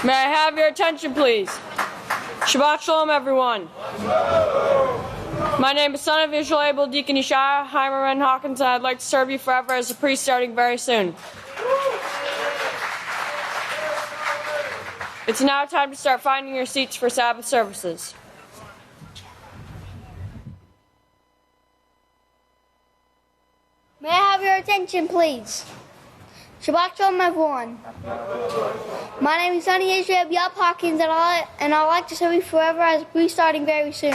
May I have your attention, please? Shabbat Shalom, everyone. My name is son of Yisrayl Deacon Yisrayl Hawkins, and I'd like to serve you forever as a priest starting very soon. It's now time to start finding your seats for Sabbath services. May I have your attention, please? Shabbat Shalom, everyone. My name is son of Yisrayl Hawkins, and I'd like to serve you forever as a priest starting very soon.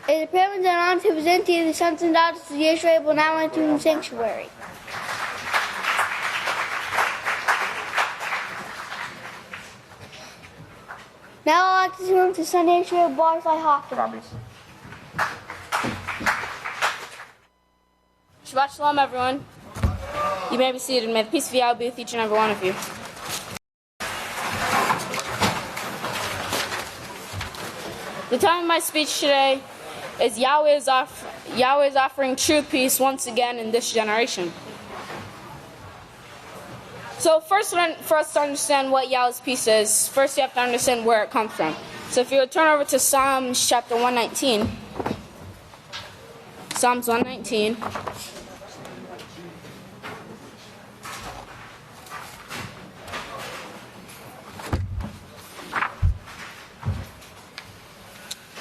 It is a privilege and honor to present to you the sons and daughters of Yisrael now into the sanctuary. Now I'd like to turn to son of Yisrayl Hawkins. Shabbat Shalom, everyone. You may be seated. May the peace of Yahweh be with each and every one of you. The time of my speech today is Yahweh is offering true peace once again in this generation. So first, for us to understand what Yahweh's peace is, first you have to understand where it comes from. So if you would turn over to Psalms chapter 119. Psalms 119.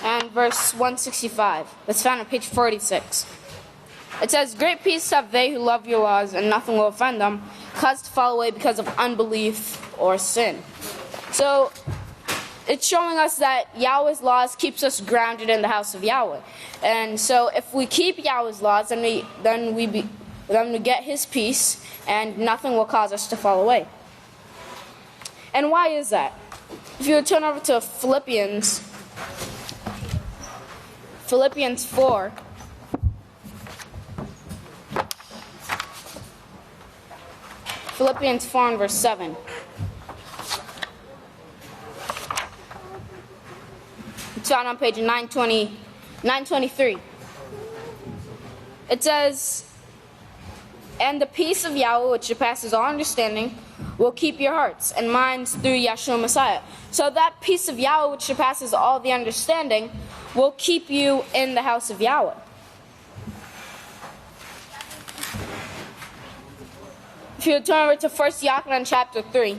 And verse 165. That's found on page 46. It says, "Great peace have they who love your laws, and nothing will offend them, caused to fall away because of unbelief or sin." So it's showing us that Yahweh's laws keeps us grounded in the house of Yahweh. And so if we keep Yahweh's laws, then we get his peace, and nothing will cause us to fall away. And why is that? If you would turn over to Philippians 4. Philippians 4 and verse 7. It's found on page 923. It says, "And the peace of Yahweh, which surpasses all understanding, will keep your hearts and minds through Yahshua Messiah." So that peace of Yahweh, which surpasses all the understanding, will keep you in the house of Yahweh. If you would turn over to 1 Yochanan chapter 3.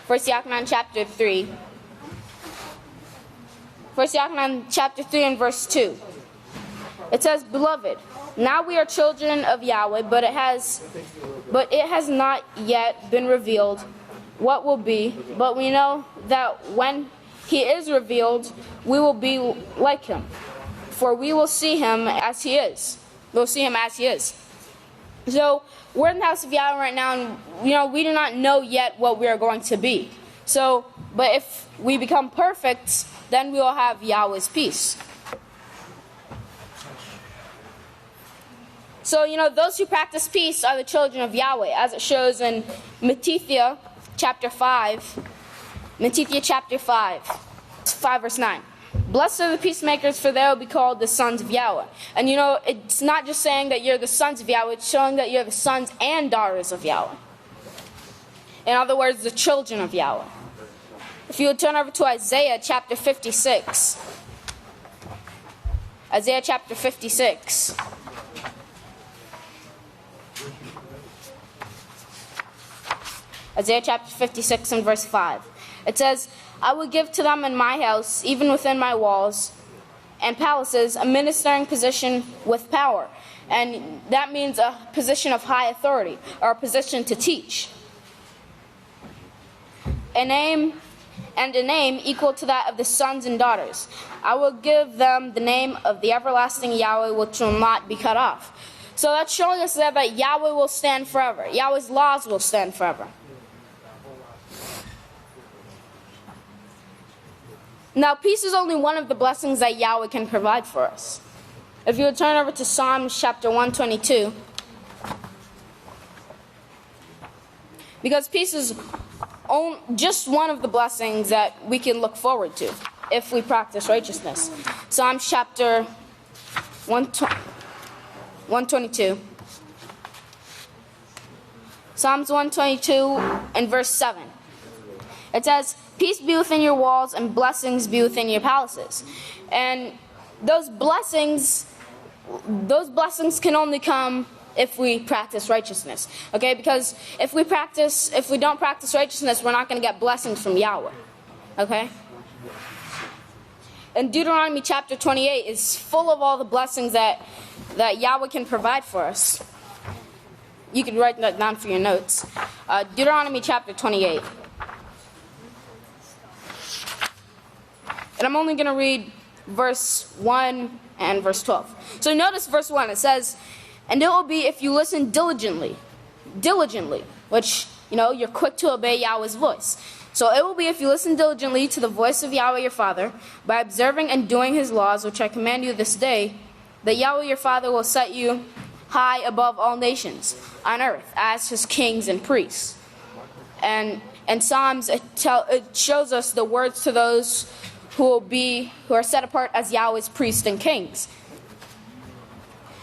1 Yochanan chapter 3. 1 Yochanan chapter 3 and verse 2. It says, "Beloved, now we are children of Yahweh, but it has not yet been revealed what will be, but we know that when he is revealed, we will be like him, for we will see him as he is." We'll see him as he is. So we're in the house of Yahweh right now, and we do not know yet what we are going to be. So, but if we become perfect, then we will have Yahweh's peace. So, those who practice peace are the children of Yahweh, as it shows in Matthew chapter 5. Matthew chapter 5 verse 9. "Blessed are the peacemakers, for they will be called the sons of Yahweh." And it's not just saying that you're the sons of Yahweh, it's showing that you're the sons and daughters of Yahweh. In other words, the children of Yahweh. If you would turn over to Isaiah chapter 56. Isaiah chapter 56. Isaiah chapter 56 and verse 5. It says, "I will give to them in my house, even within my walls and palaces, a ministering position with power." And that means a position of high authority, or a position to teach. A name equal to that of the sons and daughters. "I will give them the name of the everlasting Yahweh, which will not be cut off." So that's showing us that Yahweh will stand forever. Yahweh's laws will stand forever. Now, peace is only one of the blessings that Yahweh can provide for us. If you would turn over to Psalms chapter 122. Because peace is just one of the blessings that we can look forward to if we practice righteousness. Psalms chapter 122. 122. Psalms 122 and verse 7. It says, peace be within your walls and blessings be within your palaces. And those blessings can only come if we practice righteousness. Okay, because if we don't practice righteousness, we're not going to get blessings from Yahweh. Okay? And Deuteronomy chapter 28 is full of all the blessings that Yahweh can provide for us. You can write that down for your notes. Deuteronomy chapter 28. And I'm only going to read verse 1 and verse 12. So notice verse 1. It says, and it will be if you listen diligently, which, you're quick to obey Yahweh's voice. So it will be if you listen diligently to the voice of Yahweh your Father, by observing and doing his laws, which I command you this day, that Yahweh your Father will set you high above all nations on earth as his kings and priests. And Psalms, it shows us the words to those who are set apart as Yahweh's priests and kings.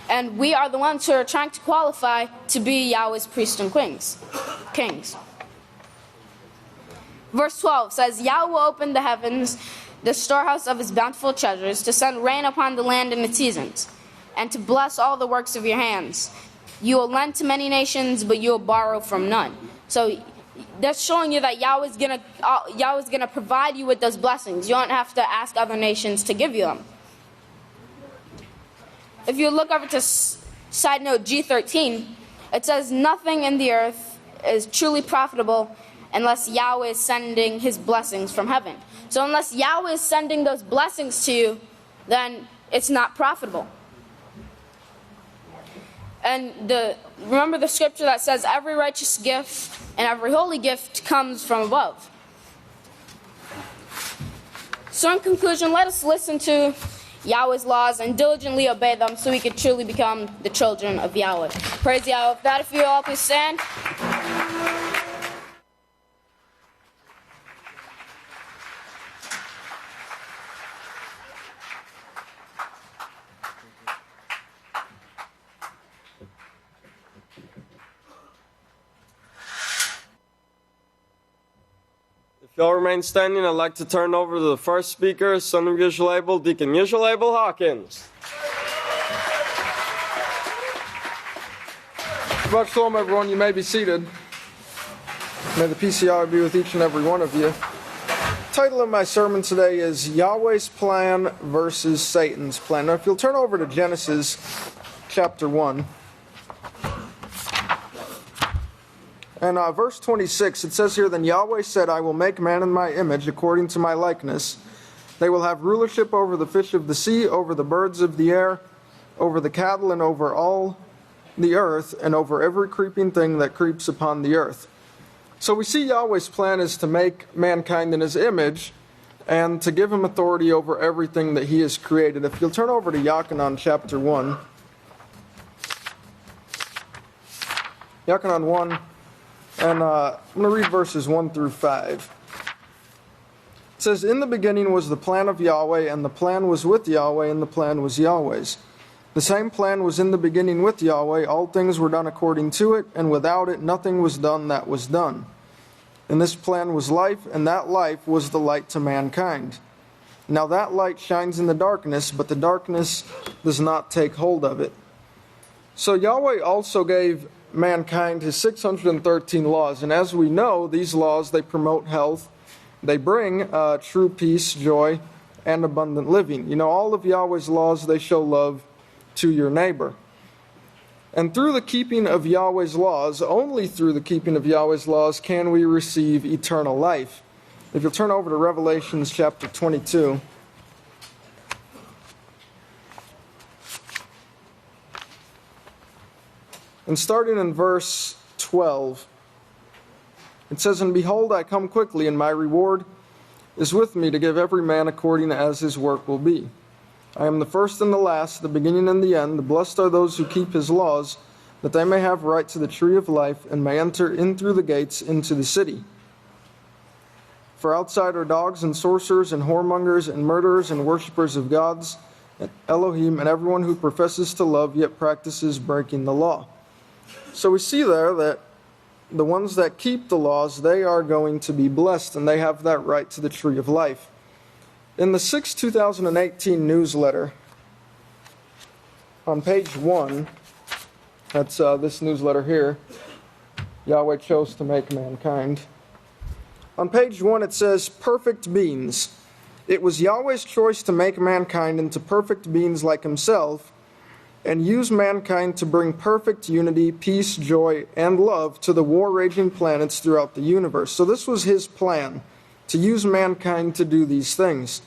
And we are the ones who are trying to qualify to be Yahweh's priests and kings. Verse 12 says, Yahweh will open the heavens, the storehouse of his bountiful treasures, to send rain upon the land in its seasons, and to bless all the works of your hands. You will lend to many nations, but you will borrow from none. So that's showing you that Yahweh's gonna provide you with those blessings. You don't have to ask other nations to give you them. If you look over to side note G13, it says nothing in the earth is truly profitable unless Yahweh is sending his blessings from heaven. So unless Yahweh is sending those blessings to you, then it's not profitable. And remember the scripture that says every righteous gift and every holy gift comes from above. So in conclusion, let us listen to Yahweh's laws and diligently obey them so we can truly become the children of Yahweh. Praise Yahweh. With that, if you all please stand. If y'all remain standing, I'd like to turn over to the first speaker, son of Yisrayl, Deacon Yisrayl Hawkins. Shabbat Shalom, everyone. You may be seated. May the peace of Yahweh be with each and every one of you. The title of my sermon today is Yahweh's Plan versus Satan's Plan. Now, if you'll turn over to Genesis chapter 1. And verse 26, it says here, Then Yahweh said, I will make man in my image, according to my likeness. They will have rulership over the fish of the sea, over the birds of the air, over the cattle, and over all the earth, and over every creeping thing that creeps upon the earth. So we see Yahweh's plan is to make mankind in his image, and to give him authority over everything that he has created. If you'll turn over to Yochanan chapter 1. Yochanan 1. And I'm going to read verses 1 through 5. It says, In the beginning was the plan of Yahweh, and the plan was with Yahweh, and the plan was Yahweh's. The same plan was in the beginning with Yahweh. All things were done according to it, and without it nothing was done that was done. And this plan was life, and that life was the light to mankind. Now that light shines in the darkness, but the darkness does not take hold of it. So Yahweh also gave mankind his 613 laws, and as we know, these laws, they promote health, they bring true peace, joy, and abundant living. All of Yahweh's laws, they show love to your neighbor. And through the keeping of Yahweh's laws, only through the keeping of Yahweh's laws, can we receive eternal life. If you'll turn over to Revelations chapter 22. And starting in verse 12, it says, And behold, I come quickly, and my reward is with me to give every man according as his work will be. I am the first and the last, the beginning and the end. Blessed are those who keep his laws, that they may have right to the tree of life, and may enter in through the gates into the city. For outside are dogs and sorcerers and whoremongers and murderers and worshippers of gods Elohim, and everyone who professes to love yet practices breaking the law. So we see there that the ones that keep the laws, they are going to be blessed, and they have that right to the tree of life. In the 6th 2018 newsletter, on page 1, that's this newsletter here, Yahweh chose to make mankind. On page 1 it says, perfect beings. It was Yahweh's choice to make mankind into perfect beings like himself, and use mankind to bring perfect unity, peace, joy, and love to the war-raging planets throughout the universe. So this was his plan, to use mankind to do these things.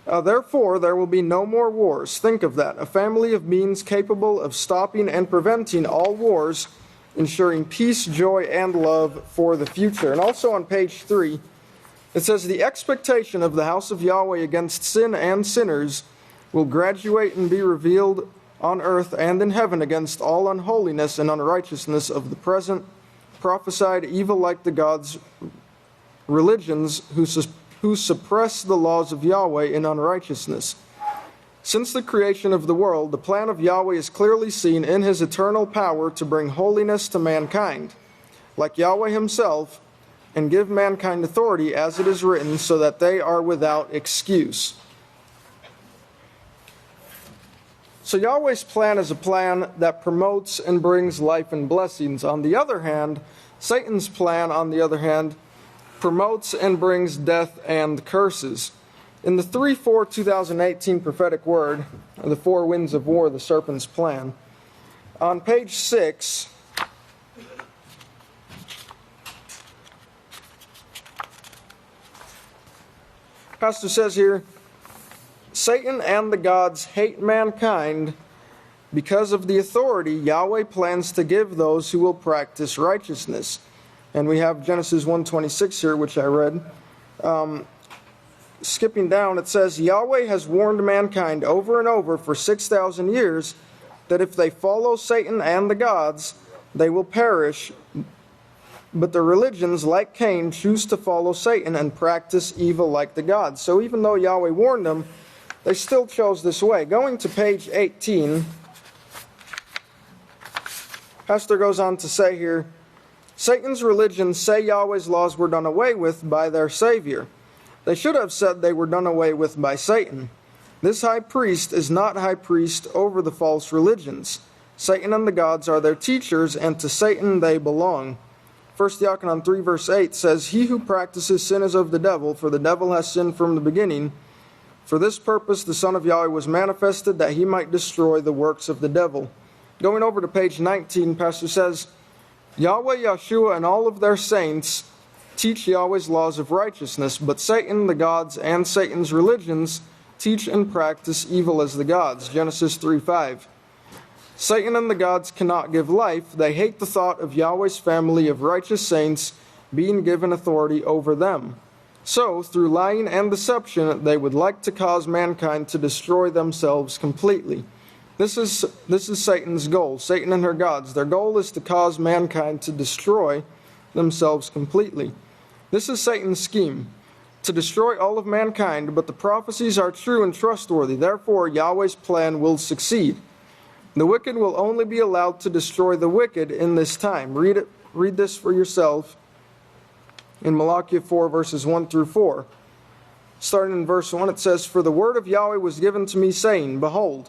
Therefore, there will be no more wars. Think of that. A family of beings capable of stopping and preventing all wars, ensuring peace, joy, and love for the future. And also on page 3, it says, the expectation of the house of Yahweh against sin and sinners will graduate and be revealed on earth and in heaven against all unholiness and unrighteousness of the present, prophesied evil like the gods' religions who suppress the laws of Yahweh in unrighteousness. Since the creation of the world, the plan of Yahweh is clearly seen in his eternal power to bring holiness to mankind, like Yahweh himself, and give mankind authority as it is written, so that they are without excuse. So Yahweh's plan is a plan that promotes and brings life and blessings. On the other hand, Satan's plan, on the other hand, promotes and brings death and curses. In the 3/4/2018 prophetic word, the four winds of war, the serpent's plan, on page 6, Pastor says here, Satan and the gods hate mankind because of the authority Yahweh plans to give those who will practice righteousness. And we have Genesis 1:26 here, which I read. Skipping down, it says, Yahweh has warned mankind over and over for 6,000 years that if they follow Satan and the gods, they will perish. But the religions, like Cain, choose to follow Satan and practice evil like the gods. So even though Yahweh warned them, they still chose this way. Going to page 18, Pastor goes on to say here, Satan's religions say Yahweh's laws were done away with by their Savior. They should have said they were done away with by Satan. This high priest is not high priest over the false religions. Satan and the gods are their teachers, and to Satan they belong. 1 Yochanan 3 verse 8 says, He who practices sin is of the devil, for the devil has sinned from the beginning. For this purpose the Son of Yahweh was manifested, that he might destroy the works of the devil. Going over to page 19, Pastor says, Yahweh, Yahshua, and all of their saints teach Yahweh's laws of righteousness, but Satan, the gods, and Satan's religions teach and practice evil as the gods. Genesis 3:5. Satan and the gods cannot give life. They hate the thought of Yahweh's family of righteous saints being given authority over them. So, through lying and deception, they would like to cause mankind to destroy themselves completely. This is Satan's goal, Satan and her gods. Their goal is to cause mankind to destroy themselves completely. This is Satan's scheme, to destroy all of mankind, but the prophecies are true and trustworthy. Therefore, Yahweh's plan will succeed. The wicked will only be allowed to destroy the wicked in this time. Read this for yourself in Malachi 4, verses 1 through 4. Starting in verse 1, it says, For the word of Yahweh was given to me, saying, Behold,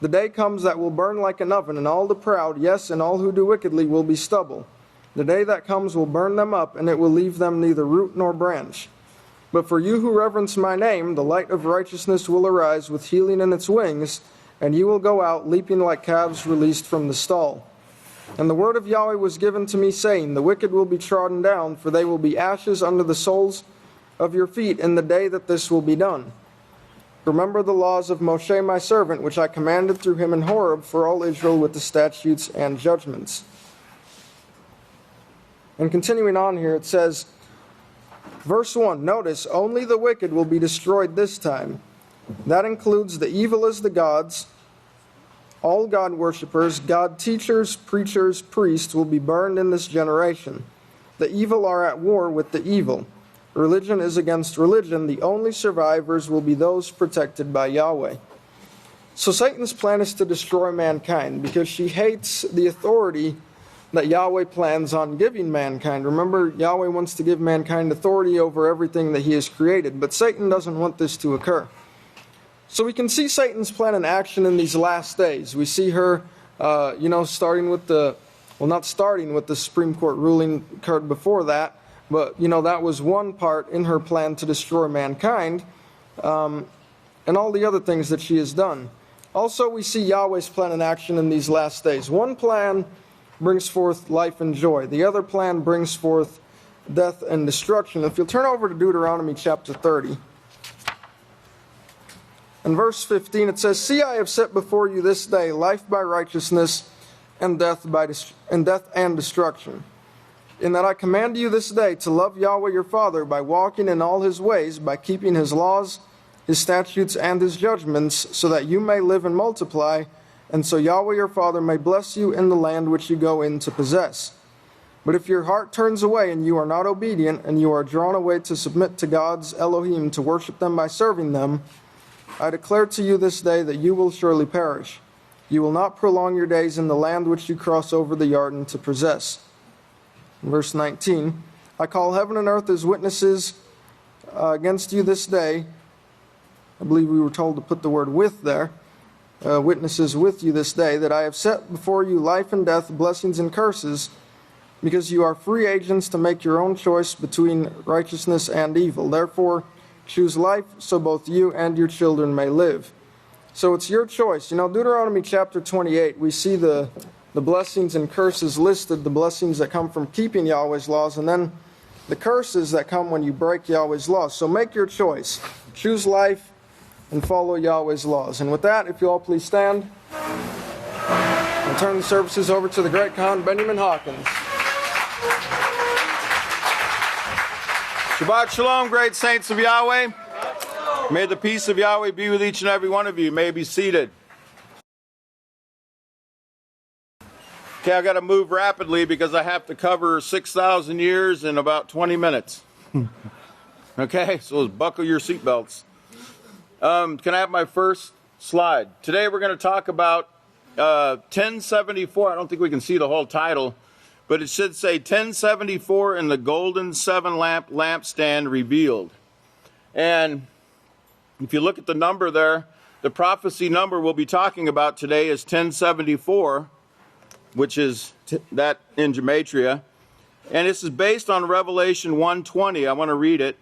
the day comes that will burn like an oven, and all the proud, yes, and all who do wickedly will be stubble. The day that comes will burn them up, and it will leave them neither root nor branch. But for you who reverence my name, the light of righteousness will arise with healing in its wings, and you will go out leaping like calves released from the stall. And the word of Yahweh was given to me, saying, The wicked will be trodden down, for they will be ashes under the soles of your feet in the day that this will be done. Remember the laws of Moshe my servant, which I commanded through him in Horeb for all Israel with the statutes and judgments. And continuing on here, it says, verse 1, notice, only the wicked will be destroyed this time. That includes the evil as the gods. All God worshippers, God teachers, preachers, priests will be burned in this generation. The evil are at war with the evil. Religion is against religion. The only survivors will be those protected by Yahweh. So Satan's plan is to destroy mankind because she hates the authority that Yahweh plans on giving mankind. Remember, Yahweh wants to give mankind authority over everything that he has created, but Satan doesn't want this to occur. So we can see Satan's plan in action in these last days. We see her, starting with not starting with the Supreme Court ruling occurred before that, but, that was one part in her plan to destroy mankind, and all the other things that she has done. Also, we see Yahweh's plan in action in these last days. One plan brings forth life and joy. The other plan brings forth death and destruction. If you'll turn over to Deuteronomy chapter 30. In verse 15 it says, "See, I have set before you this day life by righteousness and death and destruction. In that I command you this day to love Yahweh your Father by walking in all his ways, by keeping his laws, his statutes, and his judgments, so that you may live and multiply, and so Yahweh your Father may bless you in the land which you go in to possess. But if your heart turns away and you are not obedient, and you are drawn away to submit to God's Elohim, to worship them by serving them, I declare to you this day that you will surely perish. You will not prolong your days in the land which you cross over the Jordan to possess." Verse 19, "I call heaven and earth as witnesses against you this day." I believe we were told to put the word "with" there. "Witnesses with you this day, that I have set before you life and death, blessings and curses, because you are free agents to make your own choice between righteousness and evil. Therefore, choose life, so both you and your children may live." So it's your choice. Deuteronomy chapter 28, we see the blessings and curses listed, the blessings that come from keeping Yahweh's laws, and then the curses that come when you break Yahweh's laws. So make your choice. Choose life and follow Yahweh's laws. And with that, if you all please stand, I'll turn the services over to the great Khan, Benjamin Hawkins. Shabbat Shalom, great saints of Yahweh. May the peace of Yahweh be with each and every one of you. You may be seated. Okay, I've got to move rapidly because I have to cover 6,000 years in about 20 minutes. Okay, so buckle your seatbelts. Can I have my first slide? Today we're going to talk about 1074. I don't think we can see the whole title, but it should say 1074 in the golden seven lampstand revealed. And if you look at the number there, the prophecy number we'll be talking about today is 1074, which is that in Gematria. And this is based on Revelation 1:20. I want to read it.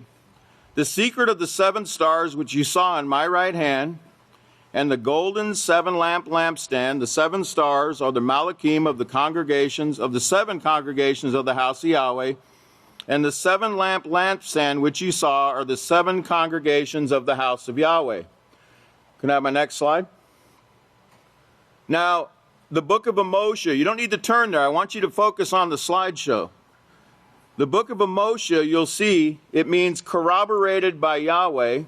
"The secret of the seven stars which you saw in my right hand, and the golden seven lampstand, the seven stars are the Malachim of the congregations, of the seven congregations of the house of Yahweh, and the seven lampstand which you saw are the seven congregations of the house of Yahweh." Can I have my next slide? Now, the book of MOSHEH, you don't need to turn there. I want you to focus on the slideshow. The book of MOSHEH, you'll see, it means corroborated by Yahweh,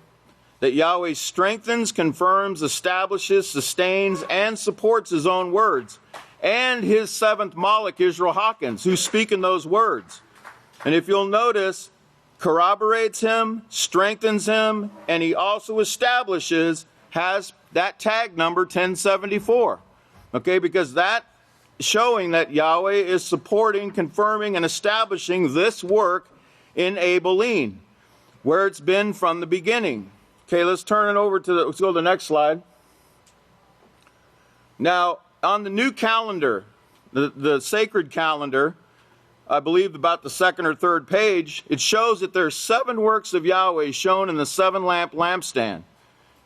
that Yahweh strengthens, confirms, establishes, sustains, and supports his own words, and his seventh Malach, Yisrayl Hawkins, who's speaking those words. And if you'll notice, corroborates him, strengthens him, and he also establishes, has that tag number 1074. Okay, because that showing that Yahweh is supporting, confirming, and establishing this work in Abelin, where it's been from the beginning. Okay, let's turn it over to let's go to the next slide. Now, on the new calendar, the sacred calendar, I believe about the second or third page, it shows that there's 7 works of Yahweh shown in the 7 lampstand.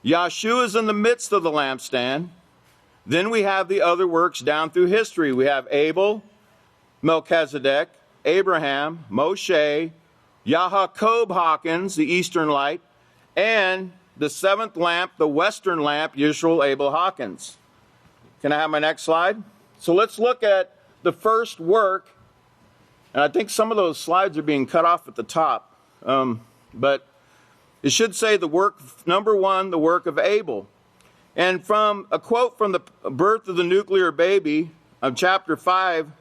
Yahshua is in the midst of the lampstand. Then we have the other works down through history. We have Abel, MELCHIZEDEK, Abraham, MOSHEH, Yisrayl Hawkins, the Eastern Light, and the 7th lamp, the Western lamp, Yisrael Hawkins. Can I have my next slide? So let's look at the first work. And I think some of those slides are being cut off at the top. But it should say the work, number 1, the work of Abel. And from a quote from the birth of the nuclear baby of chapter 5,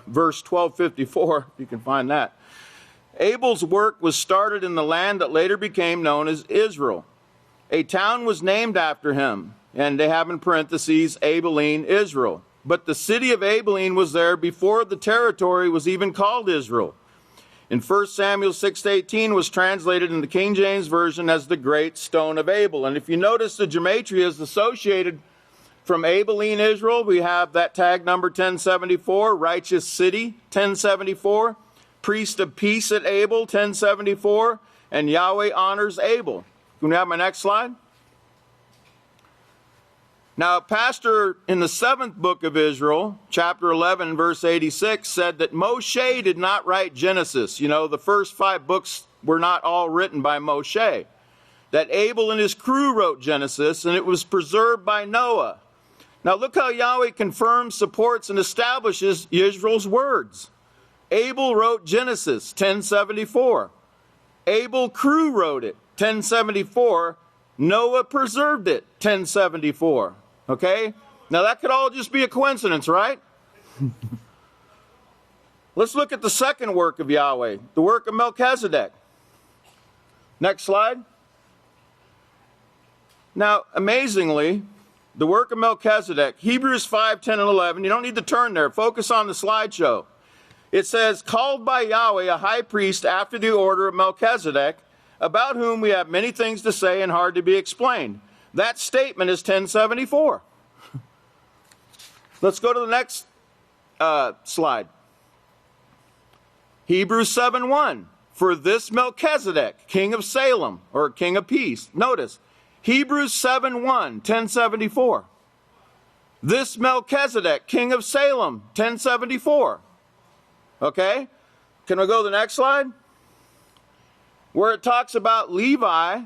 verse 1254, if you can find that. Abel's work was started in the land that later became known as Israel. A town was named after him. And they have in parentheses, Abelin, Israel. But the city of Abelin was there before the territory was even called Israel. In 1 Samuel 6:18 was translated in the King James Version as the Great Stone of Abel. And if you notice, the gematria is associated from Abelin, Israel. We have that tag number 1074, righteous city 1074, priest of peace at Abel 1074, and Yahweh honors Abel. Can we have my next slide? Now, a pastor in the 7th book of Israel, chapter 11, verse 86, said that Moshe did not write Genesis. You know, the first 5 books were not all written by Moshe. That Abel and his crew wrote Genesis, and it was preserved by Noah. Now, look how Yahweh confirms, supports, and establishes Israel's words. Abel wrote Genesis, 1074. Abel crew wrote it, 1074. Noah preserved it, 1074. Okay? Now that could all just be a coincidence, right? Let's look at the second work of Yahweh, the work of Melchizedek. Next slide. Now, amazingly, the work of Melchizedek, Hebrews 5, 10, and 11, you don't need to turn there. Focus on the slideshow. It says, called by Yahweh a high priest after the order of Melchizedek, about whom we have many things to say and hard to be explained. That statement is 1074. Let's go to the next slide. Hebrews 7:1. For this Melchizedek, king of Salem, or king of peace. Notice, Hebrews 7:1, 1074. This Melchizedek, king of Salem, 1074. Okay? Can we go to the next slide? Where it talks about Levi,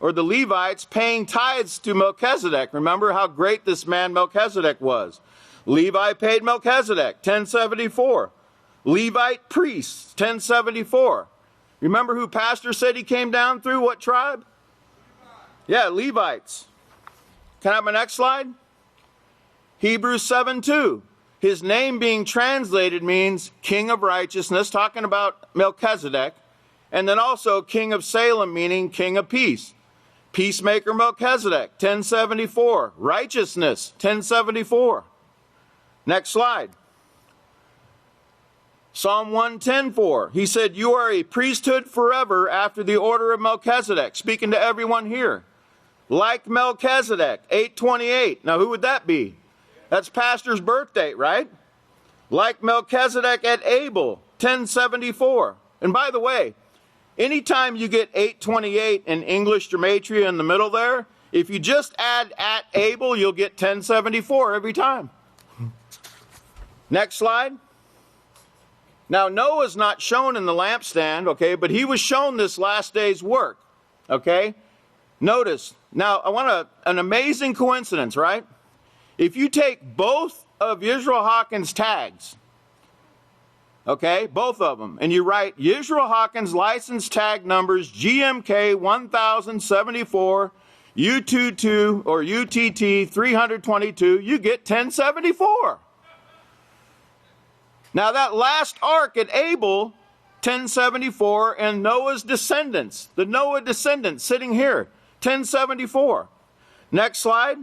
or the Levites, paying tithes to Melchizedek. Remember how great this man Melchizedek was. Levi paid Melchizedek, 1074. Levite priests, 1074. Remember who pastor said he came down through? What tribe? Yeah, Levites. Can I have my next slide? Hebrews 7:2. His name being translated means king of righteousness, talking about Melchizedek. And then also king of Salem, meaning king of peace. Peacemaker Melchizedek, 1074. Righteousness, 1074. Next slide. Psalm 110:4. He said, you are a priesthood forever after the order of Melchizedek. Speaking to everyone here. Like Melchizedek, 8:28. Now who would that be? That's pastor's birth date, right? Like Melchizedek at Abel, 1074. And by the way, anytime you get 828 in English gematria in the middle there, if you just add at Abel, you'll get 1074 every time. Next slide. Now, Noah's not shown in the lampstand, okay, but he was shown this last day's work, okay? Notice, now I want an amazing coincidence, right? If you take both of Yisrayl Hawkins' tags, okay, both of them, and you write Yisrayl Hawkins license tag numbers GMK 1074, U22 or UTT 322, you get 1074. Now that last ark at Abel, 1074, and Noah's descendants, the Noah descendants sitting here, 1074. Next slide.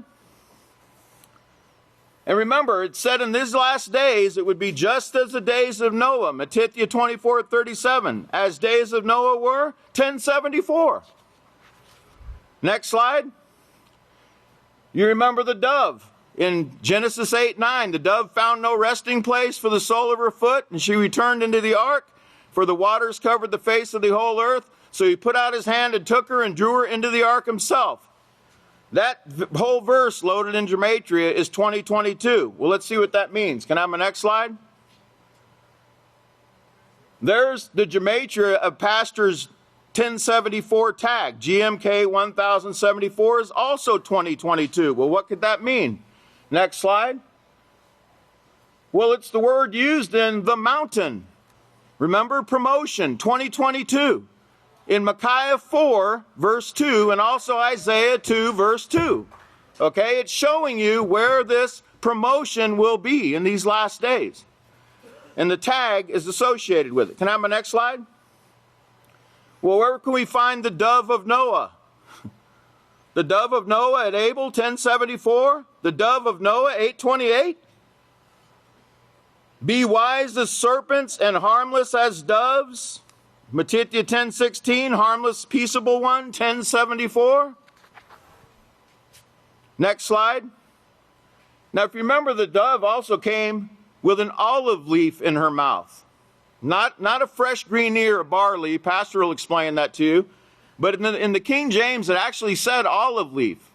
And remember, it said in these last days, it would be just as the days of Noah, Matthew 24:37, as days of Noah were, 1074. Next slide. You remember the dove. In Genesis 8:9, the dove found no resting place for the sole of her foot, and she returned into the ark, for the waters covered the face of the whole earth. So he put out his hand and took her and drew her into the ark himself. That whole verse loaded in gematria is 2022. Well, let's see what that means. Can I have my next slide? There's the gematria of pastor's 1074 tag. GMK 1074 is also 2022. Well, what could that mean? Next slide. Well, it's the word used in the mountain. Remember, promotion, 2022. In Micaiah 4, verse 2, and also Isaiah 2, verse 2. Okay, it's showing you where this promotion will be in these last days. And the tag is associated with it. Can I have my next slide? Well, where can we find the dove of Noah? The dove of Noah at Abel, 1074. The dove of Noah, 828. Be wise as serpents and harmless as doves. Matithya 10:16, harmless, peaceable one, 1074. Next slide. Now, if you remember, the dove also came with an olive leaf in her mouth. Not a fresh green ear of barley. Pastor will explain that to you. But in the King James, it actually said olive leaf.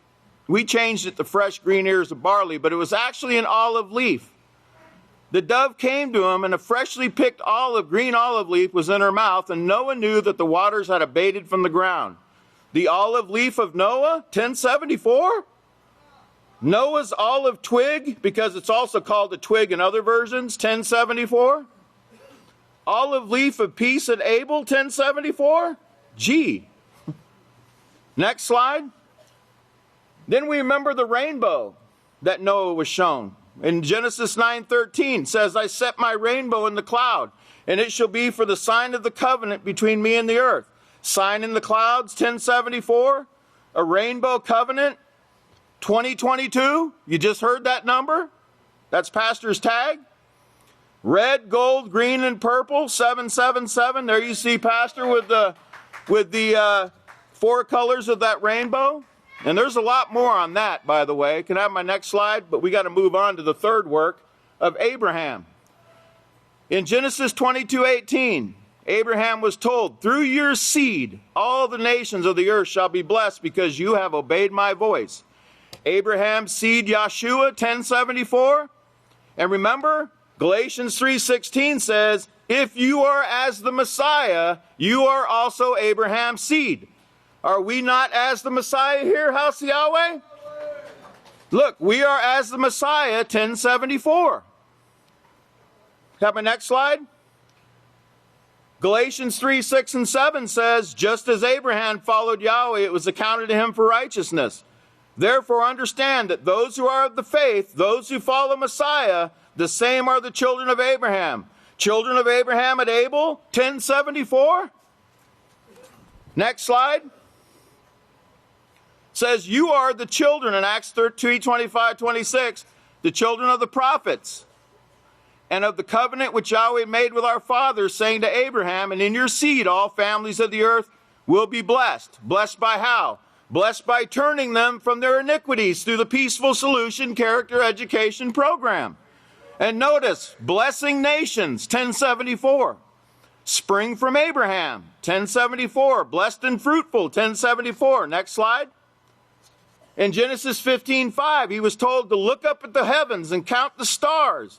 We changed it to fresh green ears of barley, but it was actually an olive leaf. The dove came to him, and a freshly picked green olive leaf was in her mouth, and Noah knew that the waters had abated from the ground. The olive leaf of Noah, 1074. Noah's olive twig, because it's also called a twig in other versions, 1074. Olive leaf of peace at Abel, 1074. G. Next slide. Then we remember the rainbow that Noah was shown. In Genesis 9:13 says, I set my rainbow in the cloud, and it shall be for the sign of the covenant between me and the earth. Sign in the clouds, 1074. A rainbow covenant, 2022. You just heard that number? That's Pastor's tag. Red, gold, green, and purple, 777. There you see Pastor with the 4 colors of that rainbow. And there's a lot more on that, by the way. Can I have my next slide? But we got to move on to the third work of Abraham. In Genesis 22:18, Abraham was told, through your seed, all the nations of the earth shall be blessed because you have obeyed my voice. Abraham's seed, Yahshua, 1074. And remember, Galatians 3:16 says, if you are as the Messiah, you are also Abraham's seed. Are we not as the Messiah here, House of Yahweh? Look, we are as the Messiah, 1074. Have my next slide? Galatians 3:6 and 7 says, just as Abraham followed Yahweh, it was accounted to him for righteousness. Therefore understand that those who are of the faith, those who follow Messiah, the same are the children of Abraham. Children of Abraham at Abel, 1074. Next slide. Says you are the children in Acts 3:25-26, the children of the prophets, and of the covenant which Yahweh made with our fathers, saying to Abraham, and in your seed all families of the earth will be blessed. Blessed by how? Blessed by turning them from their iniquities through the peaceful solution character education program. And notice, blessing nations, 1074. Spring from Abraham, 1074. Blessed and fruitful, 1074. Next slide. In Genesis 15:5, he was told to look up at the heavens and count the stars.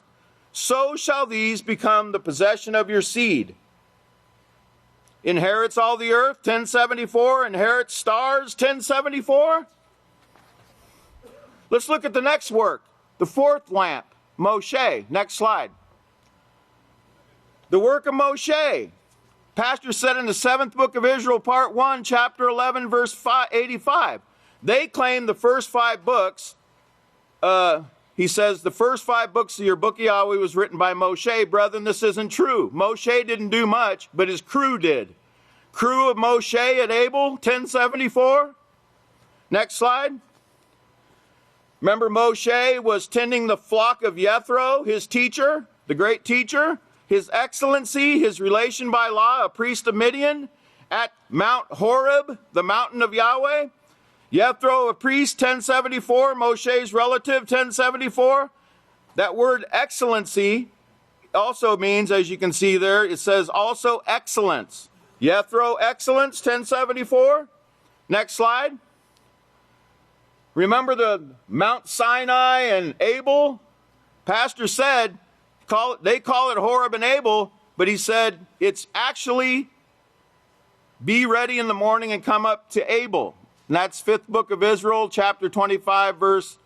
So shall these become the possession of your seed. Inherits all the earth, 1074. Inherits stars, 1074. Let's look at the next work, the fourth lamp, Moshe. Next slide. The work of Moshe. Pastor said in the 7th book of Israel, part 1, chapter 11, verse 85. They claim the first 5 books, he says, the first 5 books of your book of Yahweh was written by Moshe. Brethren, this isn't true. Moshe didn't do much, but his crew did. Crew of Moshe at Abel, 1074. Next slide. Remember, Moshe was tending the flock of Yisrayl, his teacher, the great teacher, his excellency, his relation by law, a priest of Midian, at Mount Horeb, the mountain of Yahweh. Yethro, a priest, 1074. Moshe's relative, 1074. That word excellency also means, as you can see there, it says also excellence. Yethro, excellence, 1074. Next slide. Remember the Mount Sinai and Abel? Pastor said, they call it Horeb and Abel, but he said it's actually be ready in the morning and come up to Abel. And that's 5th book of Israel, chapter 25, verse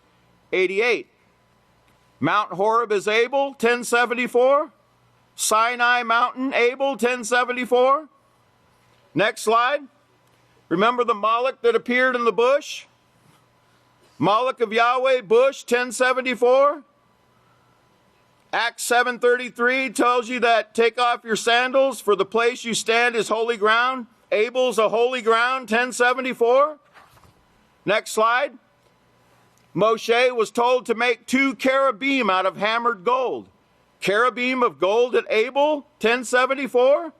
88. Mount Horeb is Abel, 1074. Sinai Mountain, Abel, 1074. Next slide. Remember the Moloch that appeared in the bush? Moloch of Yahweh, bush, 1074. Acts 7:33 tells you that take off your sandals, for the place you stand is holy ground. Abel's a holy ground, 1074. Next slide. Moshe was told to make 2 cherubim out of hammered gold. Cherubim of gold at Abel, 1074.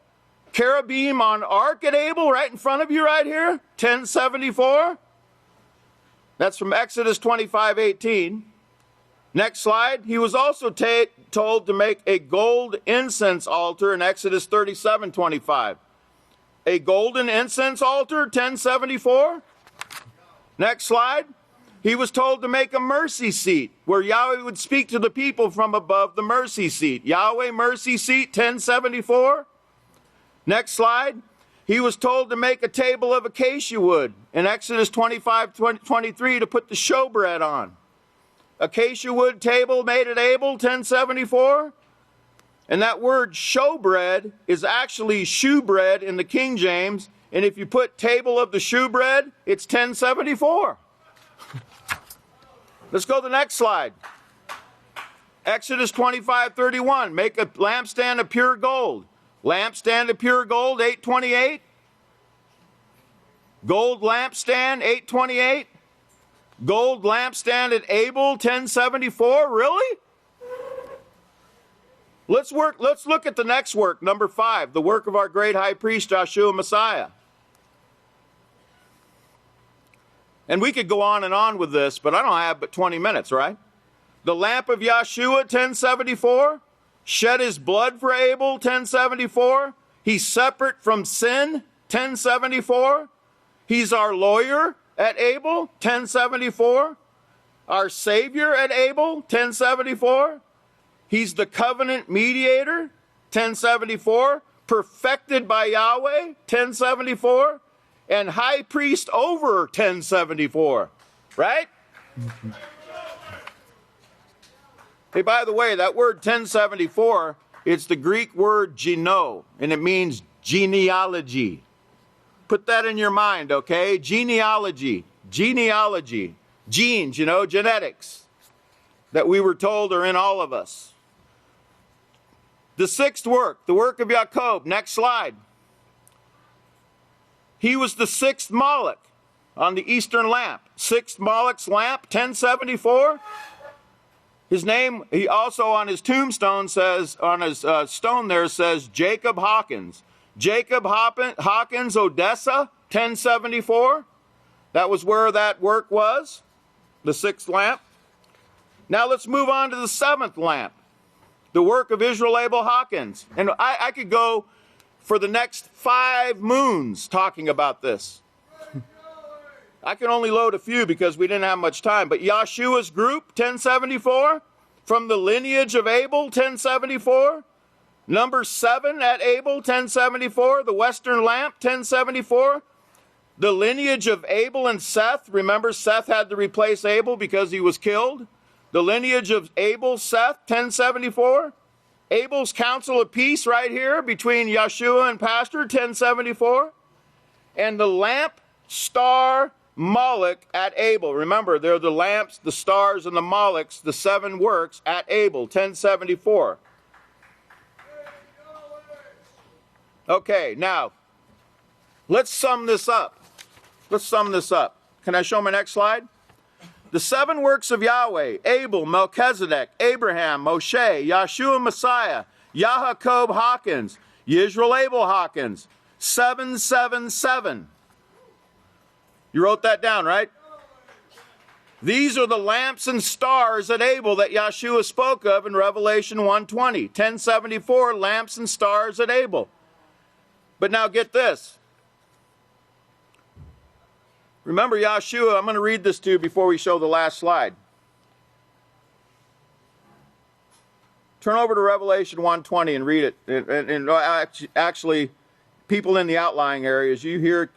Cherubim on ark at Abel, right in front of you right here, 1074. That's from Exodus 25:18. Next slide. He was also told to make a gold incense altar in Exodus 37:25. A golden incense altar, 1074. Next slide. He was told to make a mercy seat where Yahweh would speak to the people from above the mercy seat. Yahweh mercy seat, 1074. Next slide. He was told to make a table of acacia wood in Exodus 25:23 to put the showbread on. Acacia wood table made at Abel, 1074. And that word showbread is actually shewbread in the King James. And if you put table of the shewbread, it's 1074. Let's go to the next slide. Exodus 25:31. Make a lampstand of pure gold. Lampstand of pure gold, 828. Gold lampstand, 828. Gold lampstand at Abel, 1074. Really? Let's look at the next work, number 5, the work of our great high priest, Yahshua Messiah. And we could go on and on with this, but I don't have but 20 minutes, right? The lamp of Yahshua, 1074. Shed his blood for Abel, 1074. He's separate from sin, 1074. He's our lawyer at Abel, 1074. Our Savior at Abel, 1074. He's the covenant mediator, 1074. Perfected by Yahweh, 1074. And high priest over 1074, right? Hey, by the way, that word 1074, it's the Greek word geno, and it means genealogy. Put that in your mind, okay? Genealogy, genealogy, genes, genetics that we were told are in all of us. The 6th work, the work of Jacob. Next slide. He was the 6th Moloch on the eastern lamp. 6th Moloch's lamp, 1074. His name, he also on his tombstone says, on his stone there says Jacob Hawkins. Jacob Hawkins, Odessa, 1074. That was where that work was, the 6th lamp. Now let's move on to the 7th lamp, the work of Yisrayl Hawkins. And I could go for the next 5 moons talking about this. I can only load a few because we didn't have much time. But Yahshua's group, 1074. From the lineage of Abel, 1074. Number 7 at Abel, 1074. The western lamp, 1074. The lineage of Abel and Seth. Remember, Seth had to replace Abel because he was killed. The lineage of Abel, Seth, 1074. Abel's council of peace right here between Yahshua and Pastor, 1074. And the lamp, star, Moloch at Abel. Remember, they're the lamps, the stars, and the Molochs, the 7 works at Abel, 1074. Okay, now, let's sum this up. Let's sum this up. Can I show my next slide? The 7 works of Yahweh, Abel, Melchizedek, Abraham, Moshe, Yahshua Messiah, Jacob Hawkins, Yisrayl Hawkins, 777. You wrote that down, right? These are the lamps and stars at Abel that Yahshua spoke of in Revelation 1:20. 1074 lamps and stars at Abel. But now get this. Remember Yahshua, I'm going to read this to you before we show the last slide. Turn over to Revelation 1:20 and read it. And actually, people in the outlying areas, you hear,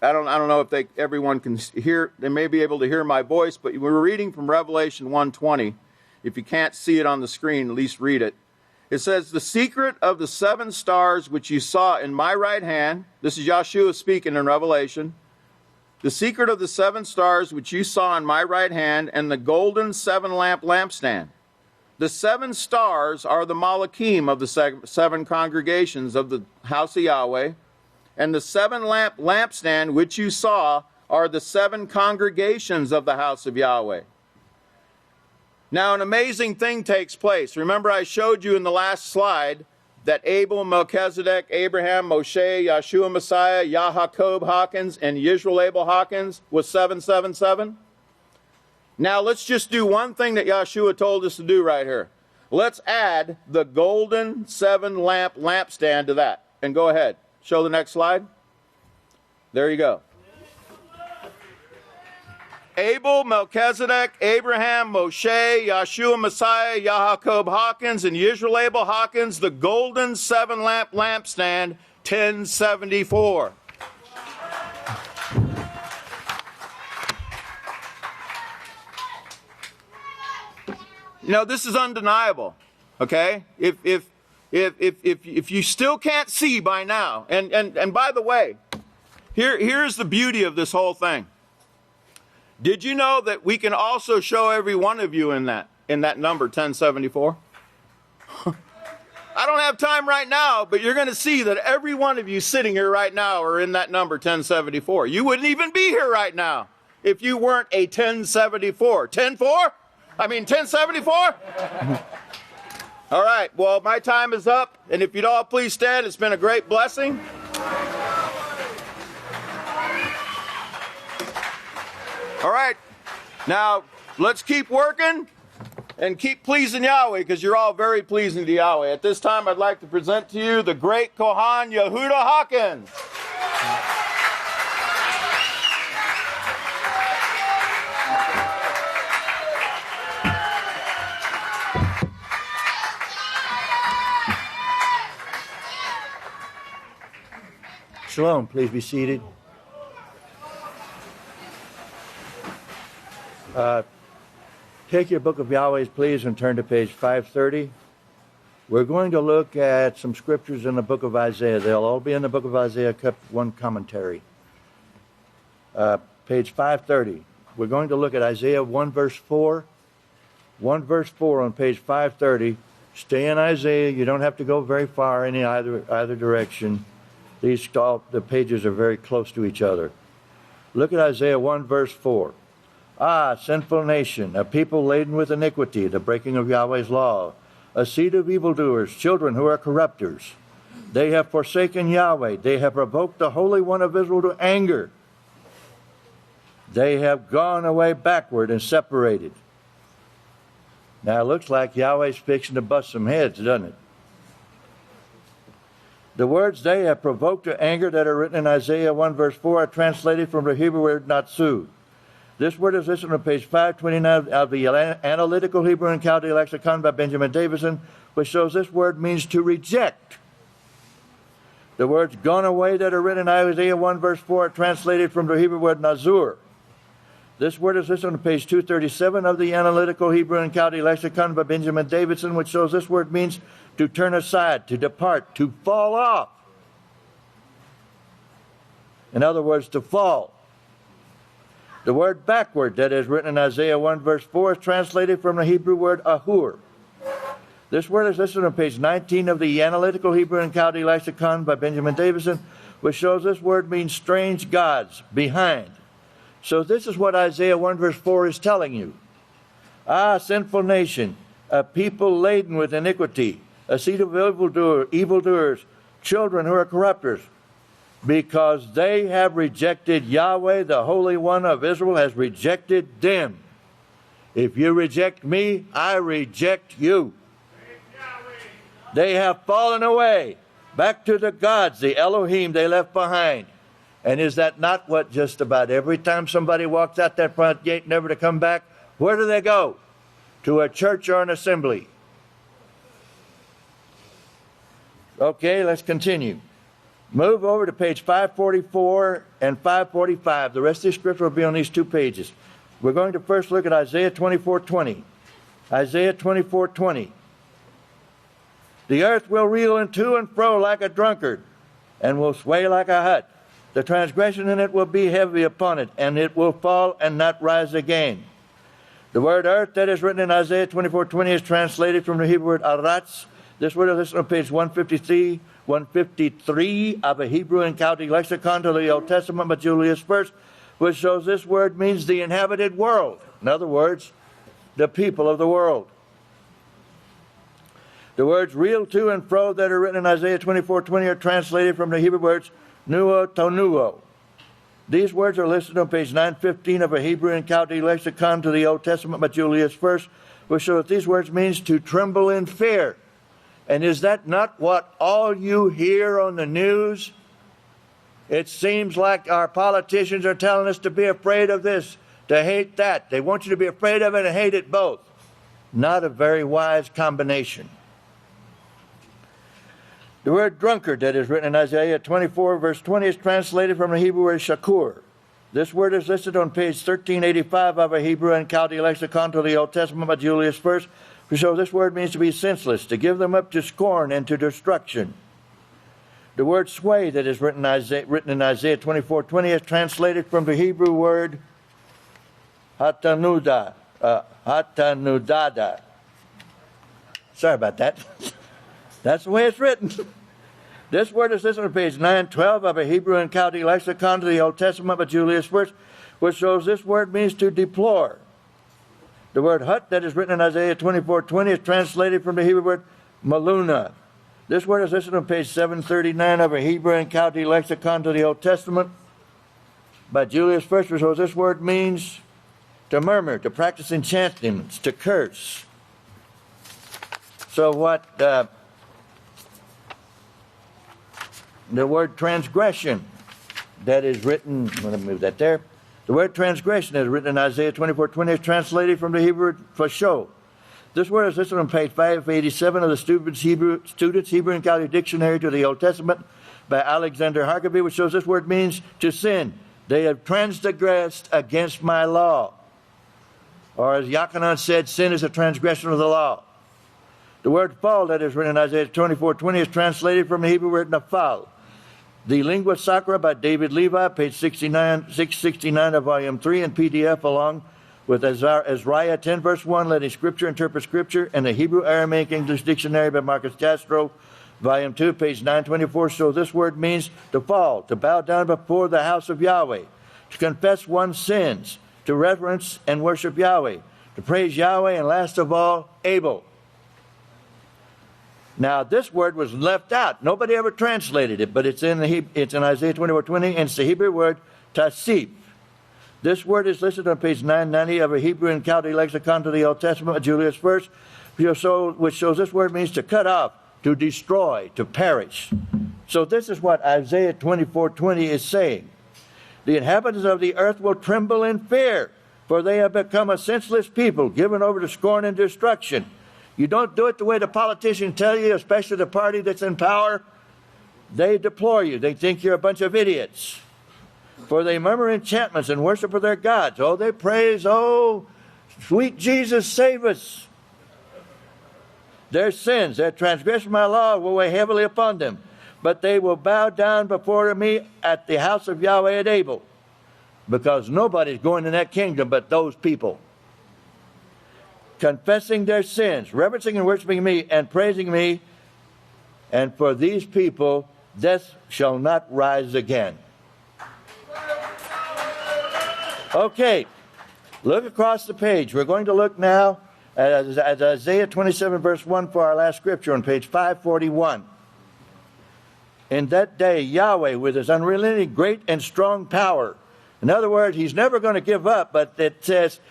I don't know if everyone can hear, they may be able to hear my voice, but we're reading from Revelation 1:20. If you can't see it on the screen, at least read it. It says, the secret of the 7 stars which you saw in my right hand, this is Yahshua speaking in Revelation, the secret of the 7 stars which you saw in my right hand, and the golden 7-lamp lampstand. The 7 stars are the Malachim of the 7 congregations of the House of Yahweh, and the 7-lamp lampstand which you saw are the 7 congregations of the house of Yahweh. Now, an amazing thing takes place. Remember, I showed you in the last slide that Abel, Melchizedek, Abraham, Moshe, Yahshua Messiah, Yisrayl Hawkins, and Yisrayl Hawkins was 777. Now, let's just do one thing that Yahshua told us to do right here. Let's add the golden 7-lamp lampstand to that. And go ahead. Show the next slide. There you go. Abel, Melchizedek, Abraham, Moshe, Yahshua Messiah, Yisrayl Hawkins, and Yisrayl Hawkins, the golden 7-lamp lampstand, 1074. You know, this is undeniable, okay? If you still can't see by now, and by the way, here's the beauty of this whole thing. Did you know that we can also show every one of you in that number 1074? I don't have time right now, but you're going to see that every one of you sitting here right now are in that number 1074. You wouldn't even be here right now if you weren't a 1074. 10-4? I mean 1074? All right, well, my time is up, and if you'd all please stand, it's been a great blessing. All right, now let's keep working and keep pleasing Yahweh, because you're all very pleasing to Yahweh. At this time, I'd like to present to you the great Kohan Yehuda Hawkins. Shalom, please be seated. Take your book of Yahweh's, please, and turn to page 530. We're going to look at some scriptures in the book of Isaiah. They'll all be in the book of Isaiah, except one commentary. Page 530. We're going to look at Isaiah 1 verse 4. 1 verse 4 on page 530. Stay in Isaiah. You don't have to go very far in either direction. The pages are very close to each other. Look at Isaiah 1 verse 4. Ah, sinful nation, a people laden with iniquity, the breaking of Yahweh's law, a seed of evildoers, children who are corrupters. They have forsaken Yahweh. They have provoked the Holy One of Israel to anger. They have gone away backward and separated. Now, it looks like Yahweh's fixing to bust some heads, doesn't it? The words they have provoked to anger that are written in Isaiah 1 verse 4 are translated from the Hebrew word natsu. This word is listed on page 529 of the Analytical Hebrew and Chaldee Lexicon by Benjamin Davison, which shows this word means to reject. The words gone away that are written in Isaiah 1 verse 4 are translated from the Hebrew word nazur. This word is listed on page 237 of the Analytical Hebrew and Chaldee Lexicon by Benjamin Davison, which shows this word means to turn aside, to depart, to fall off. In other words, to fall. The word backward that is written in Isaiah 1 verse 4 is translated from the Hebrew word ahur. This word is listed on page 19 of the Analytical Hebrew and Chaldee Lexicon by Benjamin Davison, which shows this word means strange gods, behind. So this is what Isaiah 1 verse 4 is telling you. Ah, sinful nation, a people laden with iniquity, a seed of evildoers, children who are corrupters. Because they have rejected Yahweh, the Holy One of Israel has rejected them. If you reject me, I reject you. They have fallen away, back to the gods, the Elohim they left behind. And is that not what just about every time somebody walks out that front gate never to come back, where do they go? To a church or an assembly. Okay, let's continue. Move over to page 544 and 545. The rest of the scripture will be on these 2 pages. We're going to first look at Isaiah 24:20. Isaiah 24:20. The earth will reel to and fro like a drunkard, and will sway like a hut. The transgression in it will be heavy upon it, and it will fall and not rise again. The word earth that is written in Isaiah 24:20 is translated from the Hebrew word aratz. This word is listed on page 153 of a Hebrew and Chaldee lexicon to the Old Testament by Julius First, which shows this word means the inhabited world. In other words, the people of the world. The words real to and fro that are written in Isaiah 24:20 are translated from the Hebrew words nuo to nuo. These words are listed on page 915 of a Hebrew and Chaldee lexicon to the Old Testament by Julius I, which shows that these words means to tremble in fear. And is that not what all you hear on the news? It seems like our politicians are telling us to be afraid of this, to hate that. They want you to be afraid of it and hate it both. Not a very wise combination. The word drunkard that is written in Isaiah 24, verse 20 is translated from the Hebrew word shakur. This word is listed on page 1385 of a Hebrew and Chaldee lexicon to the Old Testament by Julius I, which shows this word means to be senseless, to give them up to scorn and to destruction. The word sway that is written in Isaiah 24:20 is translated from the Hebrew word hatanudada. Sorry about that. That's the way it's written. This word is listed on page 912 of a Hebrew and Chaldee lexicon to the Old Testament by Julius I, which shows this word means to deplore. The word hut that is written in Isaiah 24:20 is translated from the Hebrew word maluna. This word is listed on page 739 of a Hebrew and Chaldee lexicon to the Old Testament by Julius I, which shows this word means to murmur, to practice enchantments, to curse. So what the word transgression that is written, I'm going to move that there. The word transgression that is written in Isaiah 24:20 is translated from the Hebrew for show. This word is listed on page 587 of the Student's Hebrew and Chaldee Dictionary to the Old Testament by Alexander Harkavy, which shows this word means to sin. They have transgressed against my law. Or as Yochanan said, sin is a transgression of the law. The word fall that is written in Isaiah 24:20 is translated from the Hebrew word nafal. The Lingua Sacra by David Levi, page 669 of volume 3 in PDF, along with Ezra 10 verse 1, letting Scripture interpret Scripture, and the Hebrew Aramaic English Dictionary by Marcus Castro, volume 2, page 924. So this word means to fall, to bow down before the house of Yahweh, to confess one's sins, to reverence and worship Yahweh, to praise Yahweh, and last of all, Abel. Now, this word was left out. Nobody ever translated it, but it's in Isaiah 24:20, and it's the Hebrew word tasif. This word is listed on page 990 of a Hebrew and Chaldee lexicon to the Old Testament of Julius I, which shows this word means to cut off, to destroy, to perish. So this is what Isaiah 24:20 is saying. The inhabitants of the earth will tremble in fear, for they have become a senseless people, given over to scorn and destruction. You don't do it the way the politicians tell you, especially the party that's in power. They deplore you. They think you're a bunch of idiots. For they murmur enchantments and worship of their gods. Oh, they praise, oh, sweet Jesus, save us. Their sins, their transgression of my law will weigh heavily upon them. But they will bow down before me at the house of Yahweh at Abel. Because nobody's going in that kingdom but those people. Confessing their sins, reverencing and worshiping me, and praising me. And for these people, death shall not rise again. Okay, look across the page. We're going to look now at Isaiah 27, verse 1 for our last scripture on page 541. In that day, Yahweh, with his unrelenting great and strong power. In other words, he's never going to give up, but it says,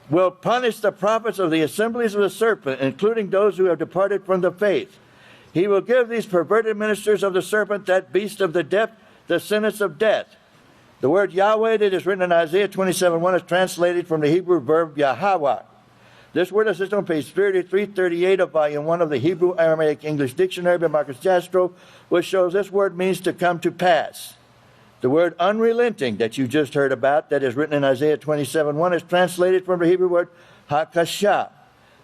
will punish the prophets of the assemblies of the serpent, including those who have departed from the faith. He will give these perverted ministers of the serpent, that beast of the death, the sentence of death. The word Yahweh that is written in Isaiah 27:1 is translated from the Hebrew verb Yahweh. This word is listed on page 3338 of volume 1 of the Hebrew Aramaic English Dictionary by Marcus Castro, which shows this word means to come to pass. The word unrelenting that you just heard about, that is written in Isaiah 27:1, is translated from the Hebrew word hakashah.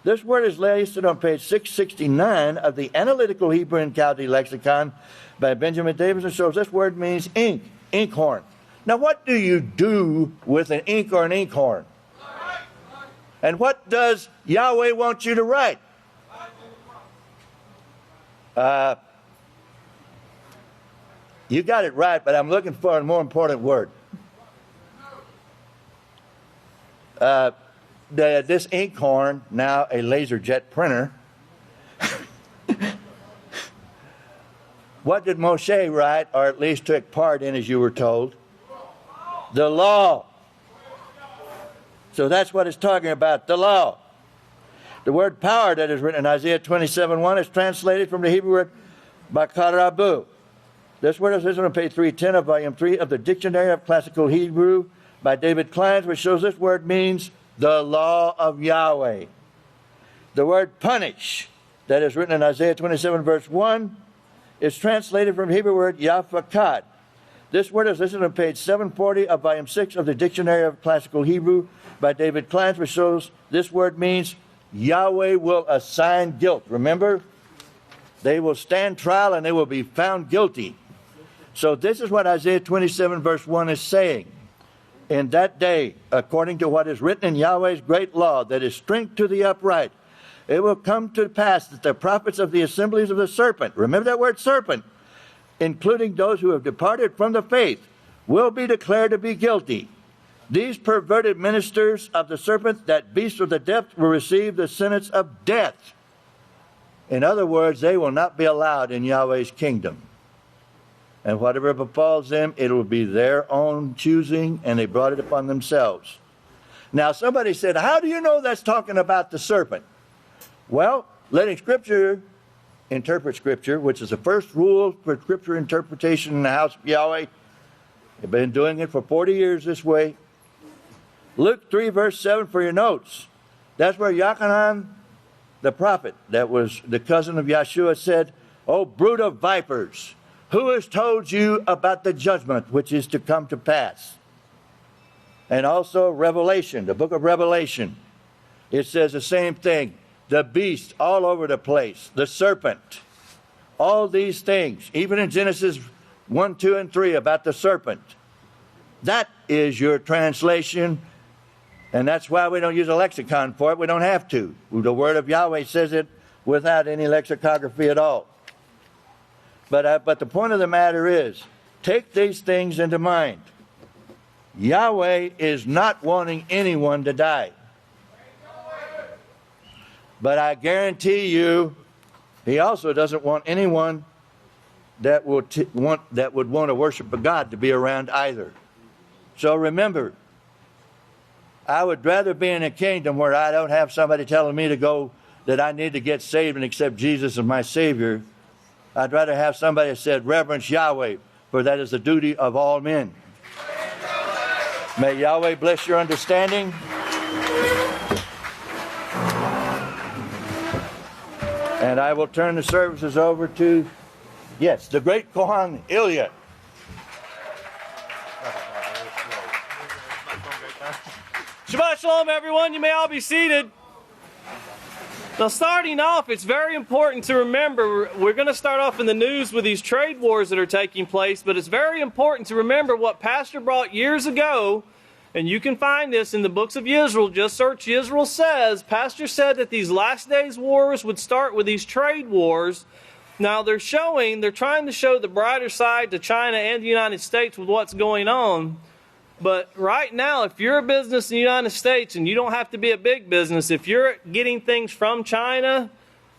This word is listed on page 669 of the Analytical Hebrew and Chaldee Lexicon by Benjamin Davis, and shows this word means ink, inkhorn. Now, what do you do with an ink or an inkhorn? And what does Yahweh want you to write? You got it right, but I'm looking for a more important word. this inkhorn, now a laser jet printer. What did Moshe write, or at least took part in, as you were told? The law. So that's what it's talking about, the law. The word power that is written in Isaiah 27:1 is translated from the Hebrew word bakarabu. This word is on page 310 of volume 3 of the Dictionary of Classical Hebrew by David Klein, which shows this word means the law of Yahweh. The word punish that is written in Isaiah 27 verse 1 is translated from the Hebrew word yafakad. This word is listed on page 740 of volume 6 of the Dictionary of Classical Hebrew by David Klein, which shows this word means Yahweh will assign guilt. Remember? They will stand trial and they will be found guilty. So this is what Isaiah 27 verse 1 is saying. In that day, according to what is written in Yahweh's great law, that is strength to the upright, it will come to pass that the prophets of the assemblies of the serpent, remember that word serpent, including those who have departed from the faith, will be declared to be guilty. These perverted ministers of the serpent, that beast of the depth, will receive the sentence of death. In other words, they will not be allowed in Yahweh's kingdom. And whatever befalls them, it will be their own choosing, and they brought it upon themselves. Now, somebody said, how do you know that's talking about the serpent? Well, letting Scripture interpret Scripture, which is the first rule for Scripture interpretation in the House of Yahweh. They've been doing it for 40 years this way. Luke 3, verse 7 for your notes. That's where Yochanan, the prophet, that was the cousin of Yahshua, said, "O brood of vipers, who has told you about the judgment which is to come to pass?" And also Revelation, the book of Revelation. It says the same thing. The beast all over the place, the serpent, all these things, even in Genesis 1, 2, and 3 about the serpent. That is your translation, and that's why we don't use a lexicon for it. We don't have to. The word of Yahweh says it without any lexicography at all. But the point of the matter is, take these things into mind. Yahweh is not wanting anyone to die. But I guarantee you, he also doesn't want anyone that would want to worship a God to be around either. So remember, I would rather be in a kingdom where I don't have somebody telling me to go, that I need to get saved and accept Jesus as my Savior. I'd rather have somebody that said, reverence Yahweh, for that is the duty of all men. May Yahweh bless your understanding. And I will turn the services over to, yes, the great Kohan Ilya. Shabbat Shalom, everyone. You may all be seated. Now, starting off, it's very important to remember, we're going to start off in the news with these trade wars that are taking place, but it's very important to remember what Pastor brought years ago, and you can find this in the books of Yisrayl. Just search Yisrayl Says. Pastor said that these last days wars would start with these trade wars. Now, they're trying to show the brighter side to China and the United States with what's going on. But right now, if you're a business in the United States, and you don't have to be a big business, if you're getting things from China,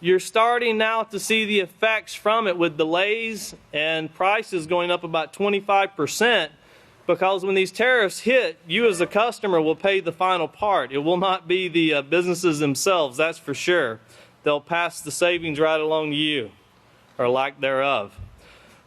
you're starting now to see the effects from it with delays and prices going up about 25%. Because when these tariffs hit, you as a customer will pay the final part. It will not be the businesses themselves, that's for sure. They'll pass the savings right along to you, or lack thereof.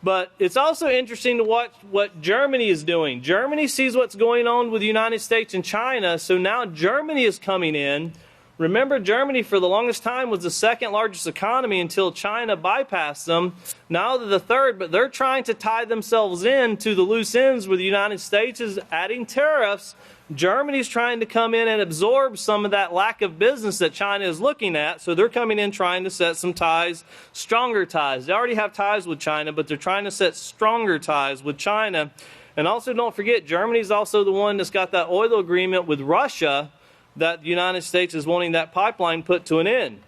But it's also interesting to watch what Germany is doing. Germany sees what's going on with the United States and China, so now Germany is coming in. Remember, Germany for the longest time was the second largest economy until China bypassed them. Now they're the third, but they're trying to tie themselves in to the loose ends where the United States is adding tariffs. Germany's trying to come in and absorb some of that lack of business that China is looking at. So they're coming in trying to set some ties, stronger ties. They already have ties with China, but they're trying to set stronger ties with China. And also don't forget, Germany's also the one that's got that oil agreement with Russia, that the United States is wanting that pipeline put to an end.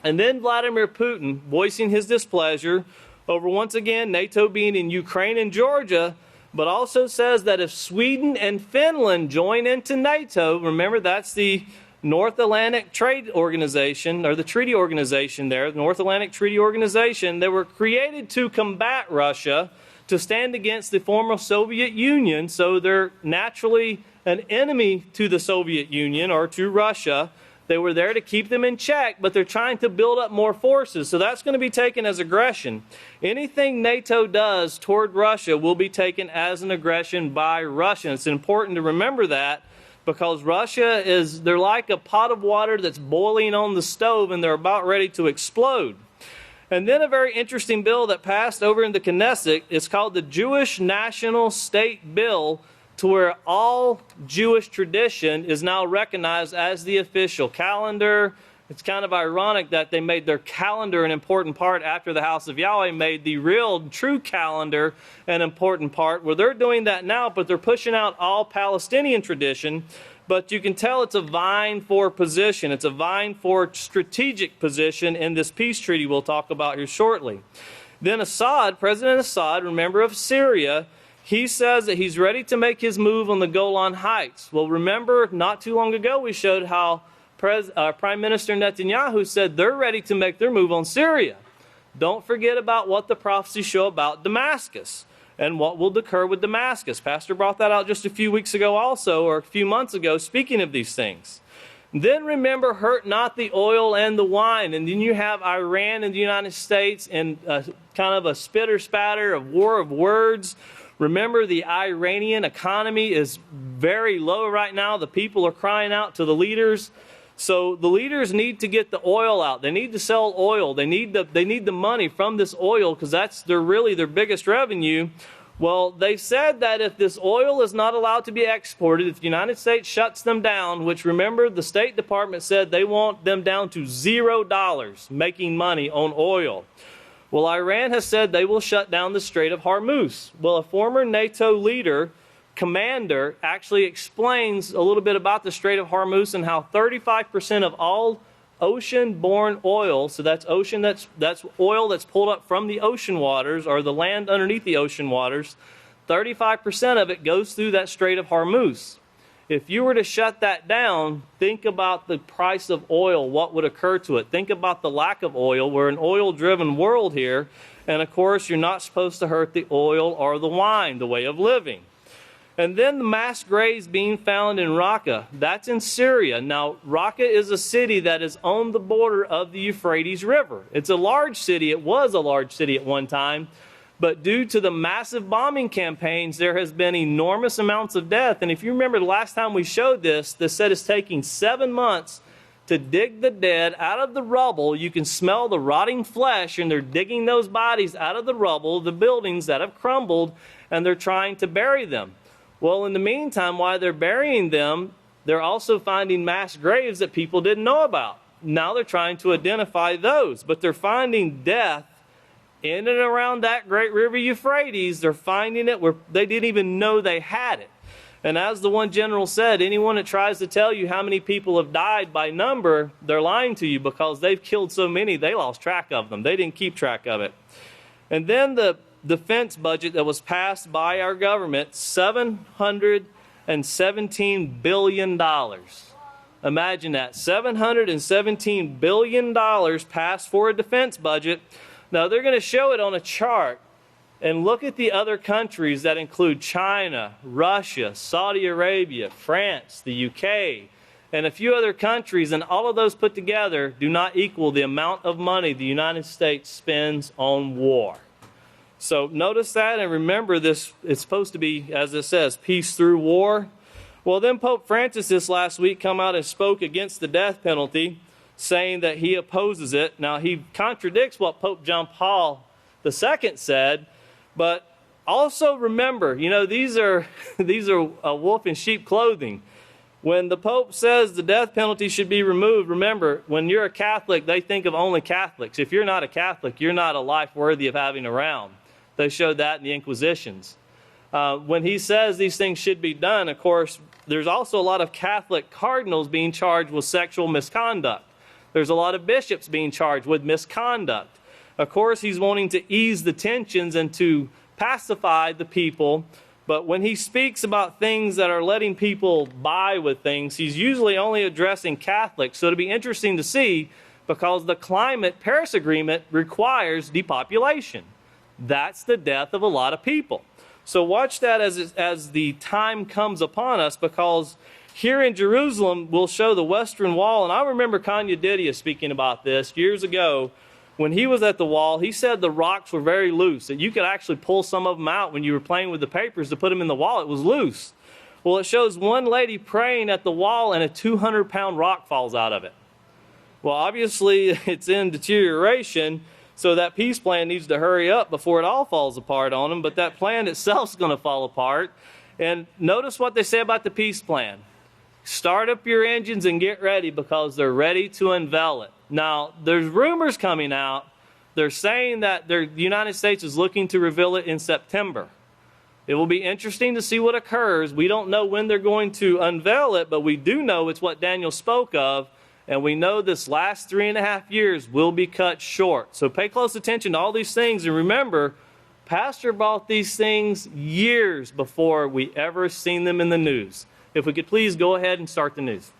And then Vladimir Putin voicing his displeasure over, once again, NATO being in Ukraine and Georgia. but also says that if Sweden and Finland join into NATO, remember that's the North Atlantic Trade Organization, or the treaty organization there, the North Atlantic Treaty Organization, they were created to combat Russia, to stand against the former Soviet Union, so they're naturally an enemy to the Soviet Union or to Russia. They were there to keep them in check, but they're trying to build up more forces. So that's going to be taken as aggression. Anything NATO does toward Russia will be taken as an aggression by Russia. It's important to remember that, because Russia they're like a pot of water that's boiling on the stove and they're about ready to explode. And then a very interesting bill that passed over in the Knesset, it's called the Jewish National State Bill, to where all Jewish tradition is now recognized as the official calendar. It's kind of ironic that they made their calendar an important part after the House of Yahweh made the real, true calendar an important part. Well, they're doing that now, but they're pushing out all Palestinian tradition. But you can tell it's a vying for position. It's a vying for strategic position in this peace treaty we'll talk about here shortly. Then Assad, President Assad, remember of Syria, he says that he's ready to make his move on the Golan Heights. Well, remember, not too long ago, we showed how Prime Minister Netanyahu said they're ready to make their move on Syria. Don't forget about what the prophecies show about Damascus and what will occur with Damascus. Pastor brought that out just a few weeks ago also, or a few months ago, speaking of these things. Then remember, hurt not the oil and the wine. And then you have Iran and the United States in kind of a spitter-spatter of war of words. Remember, the Iranian economy is very low right now. The people are crying out to the leaders. So the leaders need to get the oil out. They need to sell oil. They need the money from this oil, because that's really their biggest revenue. Well, they said that if this oil is not allowed to be exported, if the United States shuts them down, which remember the State Department said they want them down to $0 making money on oil. Well, Iran has said they will shut down the Strait of Hormuz. Well, a former NATO leader, commander, actually explains a little bit about the Strait of Hormuz and how 35% of all ocean-borne oil, so that's oil that's pulled up from the ocean waters or the land underneath the ocean waters, 35% of it goes through that Strait of Hormuz. If you were to shut that down, think about the price of oil, what would occur to it. Think about the lack of oil. We're an oil-driven world here. And, of course, you're not supposed to hurt the oil or the wine, the way of living. And then the mass graves being found in Raqqa. That's in Syria. Now, Raqqa is a city that is on the border of the Euphrates River. It's a large city. It was a large city at one time. But due to the massive bombing campaigns, there has been enormous amounts of death. And if you remember the last time we showed this, they said it's taking 7 months to dig the dead out of the rubble. You can smell the rotting flesh, and they're digging those bodies out of the rubble, the buildings that have crumbled, and they're trying to bury them. Well, in the meantime, while they're burying them, they're also finding mass graves that people didn't know about. Now they're trying to identify those, but they're finding death in and around that great river Euphrates. They're finding it where they didn't even know they had it. And as the one general said, anyone that tries to tell you how many people have died by number, they're lying to you, because they've killed so many, they lost track of them. They didn't keep track of it. And then the defense budget that was passed by our government, $717 billion. Imagine that, $717 billion passed for a defense budget. Now, they're going to show it on a chart, and look at the other countries that include China, Russia, Saudi Arabia, France, the UK, and a few other countries, and all of those put together do not equal the amount of money the United States spends on war. So notice that, and remember this, it's supposed to be, as it says, peace through war. Well, then Pope Francis this last week come out and spoke against the death penalty, saying that he opposes it. Now, he contradicts what Pope John Paul II said, but also remember, you know, these are a wolf in sheep clothing. When the Pope says the death penalty should be removed, remember, when you're a Catholic, they think of only Catholics. If you're not a Catholic, you're not a life worthy of having around. They showed that in the Inquisitions. When he says these things should be done, of course, there's also a lot of Catholic cardinals being charged with sexual misconduct. There's a lot of bishops being charged with misconduct. Of course, he's wanting to ease the tensions and to pacify the people But when he speaks about things that are letting people buy with things, he's usually only addressing Catholics. So it'll be interesting to see, because the climate Paris Agreement requires depopulation. That's the death of a lot of people. So watch that as the time comes upon us, because here in Jerusalem, we'll show the Western Wall. And I remember Kanye Didia speaking about this years ago. When he was at the wall, he said the rocks were very loose, that you could actually pull some of them out when you were playing with the papers to put them in the wall. It was loose. Well, it shows one lady praying at the wall and a 200-pound rock falls out of it. Well, obviously, it's in deterioration, so that peace plan needs to hurry up before it all falls apart on them, but that plan itself is going to fall apart. And notice what they say about the peace plan. Start up your engines and get ready, because they're ready to unveil it. Now, there's rumors coming out. They're saying that the United States is looking to reveal it in September. It will be interesting to see what occurs. We don't know when they're going to unveil it, but we do know it's what Daniel spoke of, and we know this last 3.5 years will be cut short. So pay close attention to all these things, and remember, Pastor bought these things years before we ever seen them in the news. If we could please go ahead and start the news.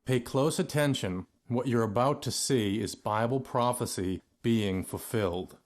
Pay close attention. What you're about to see is Bible prophecy being fulfilled.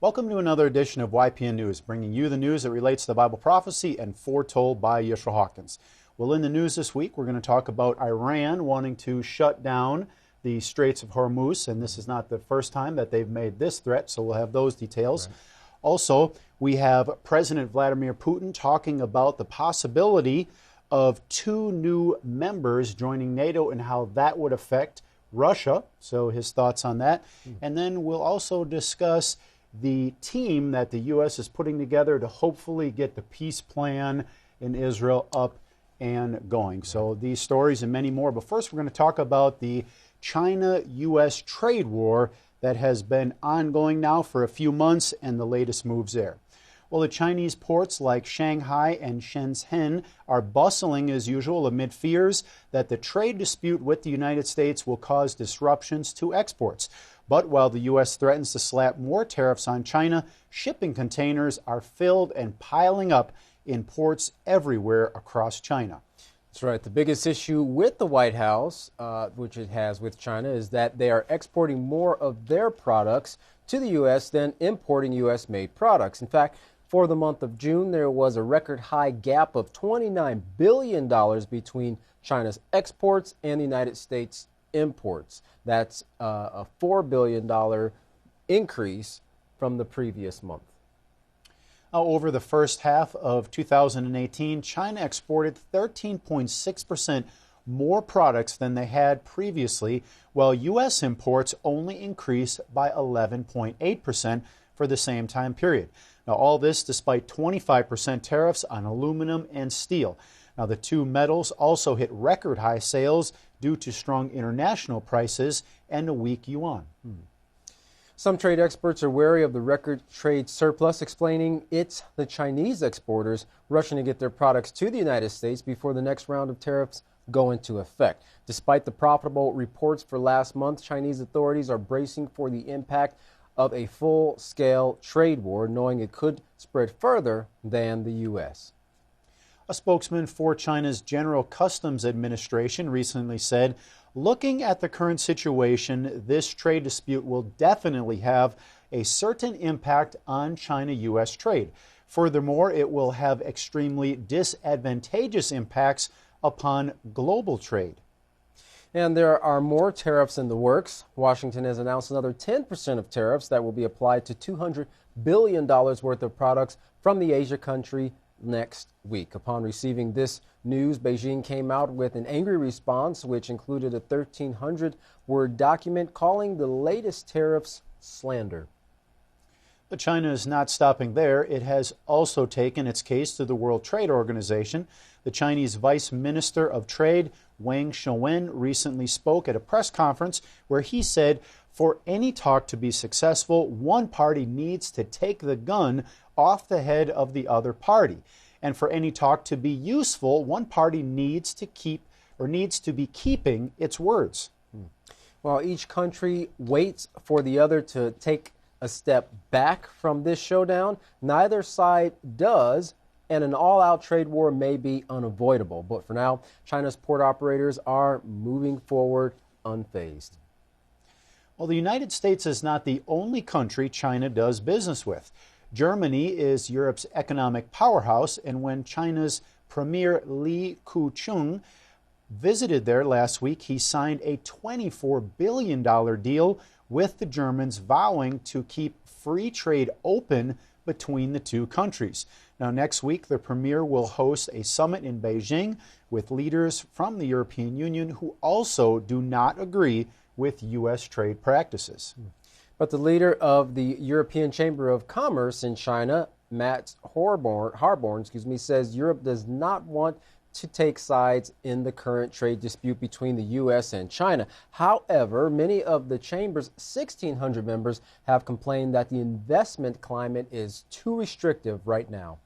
Welcome to another edition of YPN News, bringing you the news that relates to Bible prophecy and foretold by Yisrayl Hawkins. Well, in the news this week, we're going to talk about Iran wanting to shut down the Straits of Hormuz, and this is not the first time that they've made this threat, so we'll have those details. Right. Also, we have President Vladimir Putin talking about the possibility of 2 new members joining NATO and how that would affect Russia, so his thoughts on that. And then we'll also discuss the team that the U.S. is putting together to hopefully get the peace plan in Israel up and going. So these stories and many more. But first, we're going to talk about the China-U.S. trade war that has been ongoing now for a few months and the latest moves there. Well, the Chinese ports like Shanghai and Shenzhen are bustling as usual amid fears that the trade dispute with the United States will cause disruptions to exports. But while the U.S. threatens to slap more tariffs on China, shipping containers are filled and piling up in ports everywhere across China. That's right. The biggest issue with the White House, which it has with China, is that they are exporting more of their products to the U.S. than importing U.S.-made products. In fact, for the month of June, there was a record high gap of $29 billion between China's exports and the United States imports. That's a $4 billion increase from the previous month. Over the first half of 2018, China exported 13.6% more products than they had previously, while U.S. imports only increased by 11.8% for the same time period. Now, all this despite 25% tariffs on aluminum and steel. Now, the two metals also hit record high sales due to strong international prices and a weak yuan. Some trade experts are wary of the record trade surplus, explaining it's the Chinese exporters rushing to get their products to the United States before the next round of tariffs go into effect. Despite the profitable reports for last month, Chinese authorities are bracing for the impact of a full-scale trade war, knowing it could spread further than the U.S. A spokesman for China's General Customs Administration recently said, looking at the current situation, this trade dispute will definitely have a certain impact on China-U.S. trade. Furthermore, it will have extremely disadvantageous impacts upon global trade. And there are more tariffs in the works. Washington has announced another 10% of tariffs that will be applied to $200 billion worth of products from the Asia country next week. Upon receiving this news, Beijing came out with an angry response, which included a 1,300-word document calling the latest tariffs slander. But China is not stopping there. It has also taken its case to the World Trade Organization. The Chinese Vice Minister of Trade, Wang Shouwen, recently spoke at a press conference where he said, for any talk to be successful, one party needs to take the gun off the head of the other party. And for any talk to be useful, one party needs to be keeping its words. While each country waits for the other to take a step back from this showdown, neither side does, and an all-out trade war may be unavoidable. But for now, China's port operators are moving forward unfazed. Well, the United States is not the only country China does business with. Germany is Europe's economic powerhouse, and when China's Premier Li Keqiang visited there last week, he signed a $24 billion deal with the Germans, vowing to keep free trade open between the two countries. Now, next week, the Premier will host a summit in Beijing with leaders from the European Union who also do not agree with U.S. trade practices. But the leader of the European Chamber of Commerce in China, Matt Harborn, says Europe does not want to take sides in the current trade dispute between the U.S. and China. However, many of the Chamber's 1,600 members have complained that the investment climate is too restrictive right now.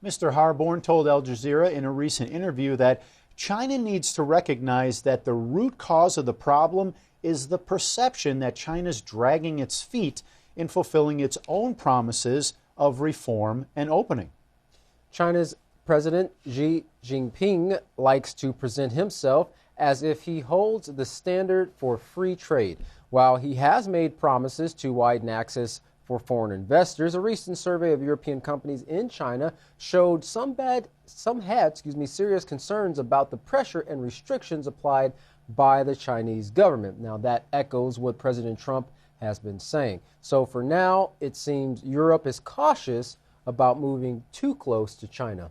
Mr. Harborn told Al Jazeera in a recent interview that China needs to recognize that the root cause of the problem is the perception that China's dragging its feet in fulfilling its own promises of reform and opening. China's President Xi Jinping likes to present himself as if he holds the standard for free trade. While he has made promises to widen access for foreign investors, a recent survey of European companies in China showed some had serious concerns about the pressure and restrictions applied by the Chinese government. Now, that echoes what President Trump has been saying. So for now, it seems Europe is cautious about moving too close to China.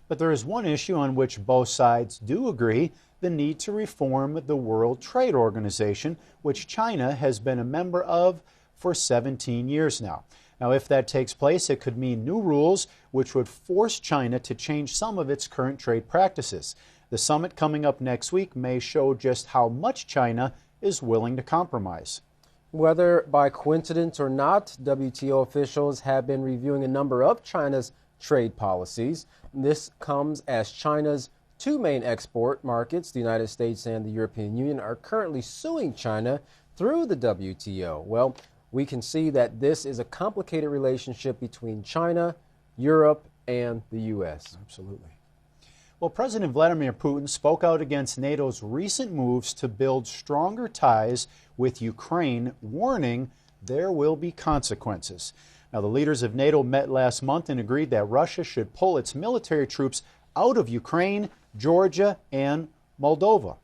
But there is one issue on which both sides do agree: the need to reform the World Trade Organization, which China has been a member of for 17 years now. Now, if that takes place, it could mean new rules which would force China to change some of its current trade practices. The summit coming up next week may show just how much China is willing to compromise. Whether by coincidence or not, WTO officials have been reviewing a number of China's trade policies. This comes as China's two main export markets, the United States and the European Union, are currently suing China through the WTO. Well, we can see that this is a complicated relationship between China, Europe, and the U.S. Absolutely. Well, President Vladimir Putin spoke out against NATO's recent moves to build stronger ties with Ukraine, warning there will be consequences. Now, the leaders of NATO met last month and agreed that Russia should pull its military troops out of Ukraine, Georgia, and Moldova.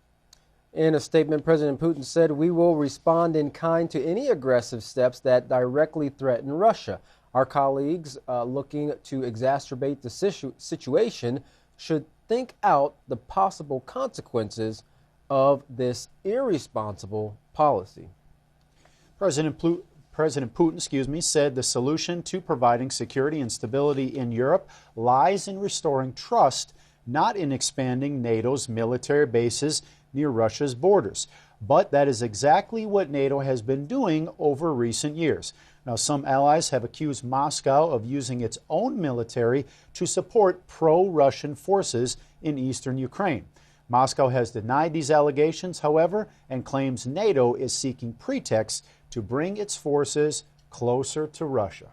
In a statement, President Putin said, "We will respond in kind to any aggressive steps that directly threaten Russia. Our colleagues looking to exacerbate the situation should think out the possible consequences of this irresponsible policy." President Putin, said the solution to providing security and stability in Europe lies in restoring trust, not in expanding NATO's military bases near Russia's borders. But that is exactly what NATO has been doing over recent years. Now, some allies have accused Moscow of using its own military to support pro-Russian forces in eastern Ukraine. Moscow has denied these allegations, however, and claims NATO is seeking pretexts to bring its forces closer to Russia.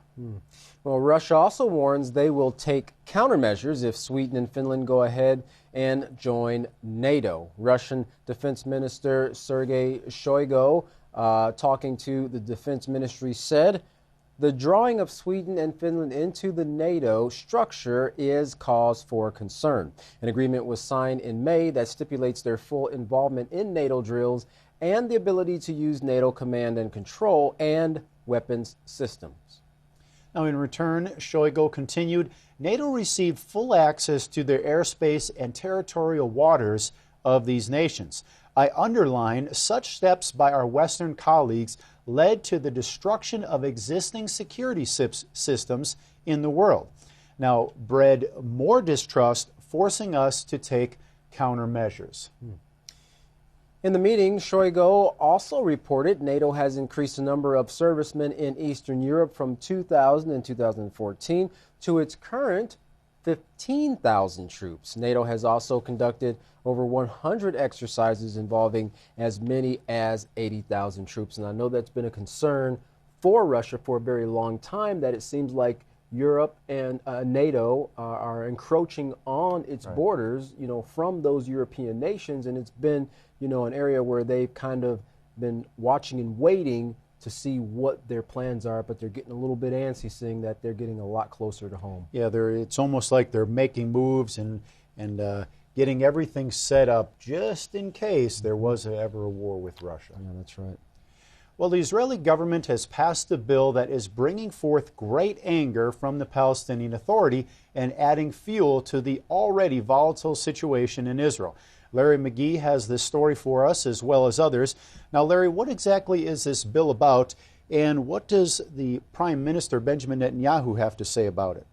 Well, Russia also warns they will take countermeasures if Sweden and Finland go ahead and join NATO. Russian Defense Minister Sergei Shoigu, talking to the Defense Ministry, said, "The drawing of Sweden and Finland into the NATO structure is cause for concern." An agreement was signed in May that stipulates their full involvement in NATO drills and the ability to use NATO command and control and weapons systems. Now, in return, Shoigu continued, NATO received full access to their airspace and territorial waters of these nations. I underline, such steps by our Western colleagues led to the destruction of existing security systems in the world. Now, bred more distrust, forcing us to take countermeasures. In the meeting, Shoigu also reported NATO has increased the number of servicemen in Eastern Europe from 2,000 in 2014 to its current 15,000 troops. NATO has also conducted over 100 exercises involving as many as 80,000 troops. And I know that's been a concern for Russia for a very long time, that it seems like Europe and NATO are encroaching on its borders, from those European nations. And it's been, an area where they've kind of been watching and waiting to see what their plans are, but they're getting a little bit antsy, seeing that they're getting a lot closer to home. Yeah, it's almost like they're making moves and getting everything set up just in case there was ever a war with Russia. Yeah, that's right. Well, the Israeli government has passed a bill that is bringing forth great anger from the Palestinian Authority and adding fuel to the already volatile situation in Israel. Larry McGee has this story for us, as well as others. Now, Larry, what exactly is this bill about, and what does the Prime Minister Benjamin Netanyahu have to say about it?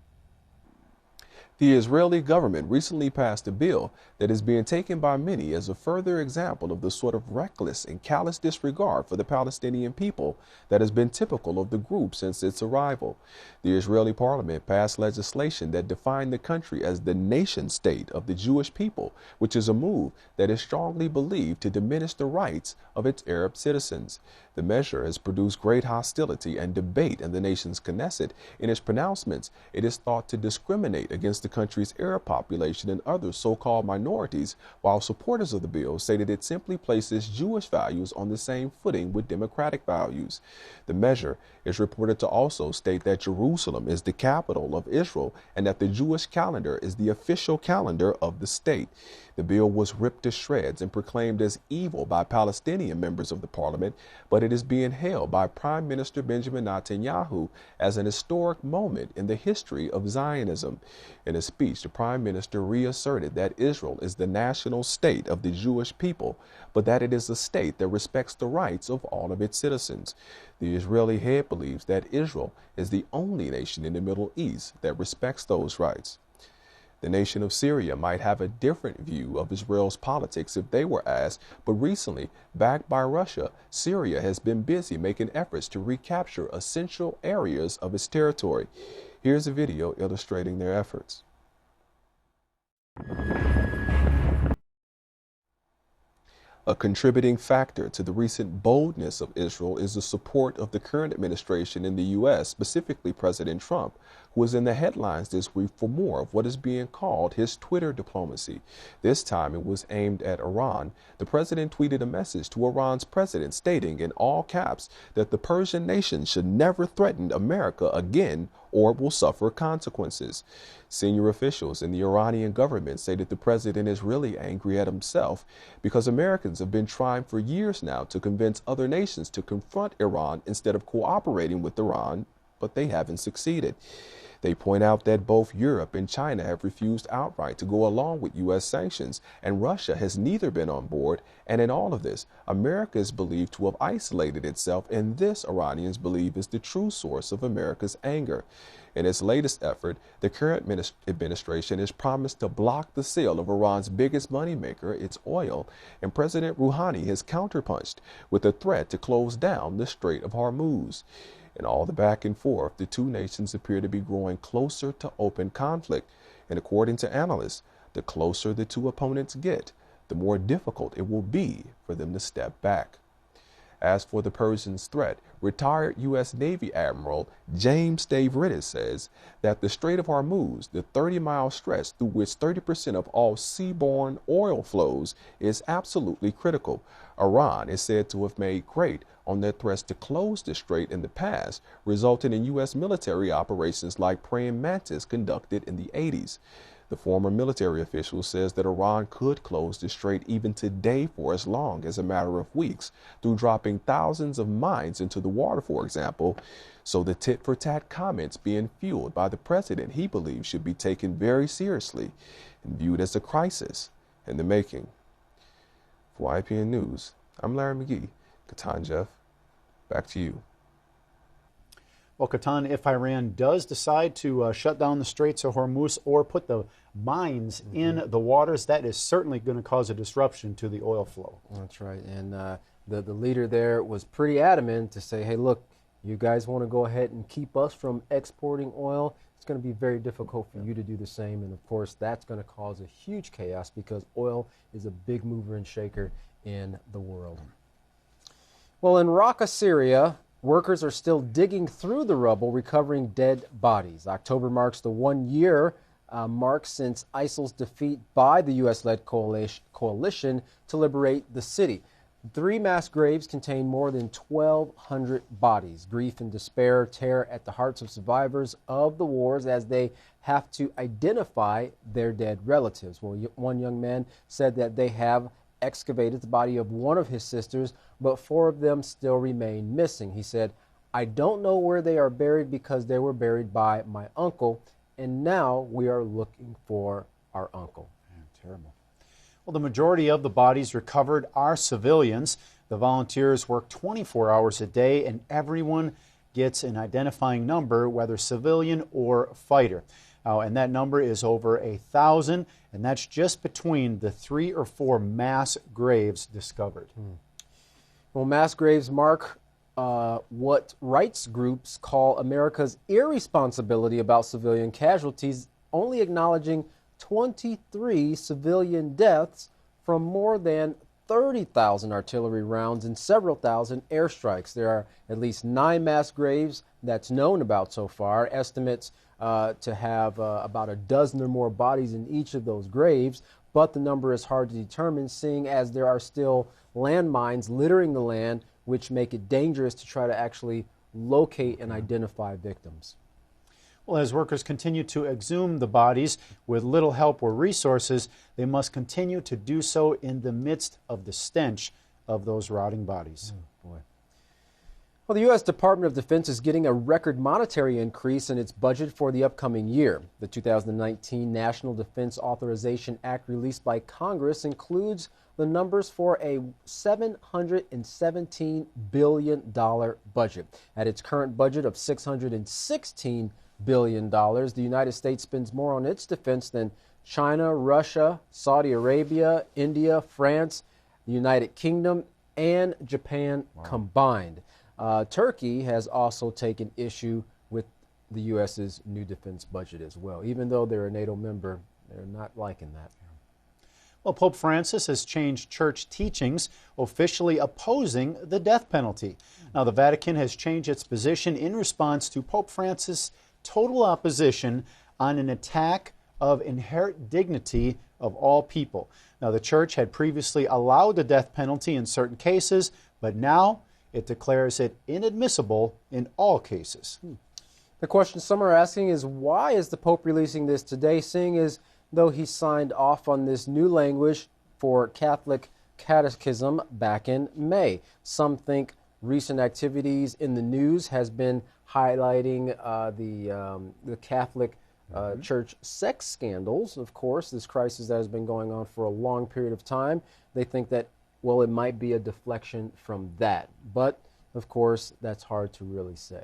The Israeli government recently passed a bill that is being taken by many as a further example of the sort of reckless and callous disregard for the Palestinian people that has been typical of the group since its arrival. The Israeli parliament passed legislation that defined the country as the nation state of the Jewish people, which is a move that is strongly believed to diminish the rights of its Arab citizens. The measure has produced great hostility and debate in the nation's Knesset. In its pronouncements, it is thought to discriminate against the country's Arab population and other so-called minorities, while supporters of the bill say that it simply places Jewish values on the same footing with democratic values. The measure is reported to also state that Jerusalem is the capital of Israel and that the Jewish calendar is the official calendar of the state. The bill was ripped to shreds and proclaimed as evil by Palestinian members of the parliament, but it is being hailed by Prime Minister Benjamin Netanyahu as an historic moment in the history of Zionism. In a speech, the Prime Minister reasserted that Israel is the national state of the Jewish people, but that it is a state that respects the rights of all of its citizens. The Israeli head believes that Israel is the only nation in the Middle East that respects those rights. The nation of Syria might have a different view of Israel's politics if they were asked, but recently, backed by Russia, Syria has been busy making efforts to recapture essential areas of its territory. Here's a video illustrating their efforts. A contributing factor to the recent boldness of Israel is the support of the current administration in the U.S., specifically President Trump, who is in the headlines this week for more of what is being called his Twitter diplomacy. This time it was aimed at Iran. The president tweeted a message to Iran's president stating in all caps that the Persian nation should never threaten America again or will suffer consequences. Senior officials in the Iranian government say that the president is really angry at himself because Americans have been trying for years now to convince other nations to confront Iran instead of cooperating with Iran, but they haven't succeeded. They point out that both Europe and China have refused outright to go along with U.S. sanctions, and Russia has neither been on board. And in all of this, America is believed to have isolated itself, and this, Iranians believe, is the true source of America's anger. In its latest effort, the current administration has promised to block the sale of Iran's biggest moneymaker, its oil, and President Rouhani has counterpunched with a threat to close down the Strait of Hormuz. In all the back and forth, the two nations appear to be growing closer to open conflict. And according to analysts, the closer the two opponents get, the more difficult it will be for them to step back. As for the Persians' threat, retired U.S. Navy Admiral James Stavridis says that the Strait of Hormuz, the 30-mile stretch through which 30% of all seaborne oil flows, is absolutely critical. Iran is said to have made great on their threats to close the strait in the past, resulting in U.S. military operations like Praying Mantis conducted in the 80s. The former military official says that Iran could close the strait even today for as long as a matter of weeks through dropping thousands of mines into the water, for example. So the tit-for-tat comments being fueled by the president he believes should be taken very seriously and viewed as a crisis in the making. For YPN News, I'm Larry McGee. Katan Jeff, back to you. Well, Katan, if Iran does decide to shut down the Straits of Hormuz or put the mines in the waters, that is certainly going to cause a disruption to the oil flow. That's right. And the leader there was pretty adamant to say, hey, look, you guys want to go ahead and keep us from exporting oil? It's going to be very difficult for you to do the same. And, of course, that's going to cause a huge chaos because oil is a big mover and shaker in the world. Well, in Raqqa, Syria, workers are still digging through the rubble, recovering dead bodies. October marks the 1 year mark since ISIL's defeat by the U.S.-led coalition to liberate the city. 3 mass graves contain more than 1,200 bodies. Grief and despair tear at the hearts of survivors of the wars as they have to identify their dead relatives. Well, one young man said that they have excavated the body of one of his sisters, but 4 of them still remain missing. He said, I don't know where they are buried because they were buried by my uncle, and now we are looking for our uncle. Terrible. Well, the majority of the bodies recovered are civilians. The volunteers work 24 hours a day, and everyone gets an identifying number, whether civilian or fighter. And that number is over 1,000, and that's just between the 3 or 4 mass graves discovered. Well, mass graves mark what rights groups call America's irresponsibility about civilian casualties, only acknowledging 23 civilian deaths from more than 30,000 artillery rounds and several thousand airstrikes. There are at least 9 mass graves that's known about so far. Estimates to have about a dozen or more bodies in each of those graves, but the number is hard to determine, seeing as there are still landmines littering the land, which make it dangerous to try to actually locate and identify victims. Well, as workers continue to exhume the bodies with little help or resources, they must continue to do so in the midst of the stench of those rotting bodies. Boy. Well, the U.S. Department of Defense is getting a record monetary increase in its budget for the upcoming year. The 2019 National Defense Authorization Act released by Congress includes the numbers for a $717 billion budget. At its current budget of $616 billion, the United States spends more on its defense than China, Russia, Saudi Arabia, India, France, the United Kingdom, and Japan combined. Turkey has also taken issue with the U.S.'s new defense budget as well. Even though they're a NATO member, they're not liking that. Well, Pope Francis has changed church teachings, officially opposing the death penalty. Now, the Vatican has changed its position in response to Pope Francis' total opposition on an attack of inherent dignity of all people. Now, the church had previously allowed the death penalty in certain cases, but now it declares it inadmissible in all cases. The question some are asking is, why is the Pope releasing this today, seeing as though he signed off on this new language for Catholic catechism back in May? Some think recent activities in the news has been highlighting the Catholic Church sex scandals. Of course, this crisis that has been going on for a long period of time. They think that, well, it might be a deflection from that. But, of course, that's hard to really say.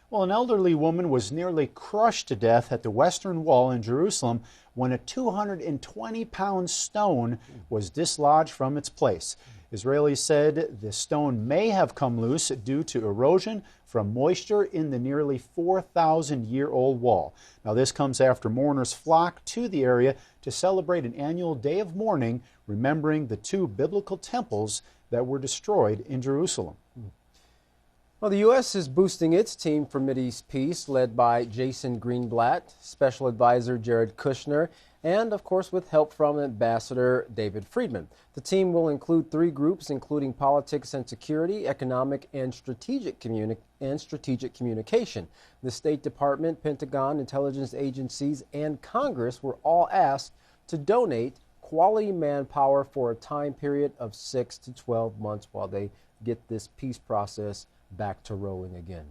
Well, an elderly woman was nearly crushed to death at the Western Wall in Jerusalem when a 220-pound stone was dislodged from its place. Israelis said the stone may have come loose due to erosion from moisture in the nearly 4,000-year-old wall. Now, this comes after mourners flocked to the area to celebrate an annual day of mourning, remembering the 2 biblical temples that were destroyed in Jerusalem. Well, the U.S. is boosting its team for Mideast peace, led by Jason Greenblatt, Special Advisor Jared Kushner, and, of course, with help from Ambassador David Friedman. The team will include 3 groups, including politics and security, economic and strategic communication. The State Department, Pentagon, intelligence agencies, and Congress were all asked to donate quality manpower for a time period of 6 to 12 months while they get this peace process back to rolling again.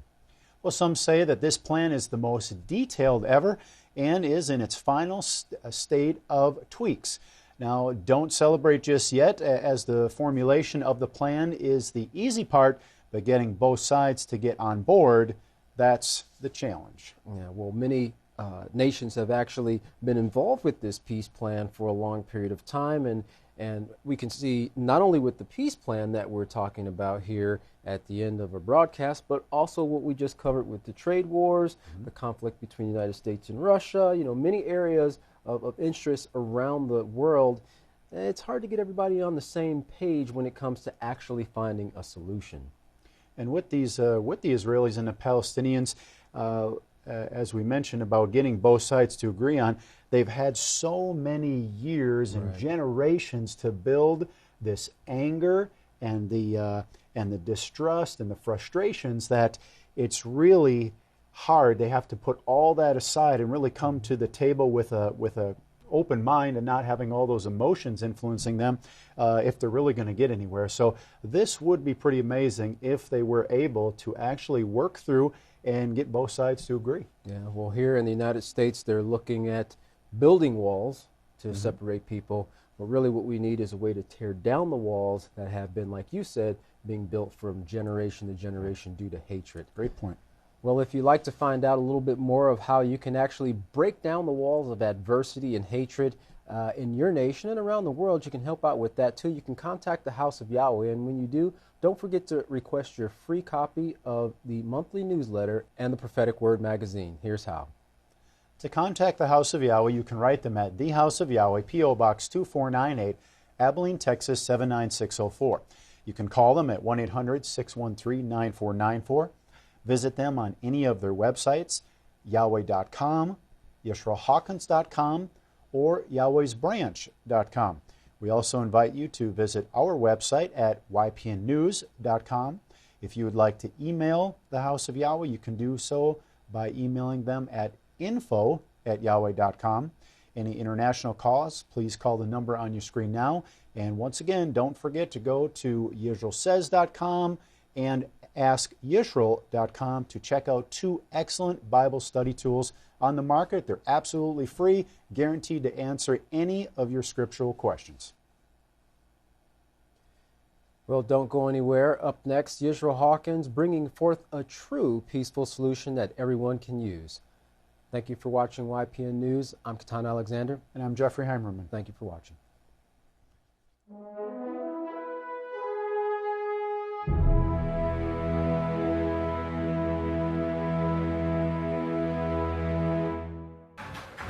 Well, some say that this plan is the most detailed ever and is in its final state of tweaks. Now, don't celebrate just yet, as the formulation of the plan is the easy part, but getting both sides to get on board, that's the challenge. Yeah, well, many nations have actually been involved with this peace plan for a long period of time, and we can see not only with the peace plan that we're talking about here at the end of our broadcast, but also what we just covered with the trade wars, the conflict between the United States and Russia, many areas of interest around the world. It's hard to get everybody on the same page when it comes to actually finding a solution. And with the Israelis and the Palestinians, as we mentioned about getting both sides to agree on, they've had so many years and generations to build this anger and the distrust and the frustrations that it's really hard. They have to put all that aside and really come to the table with a open mind and not having all those emotions influencing them if they're really going to get anywhere. So this would be pretty amazing if they were able to actually work through and get both sides to agree. Yeah, well, here in the United States, they're looking at building walls to separate people, but really what we need is a way to tear down the walls that have been, like you said, being built from generation to generation due to hatred. Great point. Well, if you'd like to find out a little bit more of how you can actually break down the walls of adversity and hatred in your nation and around the world, you can help out with that too. You can contact the House of Yahweh, and when you do, don't forget to request your free copy of the monthly newsletter and the Prophetic Word magazine. Here's how. To contact the House of Yahweh, you can write them at the House of Yahweh, P.O. Box 2498, Abilene, Texas 79604. You can call them at 1-800-613-9494. Visit them on any of their websites, Yahweh.com, YisraelHawkins.com, or Yahweh'sBranch.com. We also invite you to visit our website at YPNnews.com. If you would like to email the House of Yahweh, you can do so by emailing them at info@yahweh.com. Any international calls, please call the number on your screen now. And once again, don't forget to go to YisraelSays.com and AskYisrael.com to check out 2 excellent Bible study tools on the market. They're absolutely free, guaranteed to answer any of your scriptural questions. Well, don't go anywhere. Up next, Yisrayl Hawkins bringing forth a true peaceful solution that everyone can use. Thank you for watching YPN News. I'm Katan Alexander. And I'm Jeffrey Heimerman. Thank you for watching.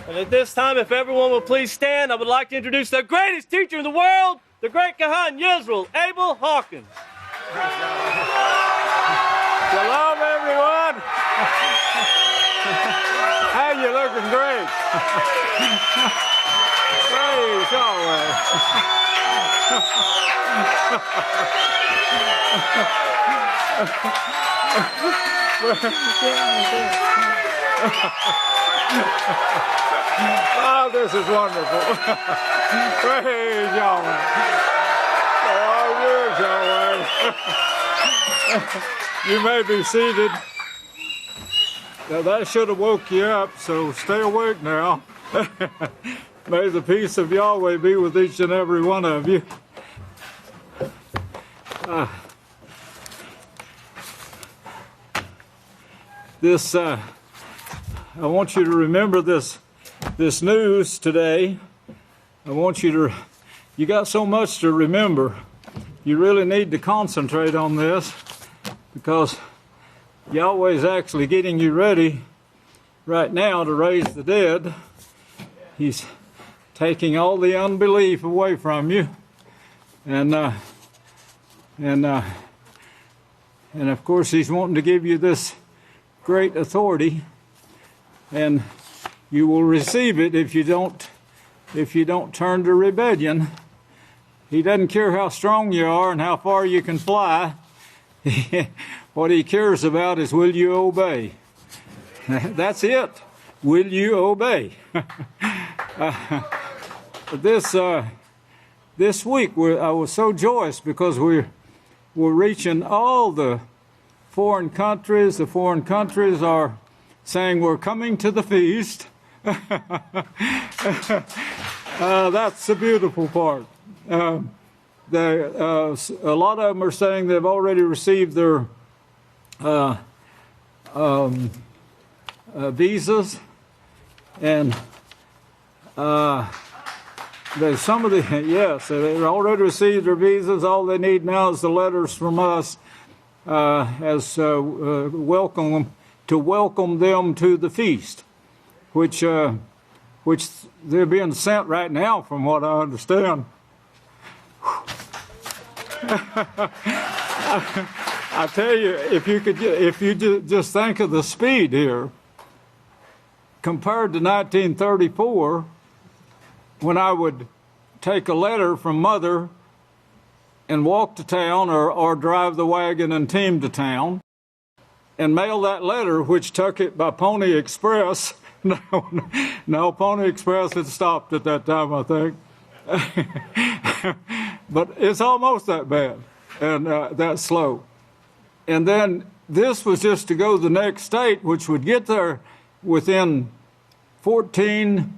And at this time, if everyone will please stand, I would like to introduce the greatest teacher in the world, the great Kahan Yisrayl, Abel Hawkins. Shalom, everyone. Hey, you're looking great. Praise Yahweh. Oh, this is wonderful. Praise Yahweh. Oh, yes, Yahweh. You may be seated. Now, that should have woke you up, so stay awake now. May the peace of Yahweh be with each and every one of you. I want you to remember this news today. I want you got so much to remember. You really need to concentrate on this because Yahweh is actually getting you ready right now to raise the dead. He's taking all the unbelief away from you, and of course He's wanting to give you this great authority, and you will receive it if you don't turn to rebellion. He doesn't care how strong you are and how far you can fly. What He cares about is, will you obey? That's it. Will you obey? This week I was so joyous because we're reaching all the foreign countries. The foreign countries are saying we're coming to the feast. That's the beautiful part. A lot of them are saying they've already received their visas, and some of the yes, they've already received their visas. All they need now is the letters from us as welcome them to the feast, which they're being sent right now, from what I understand. I tell you, if you just think of the speed here, compared to 1934, when I would take a letter from Mother and walk to town or drive the wagon and team to town and mail that letter, which took it by Pony Express. No, Pony Express had stopped at that time, I think. But it's almost that bad and that slow. And then this was just to go to the next state, which would get there within 14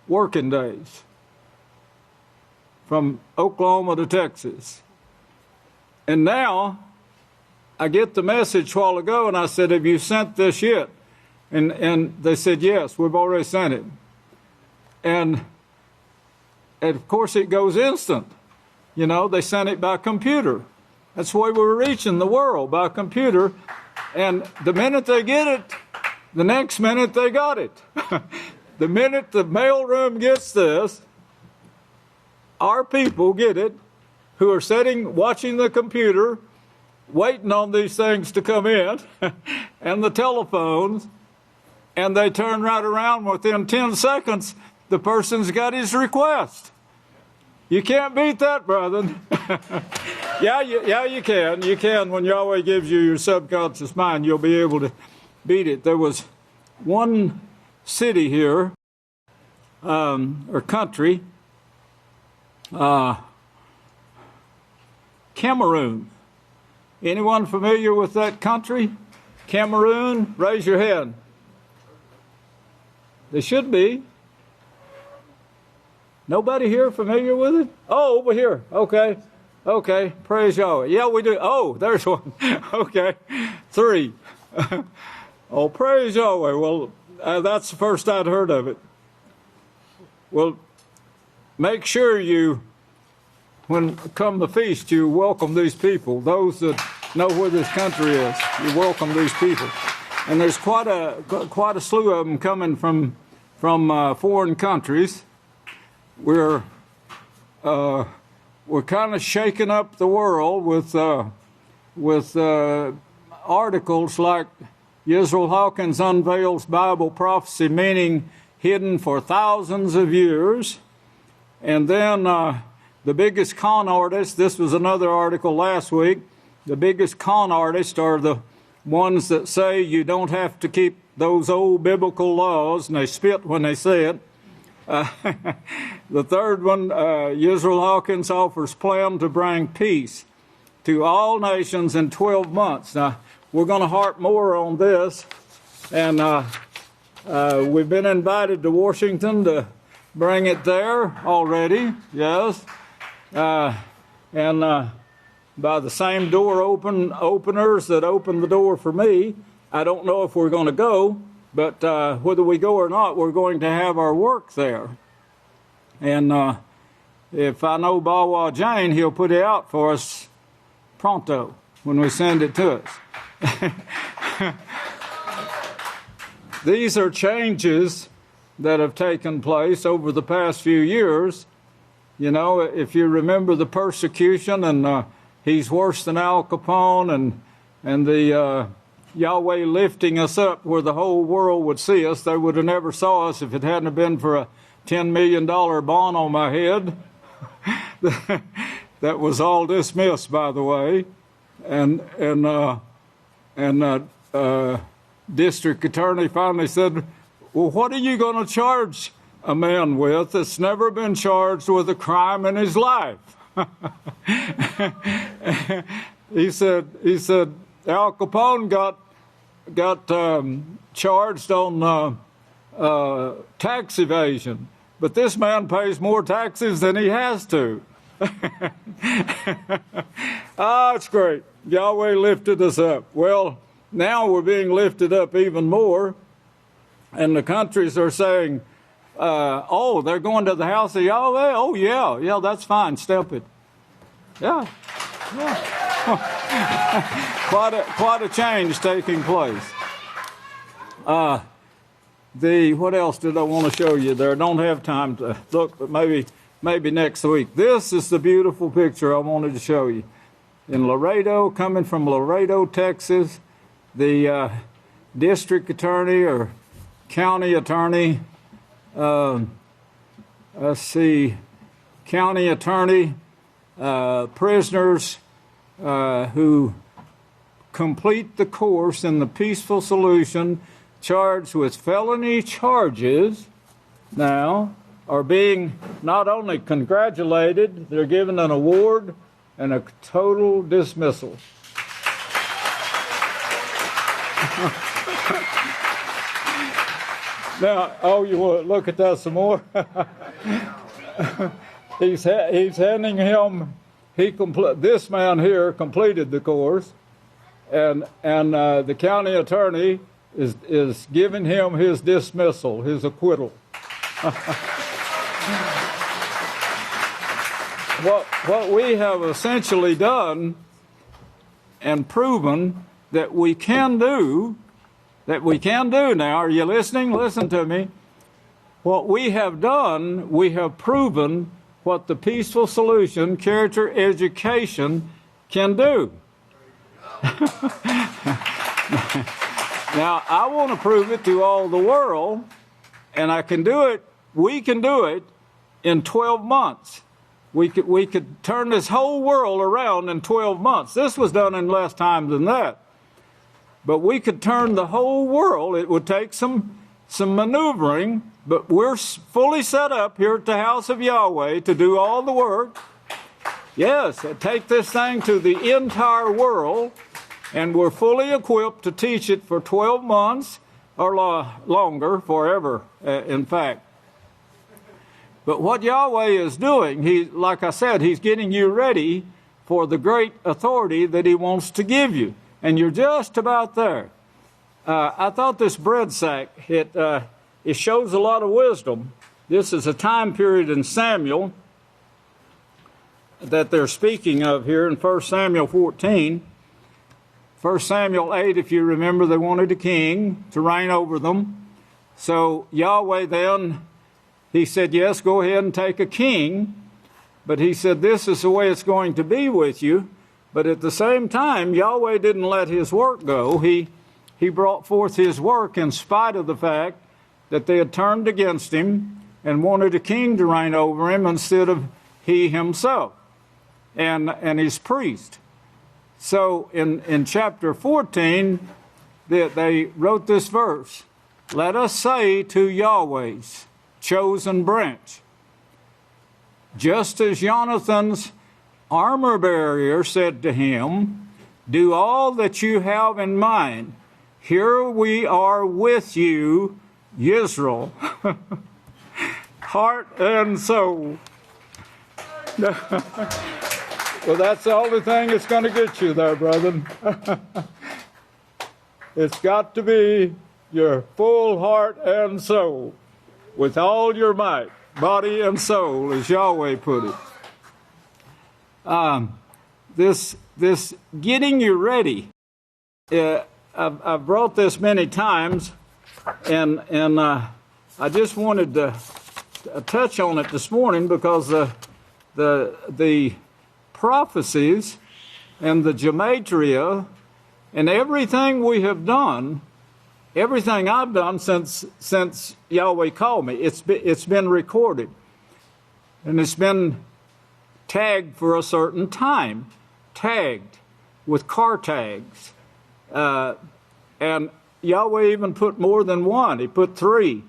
working days from Oklahoma to Texas. And now I get the message a while ago, and I said, have you sent this yet? And they said, yes, we've already sent it. And of course it goes instant. You know, they sent it by computer. That's the way we're reaching the world, by computer. And the minute they get it, the next minute they got it. The minute the mailroom gets this, our people get it, who are sitting, watching the computer, waiting on these things to come in, and the telephones, and they turn right around within 10 seconds, the person's got his request. You can't beat that, brother. Yeah, you can. You can. When Yahweh gives you your subconscious mind, you'll be able to beat it. There was one city here, or country, Cameroon. Anyone familiar with that country? Cameroon? Raise your hand. They should be. Nobody here familiar with it? Oh, over here. Okay. Okay. Praise Yahweh. Yeah, we do. Oh, there's one. Okay. 3. Oh, praise Yahweh. Well, that's the first I'd heard of it. Well, make sure you, when come the feast, you welcome these people. Those that know where this country is, you welcome these people. And there's quite a slew of them coming from foreign countries. We're kind of shaking up the world with articles like Yisrayl Hawkins unveils Bible prophecy meaning hidden for thousands of years. And then the biggest con artists, this was another article last week, the biggest con artists are the ones that say you don't have to keep those old biblical laws, and they spit when they say it. The third one, Yisrayl Hawkins offers plan to bring peace to all nations in 12 months. Now, we're going to harp more on this, and we've been invited to Washington to bring it there already, yes. And by the same door openers that opened the door for me, I don't know if we're going to go, but whether we go or not, we're going to have our work there. And if I know Bawa Jane, he'll put it out for us pronto when we send it to us. These are changes that have taken place over the past few years. You know, if you remember the persecution, and he's worse than Al Capone, and the Yahweh lifting us up where the whole world would see us. They would have never saw us if it hadn't been for a $10 million bond on my head. That was all dismissed, by the way. And district attorney finally said, well, what are you going to charge a man with that's never been charged with a crime in his life? He said Al Capone got charged on tax evasion, but this man pays more taxes than he has to. It's great. Yahweh lifted us up. Well, now we're being lifted up even more, and the countries are saying, oh, they're going to the house of Yahweh? Oh, yeah, that's fine. Step it. Yeah. Quite a change taking place. What else did I want to show you there? I don't have time to look, but maybe next week. This is the beautiful picture I wanted to show you. In Laredo, coming from Laredo, Texas, the district attorney or county attorney, county attorney, prisoners who complete the course in the peaceful solution, charged with felony charges, now are being not only congratulated, they're given an award and a total dismissal. Now, you want to look at that some more? He's handing him. This man here completed the course, and the county attorney is giving him his dismissal, his acquittal. What we have essentially done and proven that we can do now, are you listening? Listen to me. What we have done, we have proven what the peaceful solution, character education, can do. Now, I want to prove it to all the world, and I can do it, we can do it in 12 months. We could turn this whole world around in 12 months. This was done in less time than that. But we could turn the whole world. It would take some maneuvering, but we're fully set up here at the House of Yahweh to do all the work. Yes, take this thing to the entire world, and we're fully equipped to teach it for 12 months or longer, forever, in fact. But what Yahweh is doing, like I said, he's getting you ready for the great authority that he wants to give you. And you're just about there. I thought this bread sack, it shows a lot of wisdom. This is a time period in Samuel that they're speaking of here in 1 Samuel 14. 1 Samuel 8, if you remember, they wanted a king to reign over them. So Yahweh then, he said, yes, go ahead and take a king. But he said, this is the way it's going to be with you. But at the same time, Yahweh didn't let his work go. He brought forth his work in spite of the fact that they had turned against him and wanted a king to reign over him instead of he himself and his priest. So in chapter 14, they wrote this verse, let us say to Yahweh's chosen branch, just as Jonathan's armor bearer said to him, do all that you have in mind. Here we are with you, Yisrayl, heart and soul. Well, that's the only thing that's going to get you there, brethren. It's got to be your full heart and soul, with all your might, body and soul, as Yahweh put it. This getting you ready, I've brought this many times, and I just wanted to touch on it this morning because the prophecies and the gematria and everything we have done, everything I've done since Yahweh called me, it's been recorded, and it's been tagged for a certain time, tagged with car tags. And Yahweh even put more than one. He put 3.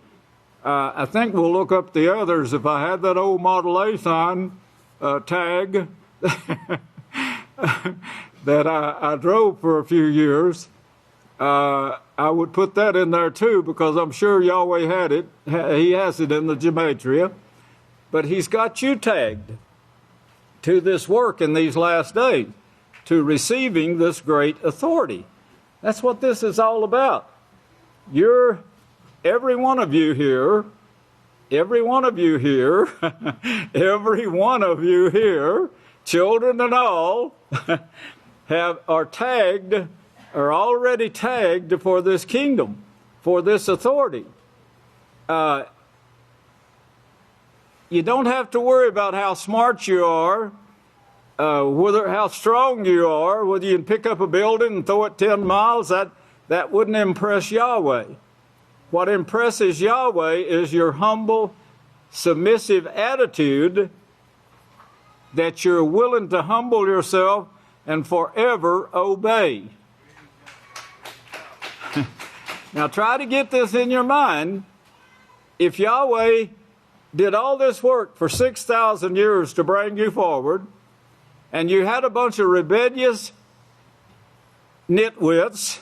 I think we'll look up the others. If I had that old Model A sign tag that I drove for a few years, I would put that in there too, because I'm sure Yahweh had it. He has it in the gematria. But he's got you tagged to this work in these last days, to receiving this great authority. That's what this is all about. Every one of you here, every one of you here, every one of you here, children and all, are already tagged for this kingdom, for this authority. You don't have to worry about how smart you are, how strong you are, whether you can pick up a building and throw it 10 miles. That wouldn't impress Yahweh. What impresses Yahweh is your humble, submissive attitude, that you're willing to humble yourself and forever obey. Now try to get this in your mind. If Yahweh did all this work for 6,000 years to bring you forward, and you had a bunch of rebellious nitwits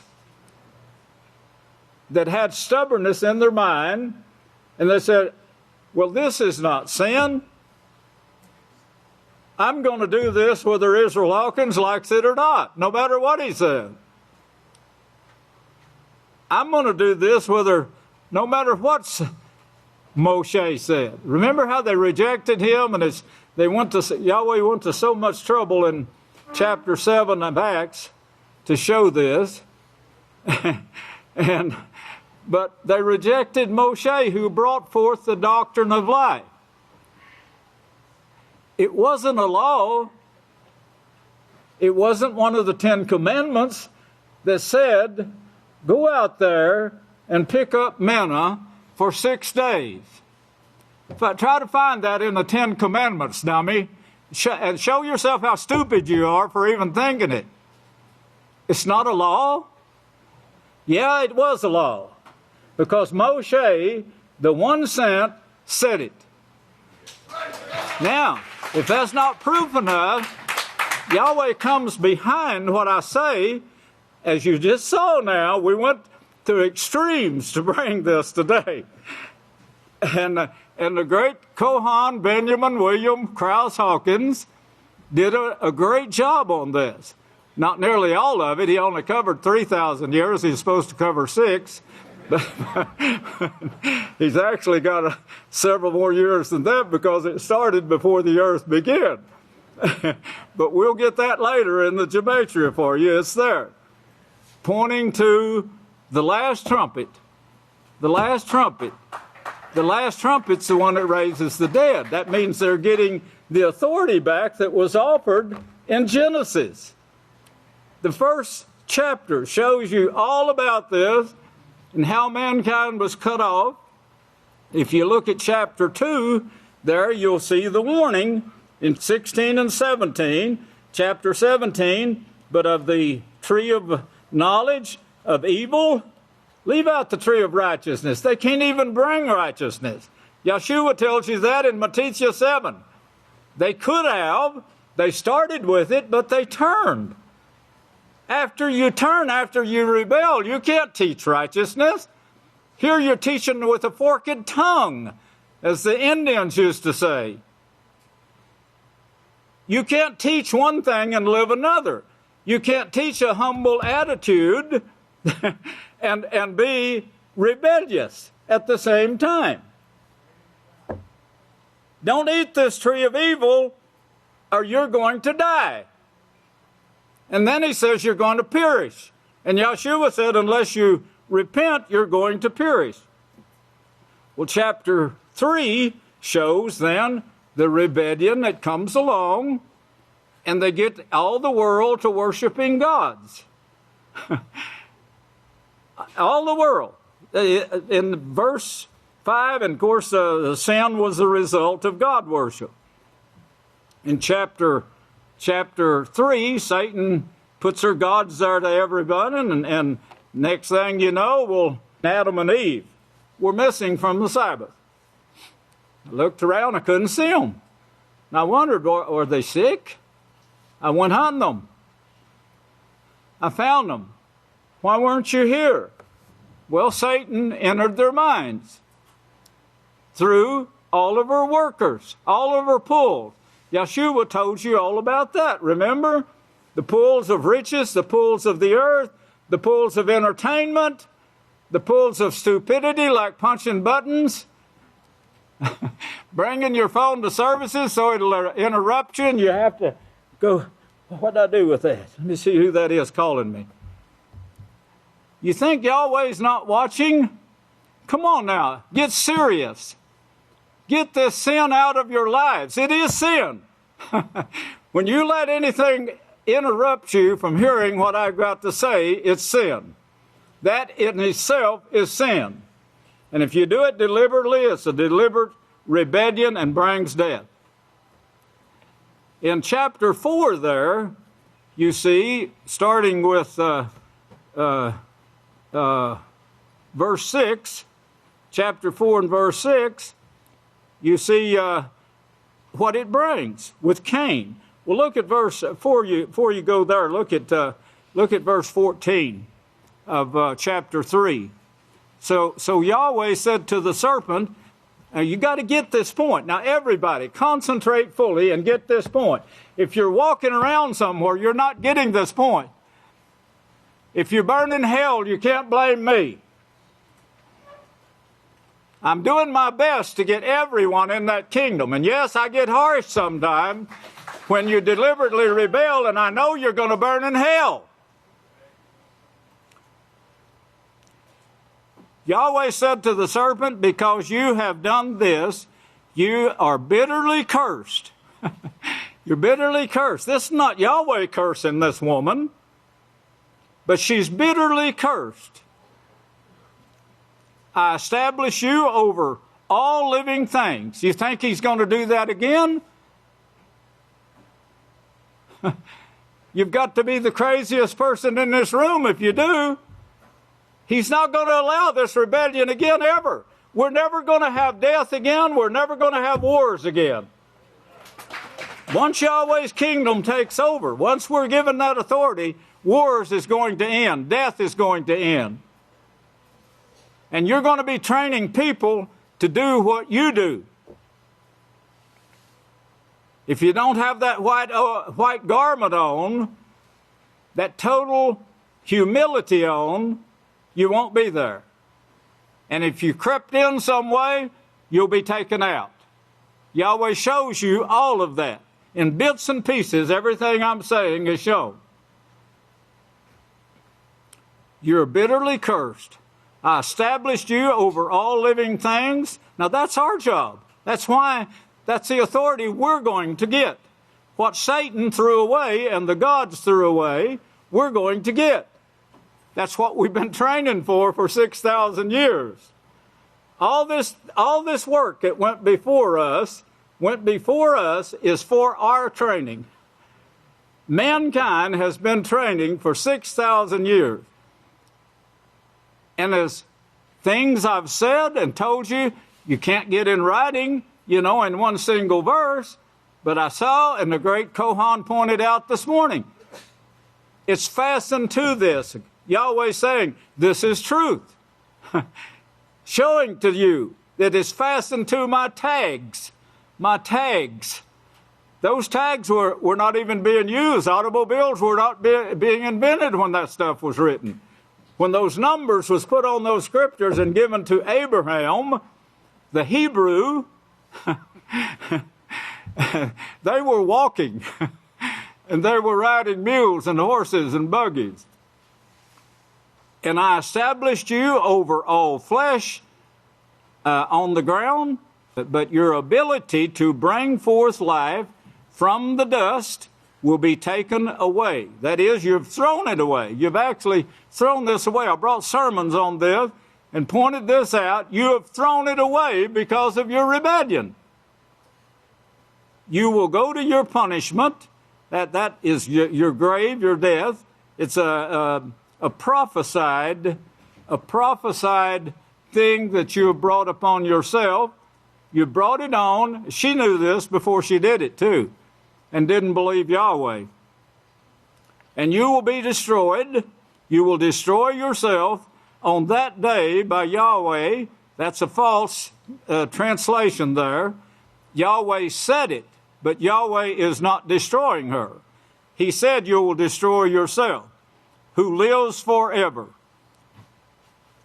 that had stubbornness in their mind, and they said, well, this is not sin. I'm going to do this whether Yisrayl Hawkins likes it or not, no matter what he said. I'm going to do this no matter what MOSHEH said. Remember how they rejected him, and Yahweh went to so much trouble in chapter 7 of Acts to show this. But they rejected MOSHEH, who brought forth the doctrine of life. It wasn't a law. It wasn't one of the 10 Commandments that said, go out there and pick up manna for 6 days. Try to find that in the 10 Commandments, dummy, and show yourself how stupid you are for even thinking it. It's not a law. Yeah, it was a law, because MOSHEH, the one sent, said it. Now, if that's not proof enough, Yahweh comes behind what I say. As you just saw now, we went to extremes to bring this today. And the great Kohan Benjamin William Krause Hawkins did a great job on this. Not nearly all of it. He only covered 3,000 years. He's supposed to cover 6. He's actually got several more years than that, because it started before the earth began. But we'll get that later in the gematria for you. It's there, pointing to the last trumpet. The last trumpet. The last trumpet's the one that raises the dead. That means they're getting the authority back that was offered in Genesis. The first chapter shows you all about this and how mankind was cut off. If you look at chapter 2, there you'll see the warning in 16 and 17. Chapter 17, but of the tree of knowledge of evil, leave out the tree of righteousness. They can't even bring righteousness. Yahshua tells you that in Matthew 7. They could have. They started with it, but they turned. After you turn, after you rebel, you can't teach righteousness. Here you're teaching with a forked tongue, as the Indians used to say. You can't teach one thing and live another. You can't teach a humble attitude and be rebellious at the same time. Don't eat this tree of evil or you're going to die. And then he says you're going to perish. And Yahshua said, unless you repent, you're going to perish. Well, chapter 3 shows then the rebellion that comes along, and they get all the world to worshiping gods. All the world. In verse 5, and of course, sin was the result of God worship. In chapter 3, Satan puts her gods there to everybody, and next thing you know, well, Adam and Eve were missing from the Sabbath. I looked around, I couldn't see them. And I wondered, were they sick? I went hunting them. I found them. Why weren't you here? Well, Satan entered their minds through all of her workers, all of her pools. Yahshua told you all about that, remember? The pools of riches, the pools of the earth, the pools of entertainment, the pools of stupidity like punching buttons, bringing your phone to services so it'll interrupt you and you have to go, what do I do with that? Let me see who that is calling me. You think Yahweh's not watching? Come on now, get serious. Get this sin out of your lives. It is sin. When you let anything interrupt you from hearing what I've got to say, it's sin. That in itself is sin. And if you do it deliberately, it's a deliberate rebellion and brings death. In chapter 4 there, you see, starting with verse 6, chapter 4 and verse 6, you see what it brings with Cain. Well, look at verse, before you go there, look at verse 14 of chapter 3. So Yahweh said to the serpent, you got to get this point. Now, everybody, concentrate fully and get this point. If you're walking around somewhere, you're not getting this point. If you burn in hell, you can't blame me. I'm doing my best to get everyone in that kingdom. And yes, I get harsh sometimes when you deliberately rebel, and I know you're going to burn in hell. Yahweh said to the serpent, because you have done this, you are bitterly cursed. You're bitterly cursed. This is not Yahweh cursing this woman, but she's bitterly cursed. I establish you over all living things. You think he's going to do that again? You've got to be the craziest person in this room if you do. He's not going to allow this rebellion again ever. We're never going to have death again. We're never going to have wars again. Once Yahweh's kingdom takes over, once we're given that authority, wars is going to end. Death is going to end. And you're going to be training people to do what you do. If you don't have that white garment on, that total humility on, you won't be there. And if you crept in some way, you'll be taken out. Yahweh shows you all of that. In bits and pieces, everything I'm saying is shown. You're bitterly cursed. I established you over all living things. Now that's our job. That's why, that's the authority we're going to get. What Satan threw away and the gods threw away, we're going to get. That's what we've been training for 6,000 years. All this work that went before us is for our training. Mankind has been training for 6,000 years. And as things I've said and told you, you can't get in writing, in one single verse. But I saw, and the great Kohan pointed out this morning, it's fastened to this. Yahweh saying, this is truth. Showing to you that it's fastened to my tags. My tags. Those tags were not even being used. Automobiles were not being invented when that stuff was written. When those numbers was put on those scriptures and given to Abraham, the Hebrew, they were walking. And they were riding mules and horses and buggies. And I established you over all flesh on the ground, but your ability to bring forth life from the dust will be taken away. That is, you've thrown it away. You've actually thrown this away. I brought sermons on this and pointed this out. You have thrown it away because of your rebellion. You will go to your punishment. That is your grave, your death. It's a prophesied thing that you have brought upon yourself. You brought it on. She knew this before she did it too, and didn't believe Yahweh. And you will be destroyed. You will destroy yourself on that day by Yahweh. That's a false translation there. Yahweh said it, but Yahweh is not destroying her. He said, you will destroy yourself, who lives forever.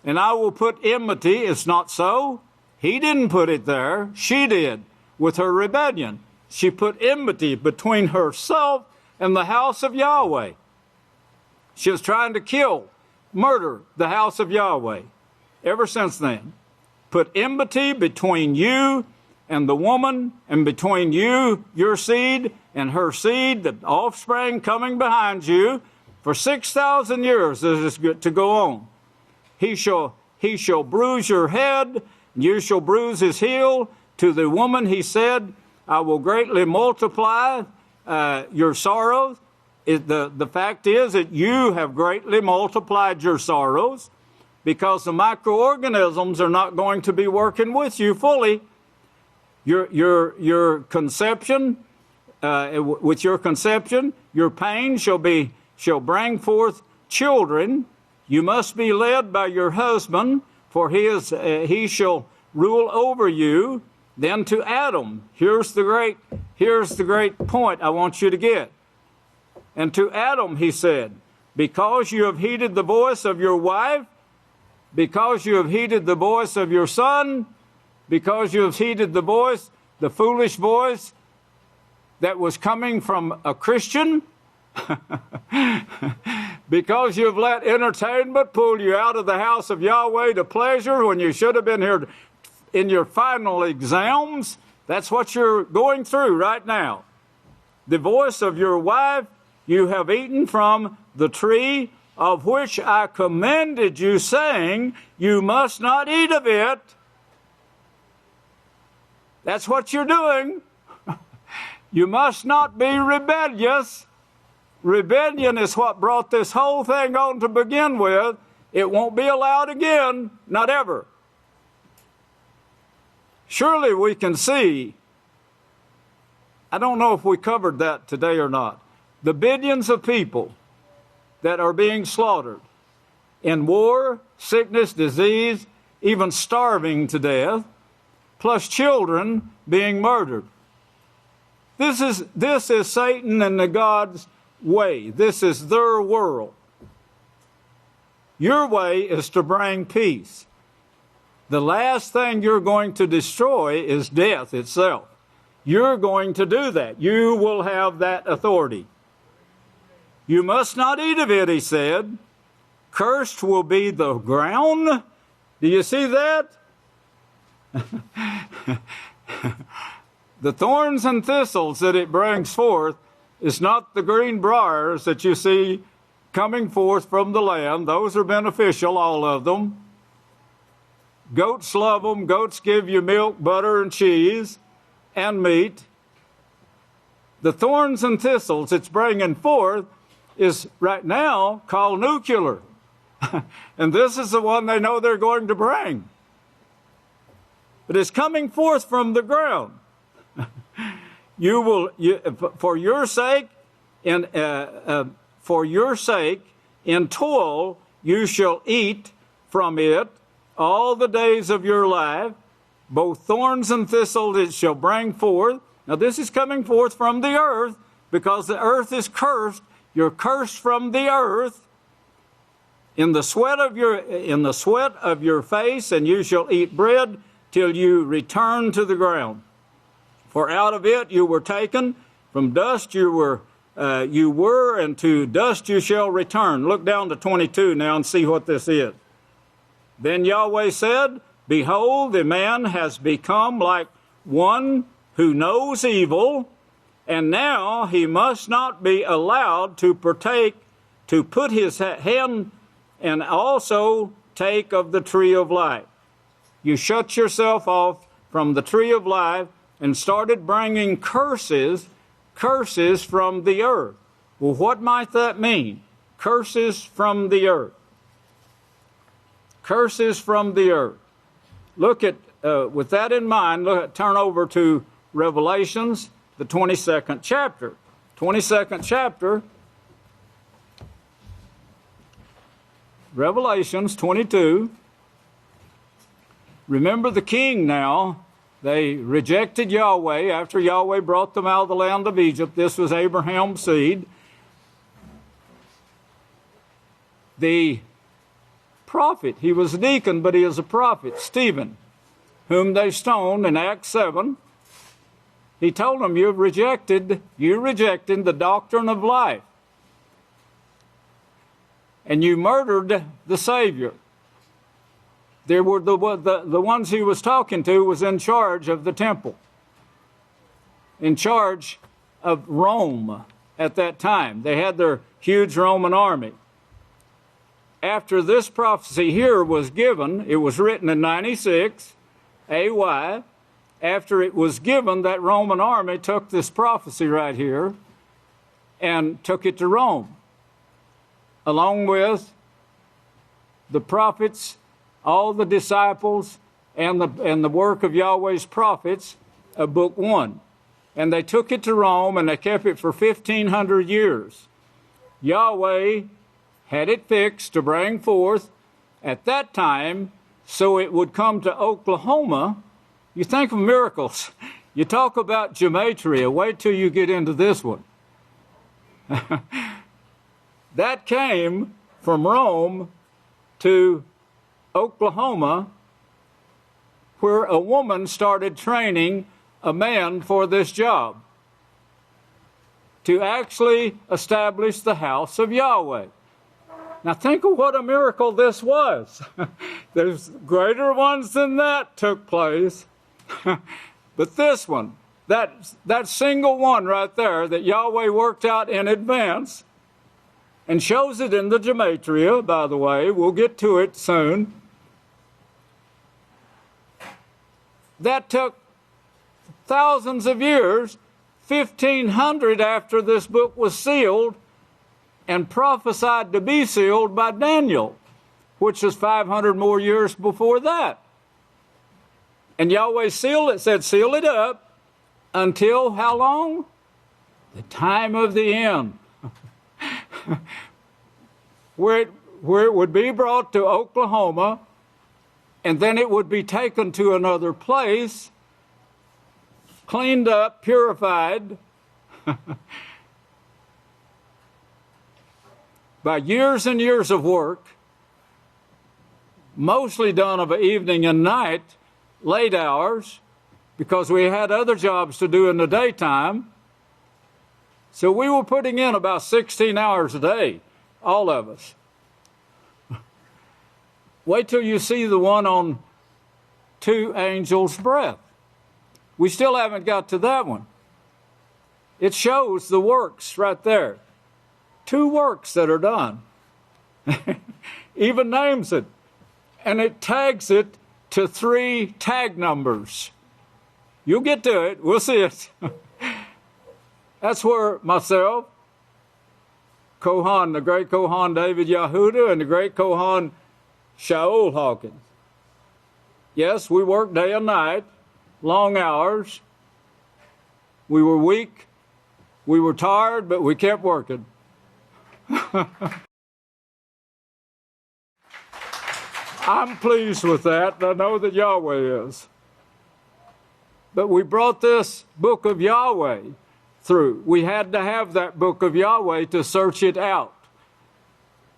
And I will put enmity. It's not so. He didn't put it there. She did with her rebellion. She put enmity between herself and the house of Yahweh. She was trying to kill, murder the house of Yahweh. Ever since then, put enmity between you and the woman, and between you, your seed, and her seed, the offspring coming behind you, for 6,000 years this is to go on. He shall bruise your head, and you shall bruise his heel. To the woman he said, I will greatly multiply your sorrows. The fact is that you have greatly multiplied your sorrows, because the microorganisms are not going to be working with you fully. Your conception, with your conception, your pain shall bring forth children. You must be led by your husband, for he shall rule over you. Then to Adam, here's the great point I want you to get. And to Adam he said, because you have heeded the voice of your wife, because you have heeded the voice of your son, because you have heeded the voice, the foolish voice that was coming from a Christian, because you have let entertainment pull you out of the house of Yahweh to pleasure when you should have been here in your final exams. That's what you're going through right now. The voice of your wife, you have eaten from the tree of which I commanded you, saying, you must not eat of it. That's what you're doing. You must not be rebellious. Rebellion is what brought this whole thing on to begin with. It won't be allowed again, not ever. Surely we can see, I don't know if we covered that today or not, the billions of people that are being slaughtered in war, sickness, disease, even starving to death, plus children being murdered. This is Satan and the God's way. This is their world. Your way is to bring peace. The last thing you're going to destroy is death itself. You're going to do that. You will have that authority. You must not eat of it, he said. Cursed will be the ground. Do you see that? The thorns and thistles that it brings forth is not the green briars that you see coming forth from the land. Those are beneficial, all of them. Goats love them. Goats give you milk, butter, and cheese, and meat. The thorns and thistles it's bringing forth is right now called nuclear. And this is the one they know they're going to bring. But it's coming forth from the ground. For your sake, in toil, you shall eat from it all the days of your life. Both thorns and thistles it shall bring forth. Now this is coming forth from the earth, because the earth is cursed. You're cursed from the earth. In the sweat of your face, and you shall eat bread till you return to the ground. For out of it you were taken, from dust you were, and to dust you shall return. Look down to 22 now and see what this is. Then Yahweh said, behold, the man has become like one who knows evil, and now he must not be allowed to put his hand and also take of the tree of life. You shut yourself off from the tree of life and started bringing curses from the earth. Well, what might that mean? Curses from the earth. Curses from the earth. Look at, with that in mind, turn over to Revelations, the 22nd chapter. 22nd chapter, Revelations 22. Remember the king now. They rejected Yahweh after Yahweh brought them out of the land of Egypt. This was Abraham's seed. The prophet, he was a deacon, but he is a prophet, Stephen, whom they stoned in Acts 7. He told them, you're rejecting the doctrine of life. And you murdered the Savior. There were the ones he was talking to was in charge of the temple, in charge of Rome at that time. They had their huge Roman army. After this prophecy here was given, it was written in 96 AY. After it was given, that Roman army took this prophecy right here and took it to Rome, along with the prophets, all the disciples, and the work of Yahweh's prophets of Book 1. And they took it to Rome, and they kept it for 1,500 years. Yahweh had it fixed to bring forth at that time so it would come to Oklahoma. You think of miracles. You talk about gematria. Wait till you get into this one. That came from Rome to Oklahoma, where a woman started training a man for this job to actually establish the house of Yahweh. Now think of what a miracle this was. There's greater ones than that took place. But this one, that single one right there that Yahweh worked out in advance, and shows it in the gematria, by the way. We'll get to it soon. That took thousands of years, 1,500 after this book was sealed and prophesied to be sealed by Daniel, which was 500 more years before that. And Yahweh sealed it, said, seal it up until how long? The time of the end. where it would be brought to Oklahoma, and then it would be taken to another place, cleaned up, purified, by years and years of work, mostly done of an evening and night, late hours, because we had other jobs to do in the daytime. So we were putting in about 16 hours a day, all of us. Wait till you see the one on 2 angels' breath. We still haven't got to that one. It shows the works right there. 2 works that are done. Even names it. And it tags it to 3 tag numbers. You'll get to it. We'll see it. That's where myself, Kohan, the great Kohan David Yahuda, and the great Kohan Yisrayl Hawkins. Yes, we worked day and night, long hours. We were weak. We were tired, but we kept working. I'm pleased with that, and I know that Yahweh is. But we brought this book of Yahweh through. We had to have that book of Yahweh to search it out,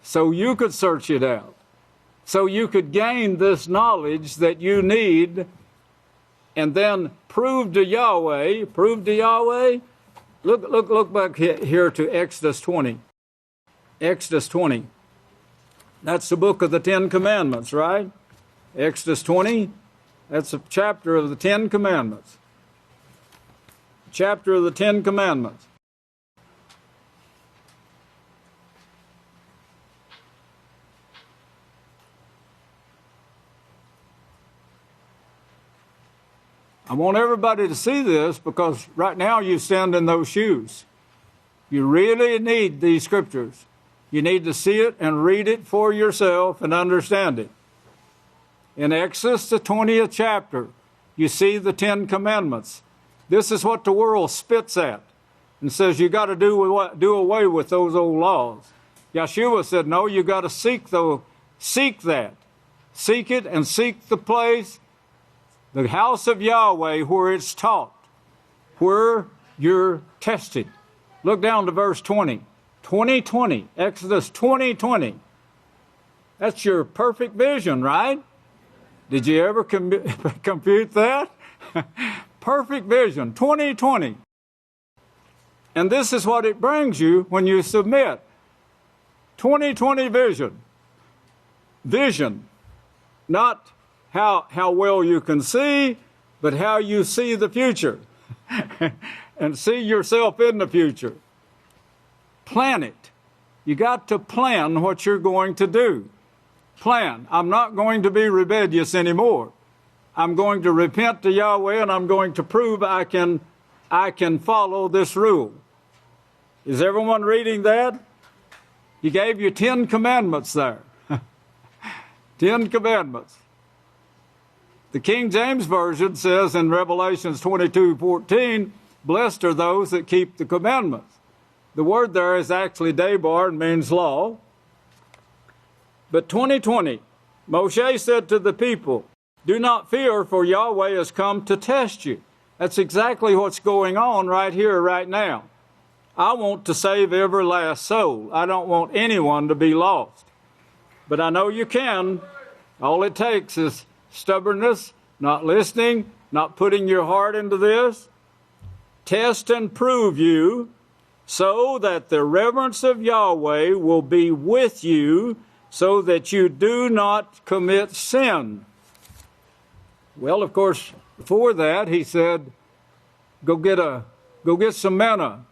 so you could search it out, so you could gain this knowledge that you need, and then prove to Yahweh. Look back here to Exodus 20. Exodus 20. That's the book of the 10 Commandments, right? Exodus 20, that's a chapter of the 10 Commandments. Chapter of the 10 Commandments. I want everybody to see this, because right now you stand in those shoes. You really need these scriptures. You need to see it and read it for yourself and understand it. In Exodus, the 20th chapter, you see the 10 Commandments. This is what the world spits at and says you got to do away with those old laws. Yahshua said, no, you got to seek that. Seek it and seek the place The house of Yahweh where it's taught, where you're tested. Look down to verse 20. 20:20, Exodus 20:20. That's your perfect vision, right? Did you ever compute that? Perfect vision, 20:20. And this is what it brings you when you submit. 20/20 vision. Vision. Not how well you can see, but how you see the future. And see yourself in the future. Plan it. You got to plan what you're going to do. Plan. I'm not going to be rebellious anymore. I'm going to repent to Yahweh, and I'm going to prove I can follow this rule. Is everyone reading that? He gave you 10 commandments there. 10 commandments. The King James Version says in Revelations 22:14, blessed are those that keep the commandments. The word there is actually debar and means law. But 20:20, Moshe said to the people, do not fear, for Yahweh has come to test you. That's exactly what's going on right here, right now. I want to save every last soul. I don't want anyone to be lost. But I know you can. All it takes is stubbornness, not listening, not putting your heart into this. Test and prove you, so that the reverence of Yahweh will be with you, so that you do not commit sin. Well, of course, before that, he said, go get some manna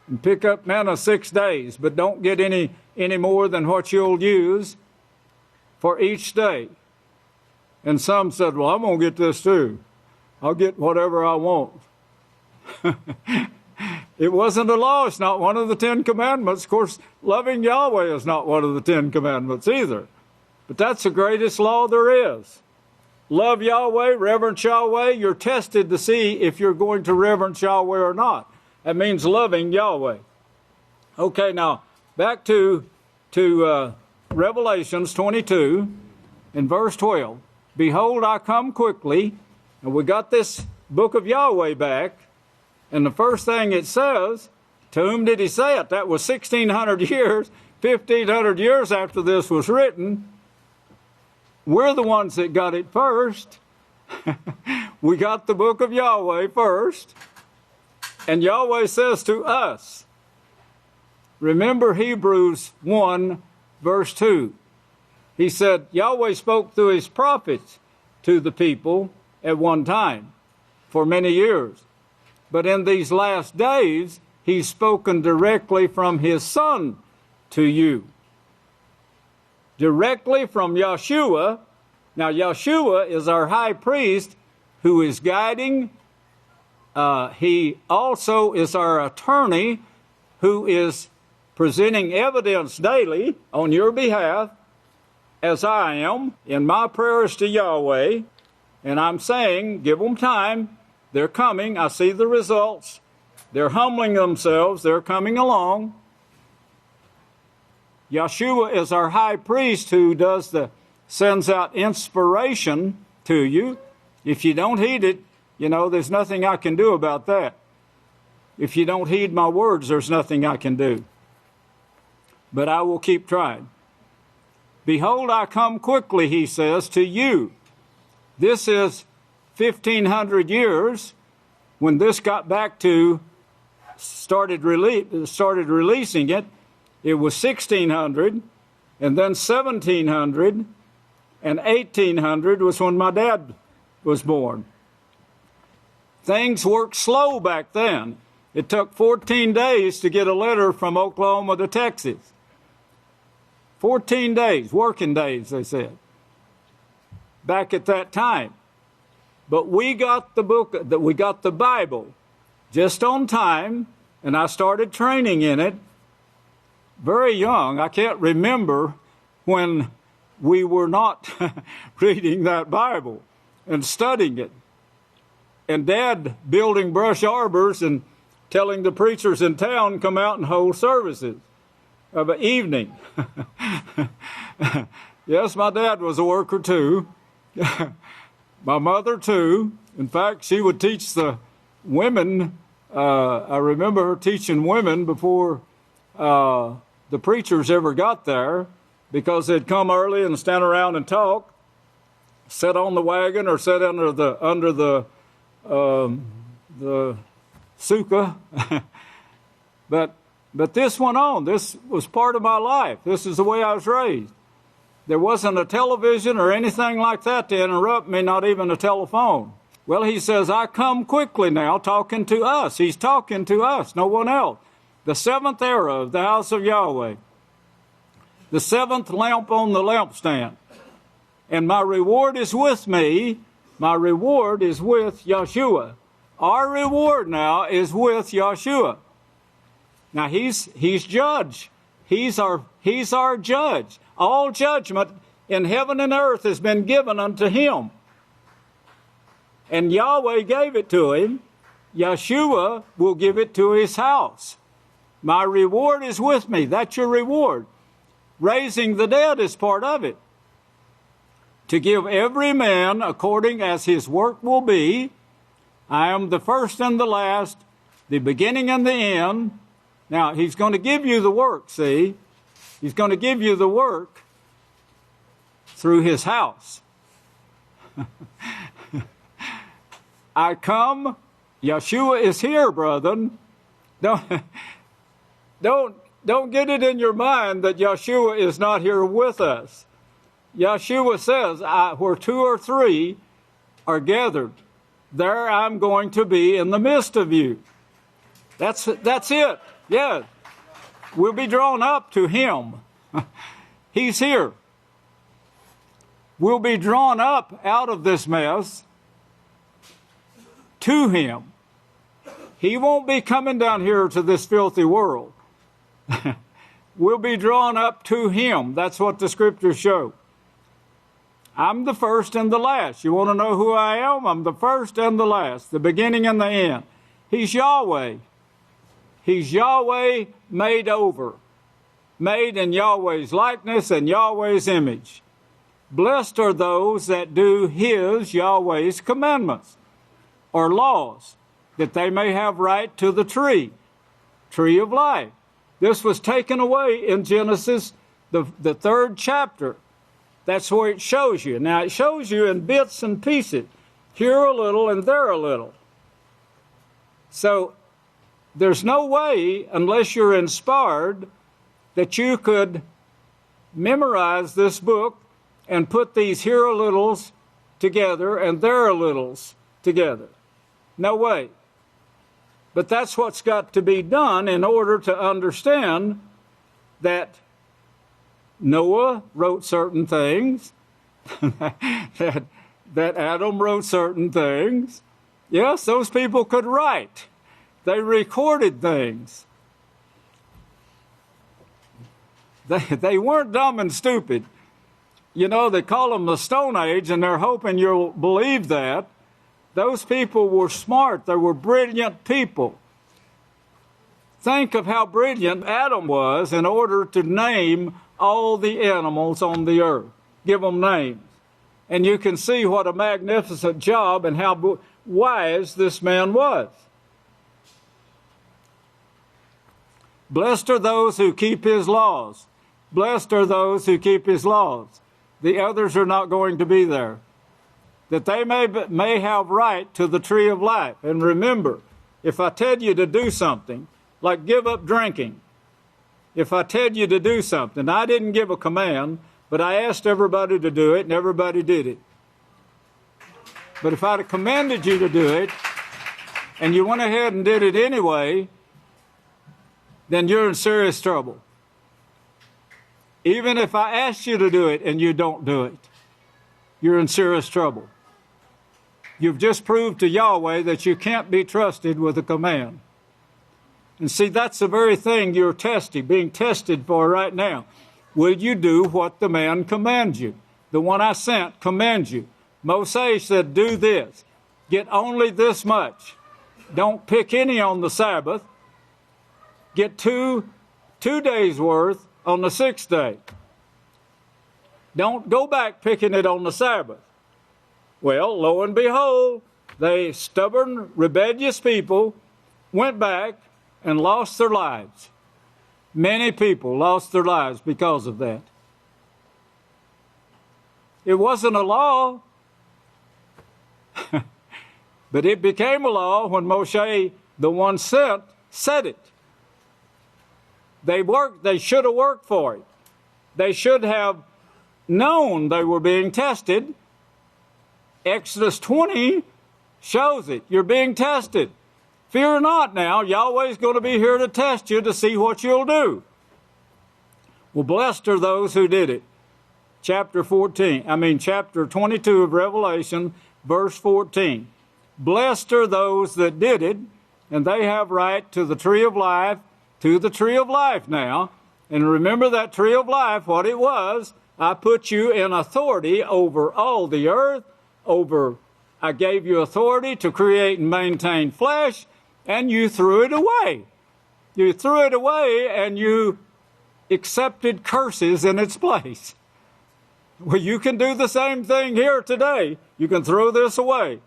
and pick up manna 6 days, but don't get any more than what you'll use for each day. And some said, well, I'm going to get this too. I'll get whatever I want. It wasn't a law. It's not one of the 10 commandments. Of course, loving Yahweh is not one of the 10 commandments either. But that's the greatest law there is. Love Yahweh, reverence Yahweh. You're tested to see if you're going to reverence Yahweh or not. That means loving Yahweh. Okay, now, back to Revelations 22 in verse 12. Behold, I come quickly. And we got this book of Yahweh back. And the first thing it says, to whom did he say it? That was 1,600 years, 1,500 years after this was written. We're the ones that got it first. We got the book of Yahweh first. And Yahweh says to us, remember Hebrews 1, verse 2. He said, Yahweh spoke through his prophets to the people at one time for many years. But in these last days, he's spoken directly from his Son to you. Directly from Yahshua. Now, Yahshua is our high priest who is guiding. He also is our attorney who is presenting evidence daily on your behalf, as I am in my prayers to Yahweh. And I'm saying, give them time. They're coming. I see the results. They're humbling themselves. They're coming along. Yahshua is our high priest who sends out inspiration to you. If you don't heed it, there's nothing I can do about that. If you don't heed my words, there's nothing I can do. But I will keep trying. Behold, I come quickly, he says, to you. This is 1,500 years when this got back to started releasing it. It was 1,600, and then 1,700, and 1,800 was when my dad was born. Things worked slow back then. It took 14 days to get a letter from Oklahoma to Texas. 14 days, working days, they said, back at that time. But we got the Bible just on time, and I started training in it very young. I can't remember when we were not reading that Bible and studying it. And Dad building brush arbors and telling the preachers in town come out and hold services of an evening. Yes, my dad was a worker too. My mother, too. In fact, she would teach the women. I remember her teaching women before the preachers ever got there, because they'd come early and stand around and talk, sit on the wagon or sit under the sukkah. But this went on. This was part of my life. This is the way I was raised. There wasn't a television or anything like that to interrupt me, not even a telephone. Well, he says, I come quickly now, talking to us. He's talking to us, no one else. The seventh era of the house of Yahweh. The seventh lamp on the lampstand. And my reward is with me. My reward is with Yahshua. Our reward now is with Yahshua. Now he's judge. He's our judge. All judgment in heaven and earth has been given unto him. And Yahweh gave it to him. Yahshua will give it to his house. My reward is with me. That's your reward. Raising the dead is part of it. To give every man according as his work will be. I am the first and the last, the beginning and the end. Now, he's going to give you the work, see? He's going to give you the work through his house. I come, Yahshua is here, brethren. Don't get it in your mind that Yahshua is not here with us. Yahshua says, where two or three are gathered, there I'm going to be in the midst of you. That's it. Yeah. We'll be drawn up to him. He's here. We'll be drawn up out of this mess to him. He won't be coming down here to this filthy world. We'll be drawn up to him. That's what the scriptures show. I'm the first and the last. You want to know who I am? I'm the first and the last, the beginning and the end. He's Yahweh. He's Yahweh made over, made in Yahweh's likeness and Yahweh's image. Blessed are those that do his, Yahweh's commandments or laws, that they may have right to the tree of life. This was taken away in Genesis, the 3rd chapter. That's where it shows you. Now, it shows you in bits and pieces, here a little and there a little. So, there's no way, unless you're inspired, that you could memorize this book and put these here a littles together and there a littles together. No way. But that's what's got to be done in order to understand that Noah wrote certain things, that Adam wrote certain things. Yes, those people could write. They recorded things. They weren't dumb and stupid. You know, they call them the Stone Age, and they're hoping you'll believe that. Those people were smart. They were brilliant people. Think of how brilliant Adam was in order to name all the animals on the earth. Give them names. And you can see what a magnificent job and how wise this man was. Blessed are those who keep his laws. Blessed are those who keep his laws. The others are not going to be there. That they may have right to the tree of life. And remember, if I tell you to do something, like give up drinking, if I tell you to do something, I didn't give a command, but I asked everybody to do it, and everybody did it. But if I'd have commanded you to do it, and you went ahead and did it anyway, then you're in serious trouble. Even if I asked you to do it and you don't do it, you're in serious trouble. You've just proved to Yahweh that you can't be trusted with a command. And see, that's the very thing you're being tested for right now. Will you do what the man commands you? The one I sent commands you. MOSHEH said, do this. Get only this much. Don't pick any on the Sabbath. Get two days' worth on the 6th day. Don't go back picking it on the Sabbath. Well, lo and behold, they stubborn, rebellious people went back and lost their lives. Many people lost their lives because of that. It wasn't a law, but it became a law when Moshe, the one sent, said it. They should have worked for it. They should have known they were being tested. Exodus 20 shows it. You're being tested. Fear not now, Yahweh's going to be here to test you to see what you'll do. Well, blessed are those who did it. Chapter 22 of Revelation, verse 14. Blessed are those that did it, and they have right to the tree of life, now. And remember that tree of life, what it was. I put you in authority over all the earth, I gave you authority to create and maintain flesh, and you threw it away. You threw it away and you accepted curses in its place. Well, you can do the same thing here today. You can throw this away.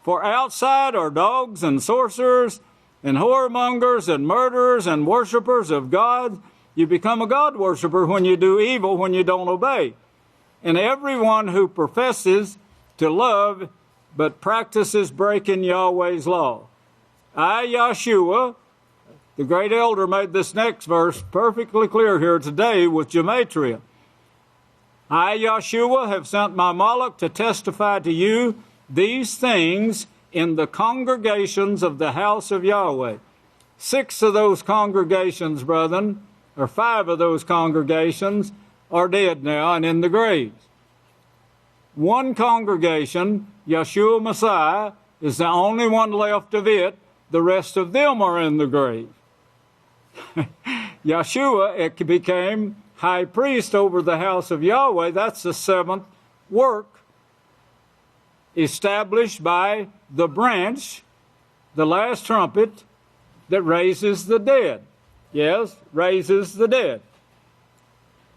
For outside are dogs and sorcerers and whoremongers and murderers and worshipers of God. You become a God worshiper when you do evil, when you don't obey. And everyone who professes to love but practices breaking Yahweh's law. I, Yahshua, the great elder, made this next verse perfectly clear here today with gematria. I, Yahshua, have sent my Malach to testify to you these things in the congregations of the house of Yahweh. 6 of those congregations, brethren, or 5 of those congregations are dead now and in the graves. One congregation, Yahshua Messiah, is the only one left of it. The rest of them are in the grave. Yahshua became high priest over the house of Yahweh. That's the 7th work established by the branch, the last trumpet that raises the dead. Yes, raises the dead.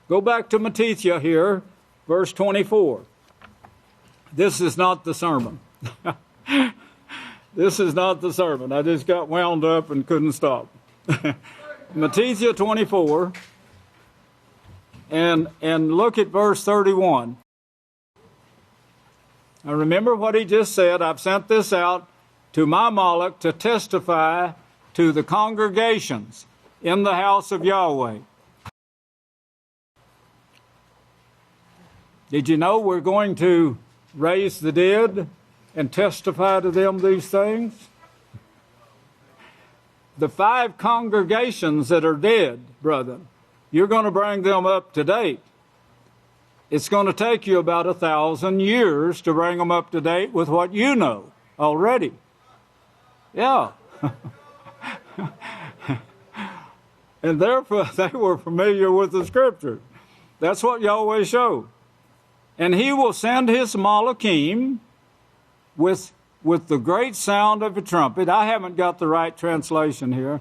Go back to Matithia here, verse 24. This is not the sermon. This is not the sermon. I just got wound up and couldn't stop. Matithia 24, and look at verse 31. Now remember what he just said. I've sent this out to my Malach to testify to the congregations in the house of Yahweh. Did you know we're going to raise the dead and testify to them these things? The 5 congregations that are dead, brethren, you're going to bring them up to date. It's going to take you about 1,000 years to bring them up to date with what you know already. Yeah. And therefore, they were familiar with the Scripture. That's what Yahweh showed. And he will send his Malachim with the great sound of a trumpet. I haven't got the right translation here.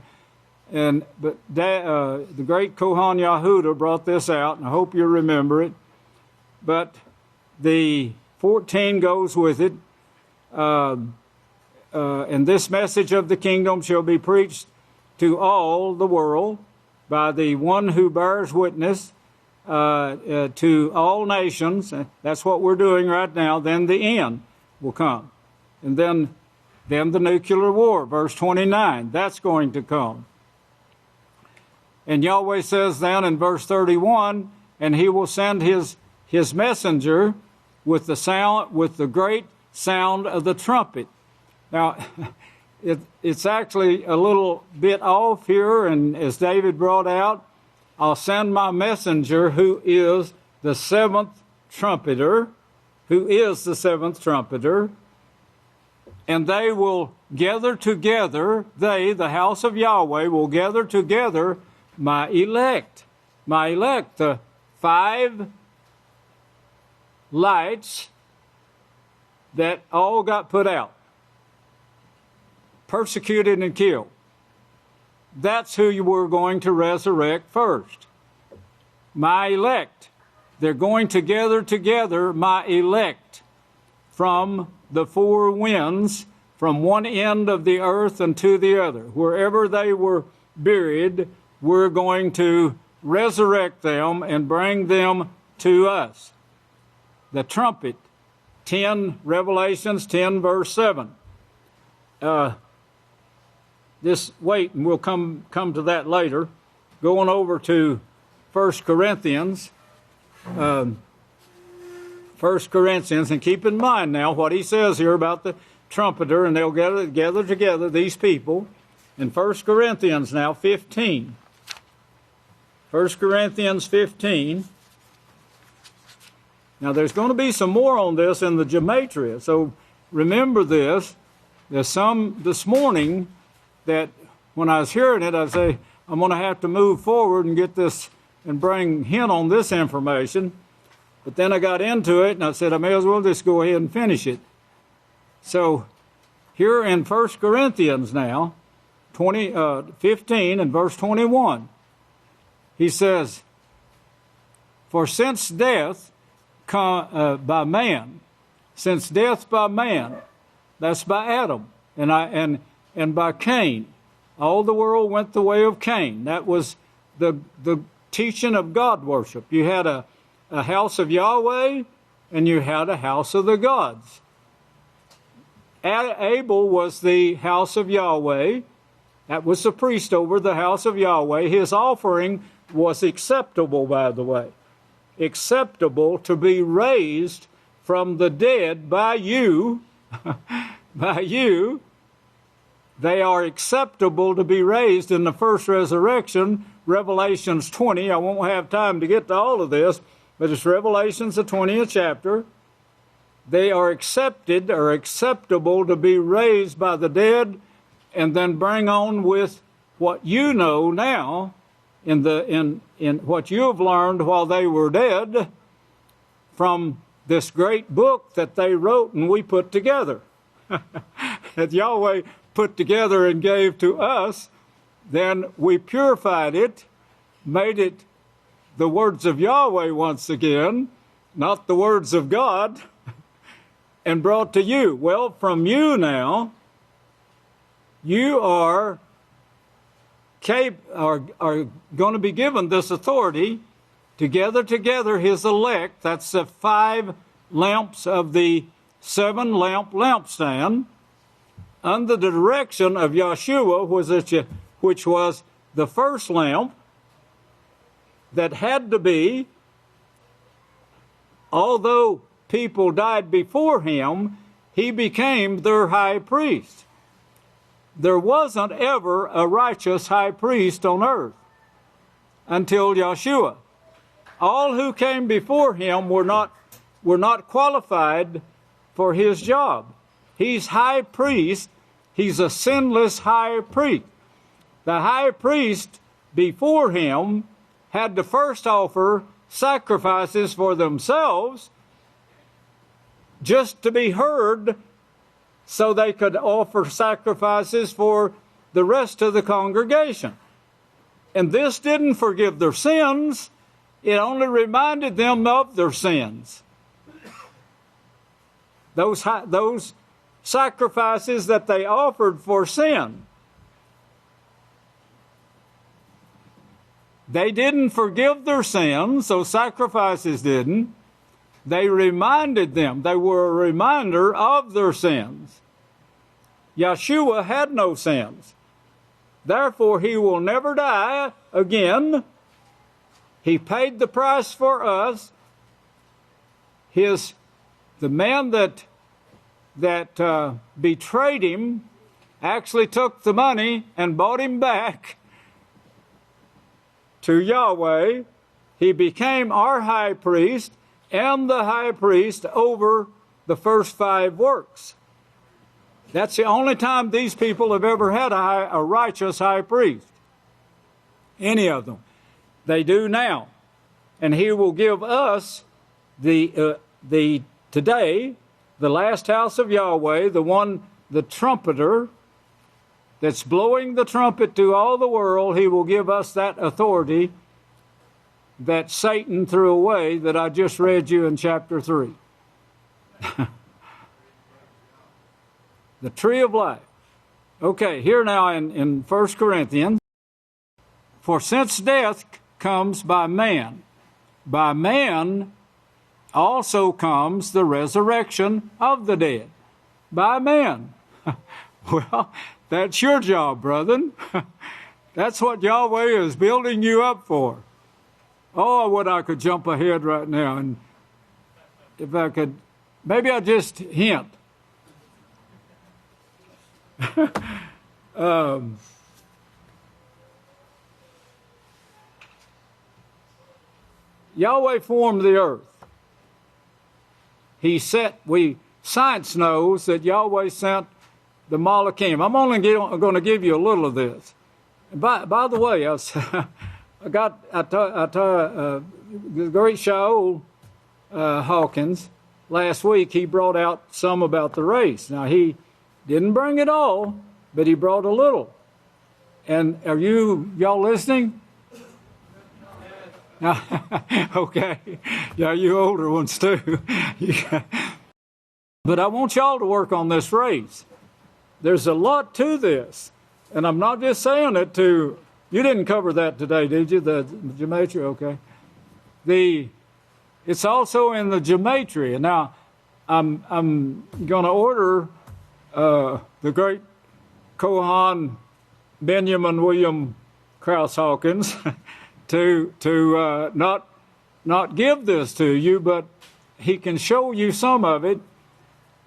But the great Kohan Yahuda brought this out, and I hope you remember it. But the 14 goes with it. And this message of the kingdom shall be preached to all the world by the one who bears witness to all nations. That's what we're doing right now. Then the end will come. And then the nuclear war, verse 29, that's going to come. And Yahweh says then in verse 31, and he will send his messenger with the great sound of the trumpet. Now, it's actually a little bit off here, and as David brought out, I'll send my messenger who is the 7th trumpeter, and they will gather together, the house of Yahweh, will gather together my elect, the 5 lights that all got put out, persecuted and killed. That's who you were going to resurrect first. My elect. They're going to gather together my elect from the four winds, from one end of the earth and to the other. Wherever they were buried, we're going to resurrect them and bring them to us. The trumpet, Revelations 10, verse 7. Wait, and we'll come to that later. Going over to 1 Corinthians. 1 Corinthians, and keep in mind now what he says here about the trumpeter, and they'll gather together, these people, in 1 Corinthians now, 15. 1 Corinthians 15. Now, there's going to be some more on this in the gematria, so remember this. There's some this morning that when I was hearing it, I'd say, I'm going to have to move forward and get this and bring hint on this information. But then I got into it, and I said, I may as well just go ahead and finish it. So here in 1 Corinthians now, 15 and verse 21, he says, for since death by man, that's by Adam, and by Cain, all the world went the way of Cain. That was the teaching of God worship. You had a house of Yahweh, and you had a house of the gods. Abel was the house of Yahweh. That was the priest over the house of Yahweh. His offering was acceptable, by the way. Acceptable to be raised from the dead by you. By you. They are acceptable to be raised in the first resurrection, Revelations 20. I won't have time to get to all of this, but it's Revelations, the 20th chapter. They are accepted or acceptable to be raised by the dead, and then bring on with what you know now in what you have learned while they were dead from this great book that they wrote and we put together. That Yahweh put together and gave to us. Then we purified it, made it the words of Yahweh once again, not the words of God, and brought to you. Well, from you now, you are going to be given this authority to gather together his elect. That's the 5 lamps of the 7-lamp lampstand, under the direction of Yahshua, which was the first lamp that had to be, although people died before him, he became their high priest. There wasn't ever a righteous high priest on earth until Yahshua. All who came before him were not qualified for his job. He's high priest. He's a sinless high priest. The high priest before him had to first offer sacrifices for themselves just to be heard, so they could offer sacrifices for the rest of the congregation. And this didn't forgive their sins. It only reminded them of their sins. Those sacrifices that they offered for sin, they didn't forgive their sins, so sacrifices didn't. They reminded them. They were a reminder of their sins. Yahshua had no sins. Therefore, he will never die again. He paid the price for us. The man that betrayed him actually took the money and bought him back to Yahweh. He became our high priest and the high priest over the first 5 works. That's the only time these people have ever had a righteous high priest. Any of them. They do now. And he will give us today, the last house of Yahweh, the trumpeter that's blowing the trumpet to all the world. He will give us that authority that Satan threw away, that I just read you in chapter 3. The tree of life. Okay, here now in 1 Corinthians. For since death comes by man also comes the resurrection of the dead. By man. Well, that's your job, brethren. That's what Yahweh is building you up for. Oh, what I could jump ahead right now, and if I could, maybe I'll just hint. Yahweh formed the earth. Science knows that Yahweh sent the Malachim. I'm only going to give you a little of this. By the way, the great Yisrayl Hawkins, last week, he brought out some about the race. Now, he didn't bring it all, but he brought a little. And are y'all listening? Okay. Yeah, you older ones too. But I want y'all to work on this race. There's a lot to this. And I'm not just saying it to, you didn't cover that today, did you? The gematria, okay. It's also in the gematria. Now, I'm going to order the great Kohan Benjamin William Krause Hawkins to not give this to you, but he can show you some of it.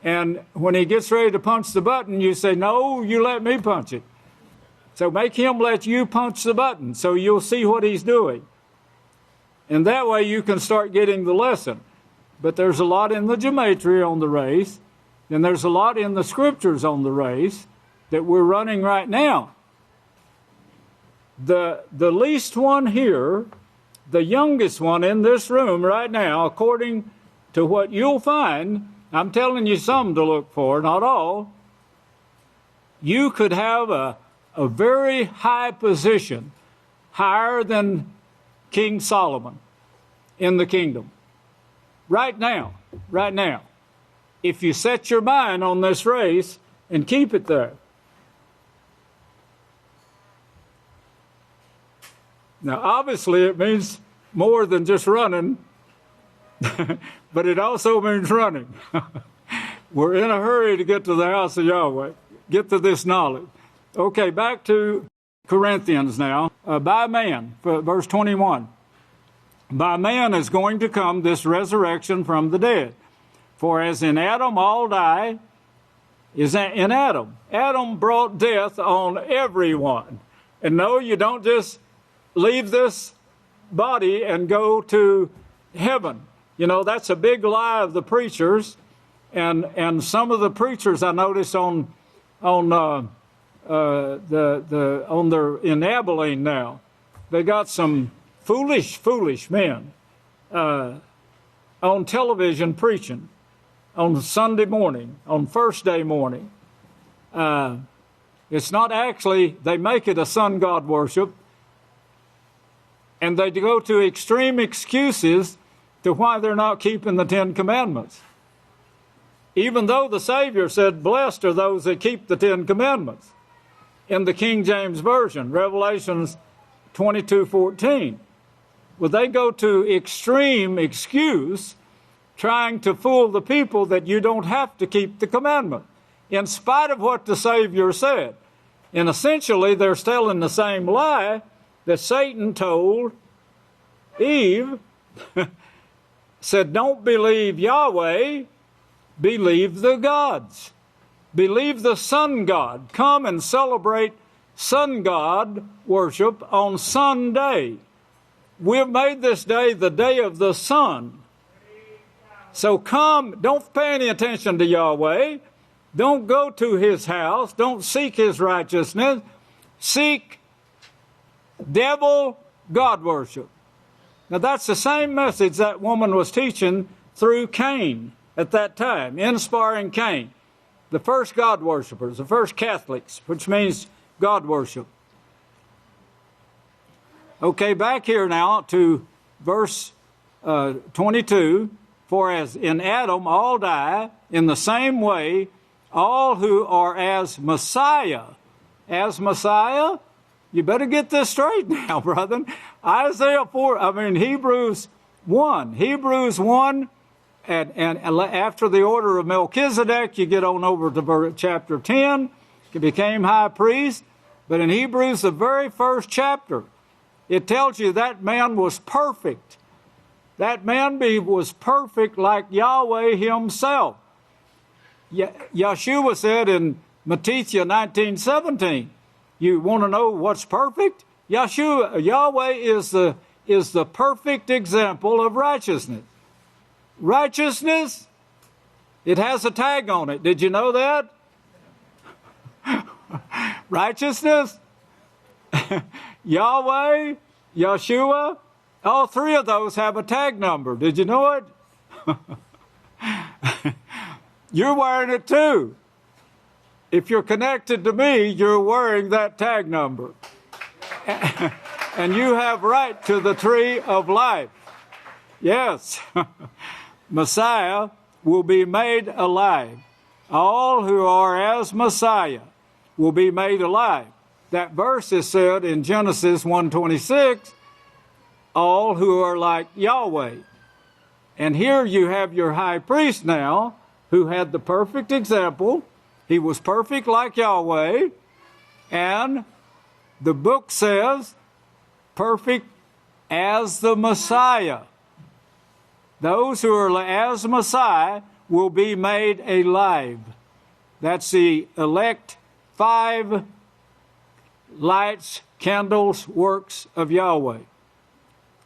And when he gets ready to punch the button, you say, no, you let me punch it. So make him let you punch the button so you'll see what he's doing. And that way you can start getting the lesson. But there's a lot in the gematria on the race, and there's a lot in the scriptures on the race that we're running right now. The least one here, the youngest one in this room right now, according to what you'll find, I'm telling you some to look for, not all, you could have a very high position, higher than King Solomon in the kingdom. Right now, if you set your mind on this race and keep it there. Now, obviously, it means more than just running, but it also means running. We're in a hurry to get to the house of Yahweh, get to this knowledge. Okay, back to Corinthians now. By man, verse 21. By man is going to come this resurrection from the dead. For as in Adam all die, is in Adam. Adam brought death on everyone. And no, you don't just leave this body and go to heaven. You know, that's a big lie of the preachers. And some of the preachers I notice in Abelin now, they got some foolish men on television preaching on Sunday morning, on first day morning. It's not actually, they make it a sun god worship, and they go to extreme excuses to why they're not keeping the Ten Commandments. Even though the Savior said, blessed are those that keep the Ten Commandments in the King James Version, Revelations 22:14. Well, they go to extreme excuse trying to fool the people that you don't have to keep the commandment, in spite of what the Savior said. And essentially, they're telling the same lie that Satan told Eve, said, don't believe Yahweh, believe the gods. Believe the sun god. Come and celebrate sun god worship on Sunday. We've made this day the day of the sun. So come, don't pay any attention to Yahweh. Don't go to his house. Don't seek his righteousness. Seek devil God worship. Now that's the same message that woman was teaching through Cain at that time, inspiring Cain. The first God worshipers, the first Catholics, which means God worship. Okay, back here now to verse 22. For as in Adam all die, in the same way all who are as Messiah. As Messiah? You better get this straight now, brother. Hebrews 1. Hebrews 1, and after the order of Melchizedek, you get on over to chapter 10. He became high priest. But in Hebrews, the very first chapter, it tells you that man was perfect. That man was perfect like Yahweh himself. Yahshua said in Matthew 19:17, you want to know what's perfect? Yahweh is the perfect example of righteousness. Righteousness, it has a tag on it. Did you know that? Righteousness, Yahweh, Yahshua, all three of those have a tag number. Did you know it? You're wearing it too. If you're connected to me, you're wearing that tag number. And you have right to the tree of life. Yes. Messiah will be made alive. All who are as Messiah will be made alive. That verse is said in Genesis 1:26, all who are like Yahweh. And here you have your high priest now, who had the perfect example. He was perfect like Yahweh. And the book says, perfect as the Messiah. Those who are as Messiah will be made alive. That's the elect 5 lights, candles, works of Yahweh.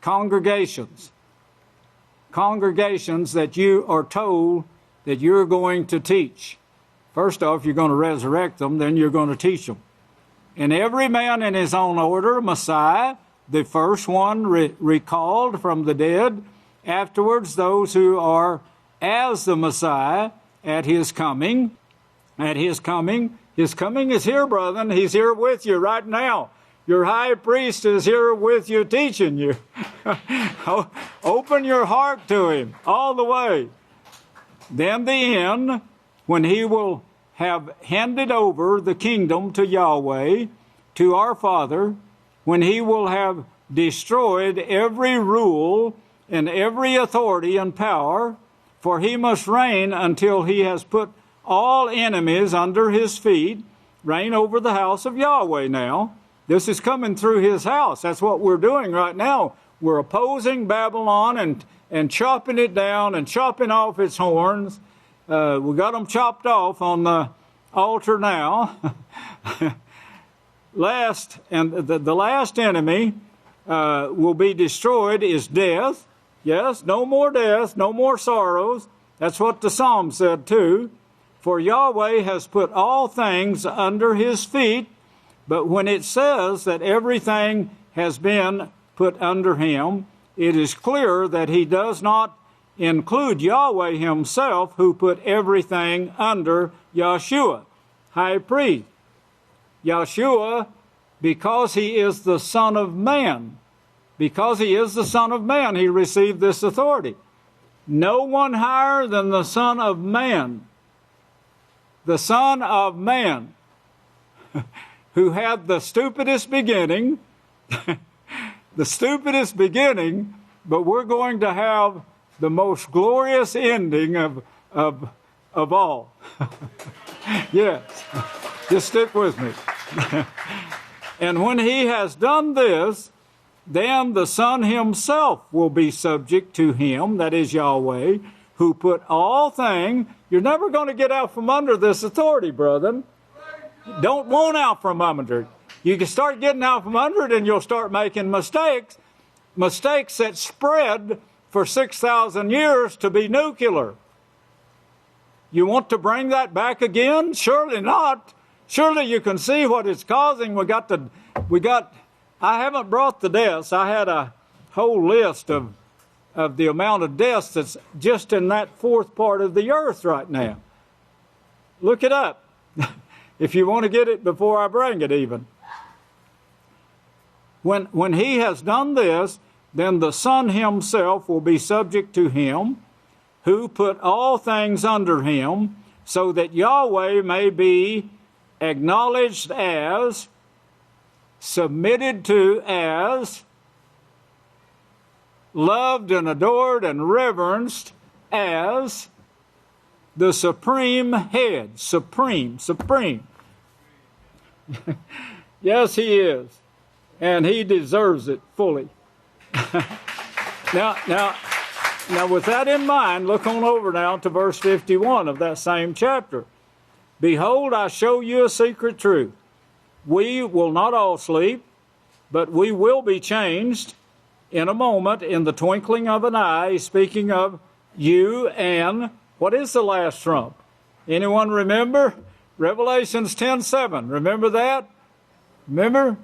Congregations that you are told that you're going to teach. First off, you're going to resurrect them, then you're going to teach them. And every man in his own order, Messiah, the first one recalled from the dead, afterwards those who are as the Messiah at his coming. His coming is here, brethren. He's here with you right now. Your high priest is here with you, teaching you. Open your heart to him all the way. Then the end, when he will have handed over the kingdom to Yahweh, to our Father, when he will have destroyed every rule and every authority and power, for he must reign until he has put all enemies under his feet, reign over the house of Yahweh now. This is coming through his house. That's what we're doing right now. We're opposing Babylon and chopping it down and chopping off its horns. We got them chopped off on the altar now. The last enemy will be destroyed is death. Yes, no more death, no more sorrows. That's what the Psalm said too. For Yahweh has put all things under his feet. But when it says that everything has been put under him, it is clear that he does not include Yahweh himself, who put everything under Yahshua, high priest. Yahshua, because he is the Son of Man, he received this authority. No one higher than the Son of Man. The Son of Man, who had the stupidest beginning, but we're going to have the most glorious ending of all. Yes, just stick with me. And when he has done this, then the Son himself will be subject to him, that is Yahweh, who put all things. You're never going to get out from under this authority, brethren. Don't want out from under it. You can start getting out from under it and you'll start making mistakes that spread for 6,000 years to be nuclear. You want to bring that back again? Surely not. Surely you can see what it's causing. I haven't brought the deaths. I had a whole list of the amount of deaths that's just in that fourth part of the earth right now. Look it up. If you want to get it before I bring it even. When he has done this, then the Son himself will be subject to him, who put all things under him, so that Yahweh may be acknowledged as, submitted to as, loved and adored and reverenced as the supreme head. Supreme. Yes, he is. And he deserves it fully. Now, with that in mind, look on over now to verse 51 of that same chapter. Behold, I show you a secret truth. We will not all sleep, but we will be changed in a moment, in the twinkling of an eye. Speaking of you and what is the last trump? Anyone remember? Revelations 10:7. Remember that? Remember?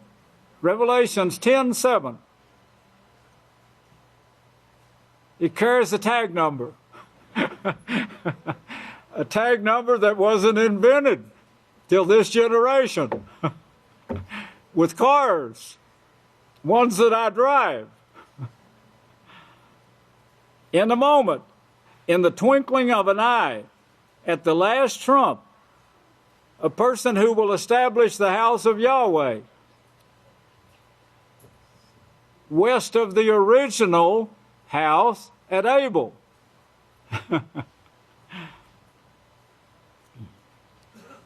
Revelations 10:7. It carries a tag number. A tag number that wasn't invented till this generation. With cars, ones that I drive. In a moment, in the twinkling of an eye, at the last trump, a person who will establish the house of Yahweh, west of the original house at Abel.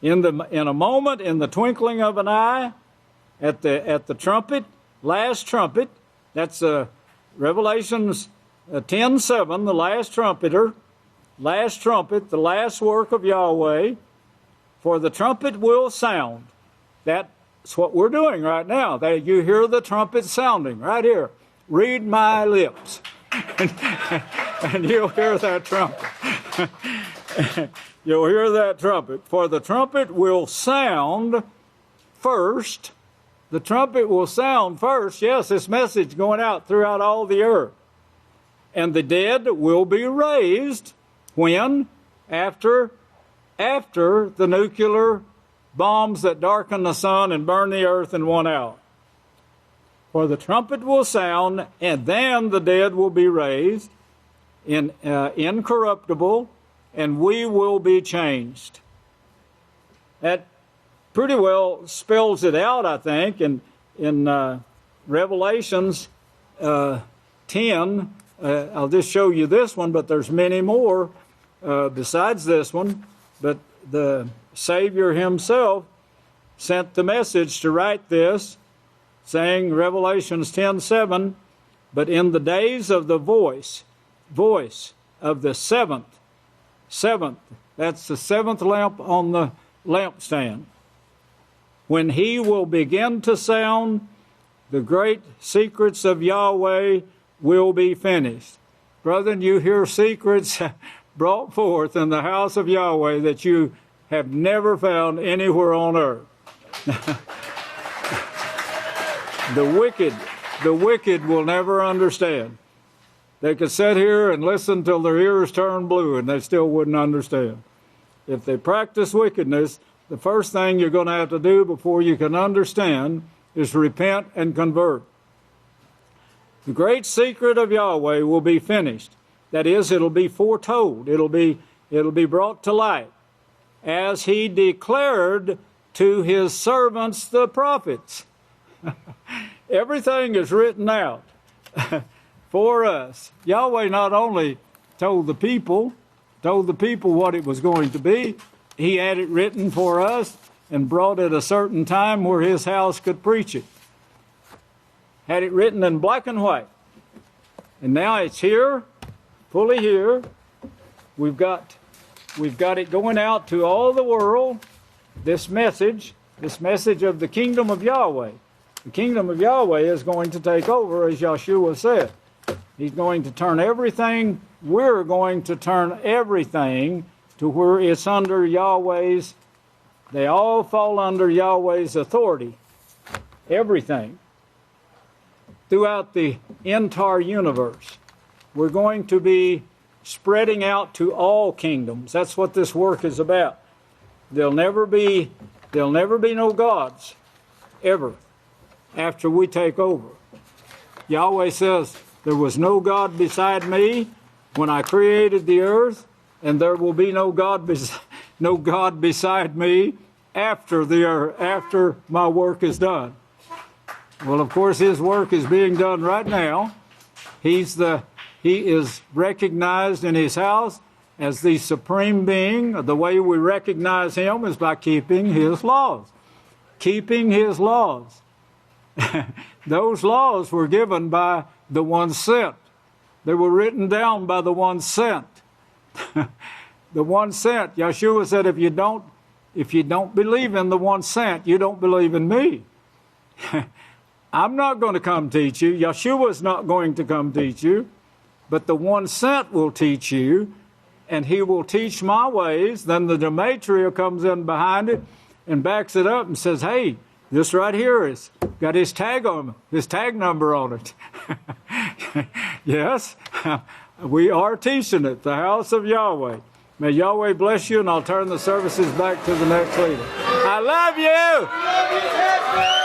In a moment, in the twinkling of an eye, at the trumpet, last trumpet, that's Revelations 10:7, the last trumpeter, last trumpet, the last work of Yahweh, for the trumpet will sound. That's what we're doing right now. You hear the trumpet sounding right here. Read my lips, and you'll hear that trumpet. You'll hear that trumpet. For the trumpet will sound first. The trumpet will sound first. Yes, this message going out throughout all the earth. And the dead will be raised when? After the nuclear bombs that darken the sun and burn the earth in 1 hour. For the trumpet will sound, and then the dead will be raised incorruptible, and we will be changed. That pretty well spells it out, I think, in Revelations 10. I'll just show you this one, but there's many more besides this one. But the Savior himself sent the message to write this, saying, Revelations 10:7, but in the days of the voice of the seventh, that's the seventh lamp on the lampstand, when he will begin to sound, the great secrets of Yahweh will be finished. Brethren, you hear secrets brought forth in the house of Yahweh that you have never found anywhere on earth. The wicked will never understand. They could sit here and listen till their ears turn blue and they still wouldn't understand. If they practice wickedness, the first thing you're going to have to do before you can understand is repent and convert. The great secret of Yahweh will be finished. That is, it'll be foretold. It'll be brought to light, as he declared to his servants, the prophets. Everything is written out for us. Yahweh not only told the people what it was going to be, he had it written for us and brought it a certain time where his house could preach it. Had it written in black and white. And now it's here, fully here. We've got it going out to all the world, this message of the kingdom of Yahweh. The kingdom of Yahweh is going to take over, as Yahshua said. He's going to turn everything, we're going to turn everything to where it's under Yahweh's, they all fall under Yahweh's authority. Everything. Throughout the entire universe. We're going to be spreading out to all kingdoms. That's what this work is about. There'll never be no gods, ever, after we take over. Yahweh says, there was no God beside me when I created the earth, and there will be no God no God beside me after my work is done. Well, of course, his work is being done right now. He is recognized in his house as the supreme being. The way we recognize him is by keeping his laws. Keeping his laws. Those laws were given by the one sent. They were written down by the one sent. The one sent. Yahshua said, if you don't believe in the one sent, you don't believe in me. I'm not going to come teach you. Yahshua is not going to come teach you. But the one sent will teach you, and he will teach my ways. Then the Demetria comes in behind it and backs it up and says, hey, this right here is got his tag on, his tag number on it. Yes, we are teaching it, the House of Yahweh. May Yahweh bless you, and I'll turn the services back to the next leader. I love you!